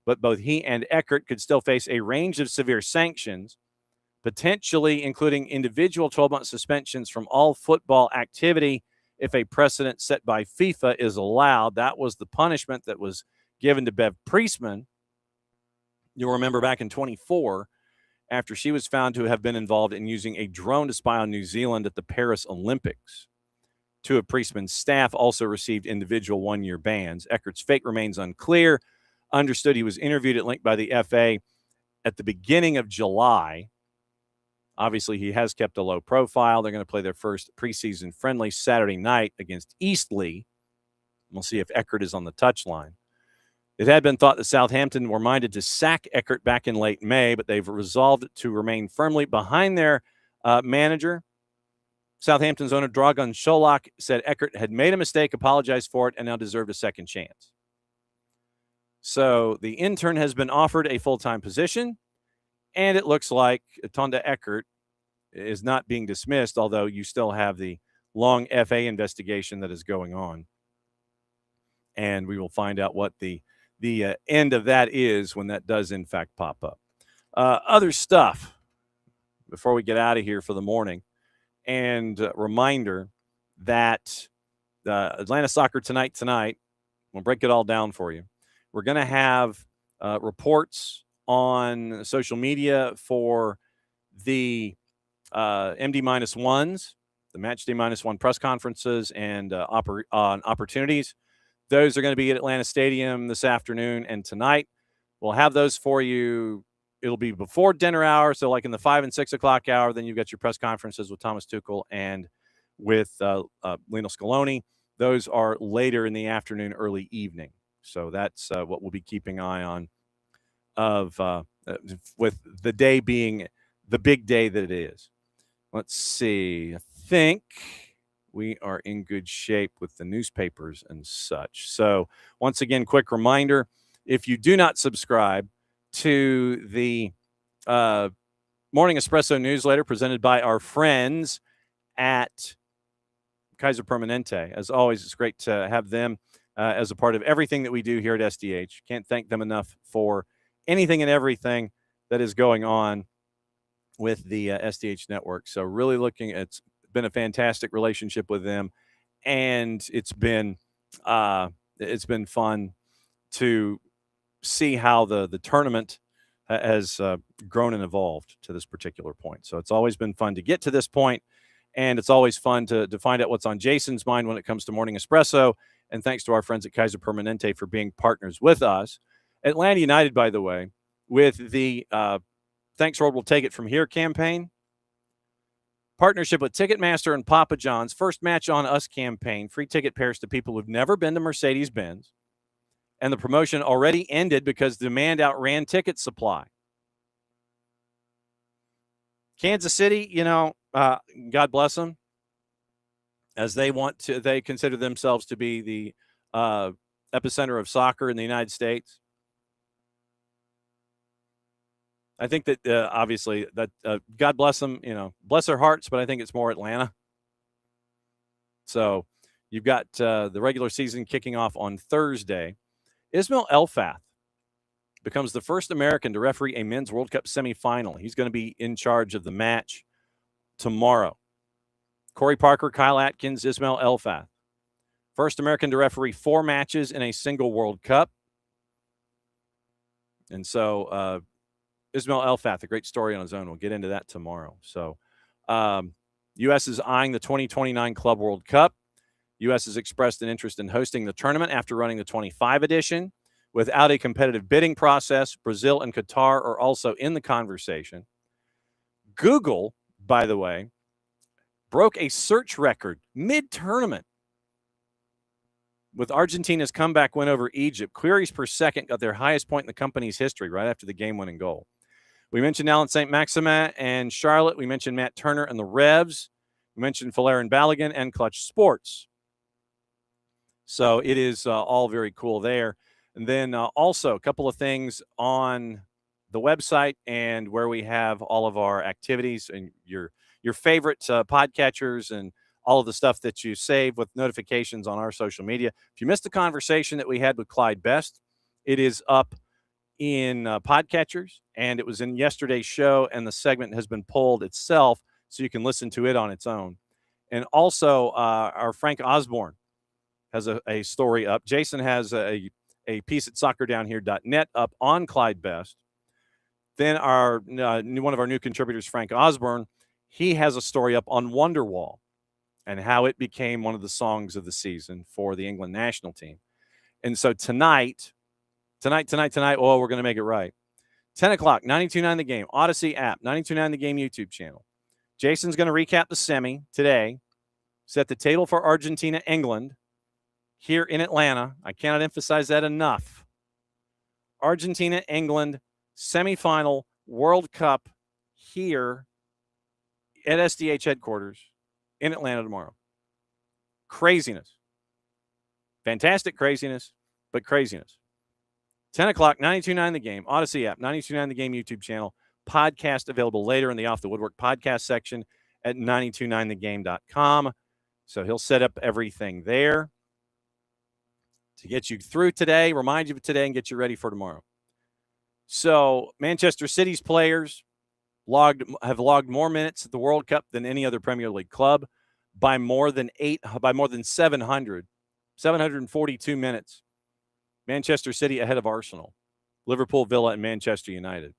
But both he and Eckert could still face a range of severe sanctions, potentially including individual 12-month suspensions from all football activity if a precedent set by FIFA is allowed. That was the punishment that was given to Bev Priestman. You'll remember back in 24, after she was found to have been involved in using a drone to spy on New Zealand at the Paris Olympics. Two of Priestman's staff also received individual one-year bans. Eckert's fate remains unclear. Understood he was interviewed at length by the FA at the beginning of July. Obviously, he has kept a low profile. They're going to play their first preseason friendly Saturday night against Eastleigh. We'll see if Eckert is on the touchline. It had been thought that Southampton were minded to sack Eckert back in late May, but they've resolved to remain firmly behind their manager. Southampton's owner, Dragan Čolak, said Eckert had made a mistake, apologized for it, and now deserved a second chance. So the intern has been offered a full-time position, and it looks like Tonda Eckert is not being dismissed, although you still have the long FA investigation that is going on. And we will find out what the end of that is when that does, in fact, pop up. Other stuff before we get out of here for the morning. And reminder that Atlanta Soccer tonight, we'll break it all down for you. We're going to have reports on social media for the MD-1s, the Matchday -1 press conferences and on opportunities. Those are going to be at Atlanta Stadium this afternoon and tonight. We'll have those for you. It'll be before dinner hour, so like in the 5 and 6 o'clock hour. Then you've got your press conferences with Thomas Tuchel and with Lionel Scaloni. Those are later in the afternoon, early evening. So that's what we'll be keeping eye on with the day being the big day that it is. Let's see. I think we are in good shape with the newspapers and such. So once again, quick reminder, if you do not subscribe to the Morning Espresso newsletter presented by our friends at Kaiser Permanente, as always, it's great to have them as a part of everything that we do here at SDH. Can't thank them enough for anything and everything that is going on with the SDH network. So really it's been a fantastic relationship with them, and it's been fun to see how the tournament has grown and evolved to this particular point. So it's always been fun to get to this point, and it's always fun to find out what's on Jason's mind when it comes to Morning Espresso. And thanks to our friends at Kaiser Permanente for being partners with us. Atlanta United, by the way, with the Thanks World Will Take It From Here campaign, partnership with Ticketmaster and Papa John's, first match on us campaign, free ticket pairs to people who've never been to Mercedes-Benz. And the promotion already ended because demand outran ticket supply. Kansas City, God bless them, as they consider themselves to be the epicenter of soccer in the United States. I think that obviously that God bless them, bless their hearts, but I think it's more Atlanta. So you've got the regular season kicking off on Thursday. Ismail Elfath becomes the first American to referee a men's World Cup semifinal. He's going to be in charge of the match tomorrow. Corey Parker, Kyle Atkins, Ismail Elfath. First American to referee 4 matches in a single World Cup. And so Ismail Elfath, a great story on his own. We'll get into that tomorrow. So U.S. is eyeing the 2029 Club World Cup. U.S. has expressed an interest in hosting the tournament after running the 25 edition. Without a competitive bidding process, Brazil and Qatar are also in the conversation. Google, by the way, broke a search record mid-tournament with Argentina's comeback win over Egypt. Queries per second got their highest point in the company's history right after the game-winning goal. We mentioned Alan St. Maximin and Charlotte. We mentioned Matt Turner and the Revs. We mentioned Falarin Balogun and Clutch Sports. So it is all very cool there. And then also a couple of things on the website and where we have all of our activities and your favorite podcatchers and all of the stuff that you save with notifications on our social media. If you missed the conversation that we had with Clyde Best, it is up in podcatchers, and it was in yesterday's show, and the segment has been pulled itself, so you can listen to it on its own. And also our Frank Osborne has a story up. Jason has a piece at soccerdownhere.net up on Clyde Best. Then our one of our new contributors, Frank Osborne, he has a story up on Wonderwall and how it became one of the songs of the season for the England national team. And so tonight, we're going to make it right. 10 o'clock, 92.9 The Game, Odyssey app, 92.9 The Game YouTube channel. Jason's going to recap the semi today, set the table for Argentina, England, here in Atlanta. I cannot emphasize that enough. Argentina, England, semifinal World Cup here at SDH headquarters in Atlanta tomorrow. Craziness. Fantastic craziness, but craziness. 10 o'clock, 92.9 The Game, Odyssey app, 92.9 The Game YouTube channel. Podcast available later in the Off the Woodwork podcast section at 929thegame.com. So he'll set up everything there to get you through today, remind you of today, and get you ready for tomorrow. So Manchester City's players have logged more minutes at the World Cup than any other Premier League club by more than 742 minutes. Manchester City ahead of Arsenal, Liverpool, Villa, and Manchester United.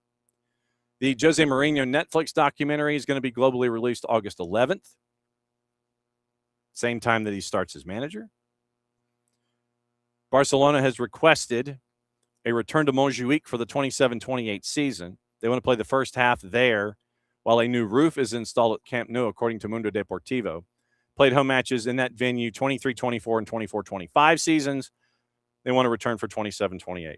The Jose Mourinho Netflix documentary is going to be globally released August 11th, same time that he starts as manager. Barcelona has requested a return to Montjuic for the 27-28 season. They want to play the first half there while a new roof is installed at Camp Nou, according to Mundo Deportivo. Played home matches in that venue 23-24 and 24-25 seasons. They want to return for 27-28.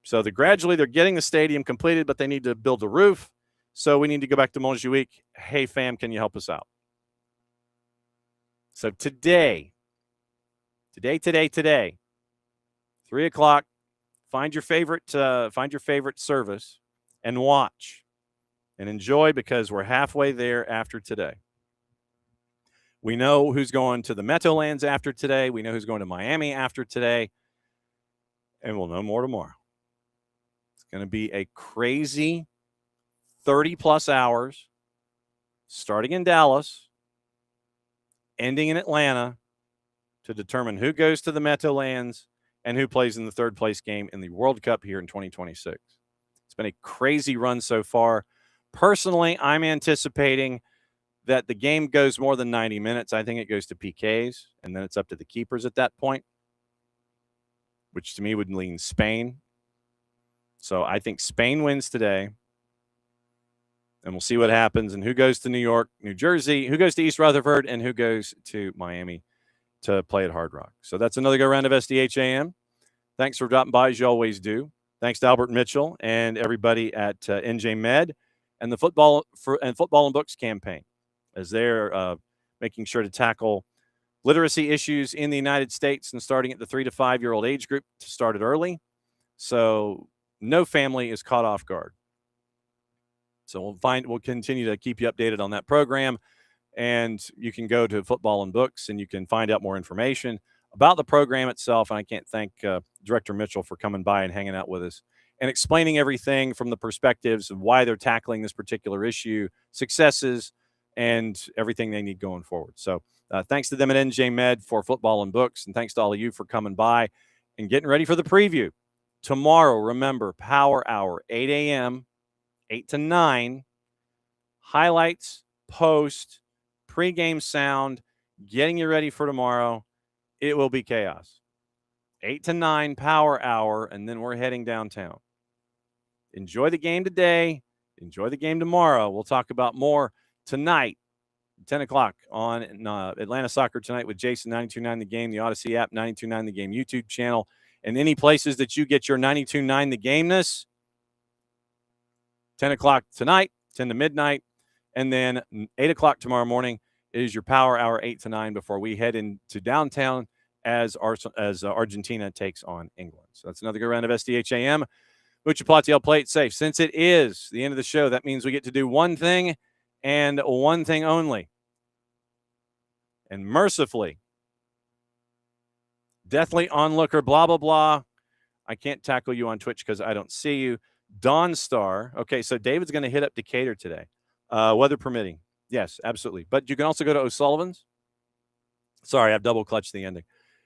So they're getting the stadium completed, but they need to build a roof. So we need to go back to Montjuic. Hey, fam, can you help us out? So today, 3 o'clock, find your favorite service and watch and enjoy, because we're halfway there after today. We know who's going to the Meadowlands after today. We know who's going to Miami after today. And we'll know more tomorrow. It's going to be a crazy 30-plus hours, starting in Dallas, ending in Atlanta, to determine who goes to the Meadowlands and who plays in the third-place game in the World Cup here in 2026. It's been a crazy run so far. Personally, I'm anticipating that the game goes more than 90 minutes. I think it goes to PKs, and then it's up to the keepers at that point, which to me would lean Spain. So I think Spain wins today, and we'll see what happens and who goes to New York, New Jersey, who goes to East Rutherford, and who goes to Miami to play at Hard Rock. So that's another go-round of SDH AM. Thanks for dropping by, as you always do. Thanks to Albert Mitchell and everybody at NJ Med and the Futbol and Books campaign, as they're making sure to tackle literacy issues in the United States and starting at the 3 to 5-year-old age group to start it early. So no family is caught off guard. So we'll continue to keep you updated on that program. And you can go to Futbol and Books and you can find out more information about the program itself. And I can't thank Director Mitchell for coming by and hanging out with us and explaining everything from the perspectives of why they're tackling this particular issue, successes, and everything they need going forward. So thanks to them at NJ Med for Futbol and Books, and thanks to all of you for coming by and getting ready for the preview. Tomorrow, remember, Power Hour, 8 a.m., 8 to 9, highlights, post, pregame sound, getting you ready for tomorrow. It will be chaos. 8 to 9, Power Hour, and then we're heading downtown. Enjoy the game today. Enjoy the game tomorrow. We'll talk about more tonight, 10 o'clock on Atlanta Soccer Tonight with Jason, 92.9 The Game, the Odyssey app, 92.9 The Game YouTube channel, and any places that you get your 92.9 The Game-ness. 10 o'clock tonight, 10 to midnight, and then 8 o'clock tomorrow morning is your Power Hour, 8 to 9, before we head into downtown as Argentina takes on England. So that's another good round of SDH AM. Mucha Platiel, play it safe. Since it is the end of the show, that means we get to do one thing and one thing only. And mercifully, deathly onlooker, blah, blah, blah. I can't tackle you on Twitch because I don't see you. Dawn Star. Okay, so David's going to hit up Decatur today, weather permitting. Yes, absolutely. But you can also go to O'Sullivan's. Sorry, I've double clutched the ending.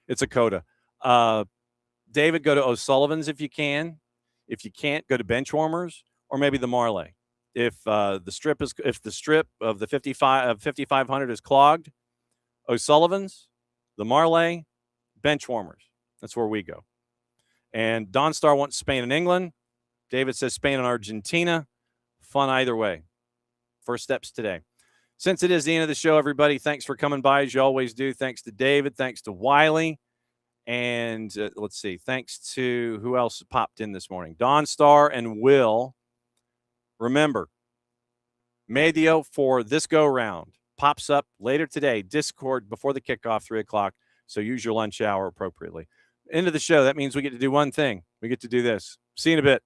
It's a coda. David, go to O'Sullivan's if you can. If you can't, go to Benchwarmers or maybe the Marley. If the strip of the 5500 is clogged, O'Sullivan's, the Marley, Benchwarmers. That's where we go. And Don Star wants Spain and England. David says Spain and Argentina. Fun either way. First steps today. Since it is the end of the show, everybody, thanks for coming by as you always do. Thanks to David. Thanks to Wiley. And let's see. Thanks to who else popped in this morning? Don Star and Will. Remember, Medio for this go-round pops up later today. Discord before the kickoff, 3 o'clock. So use your lunch hour appropriately. End of the show. That means we get to do one thing. We get to do this. See you in a bit.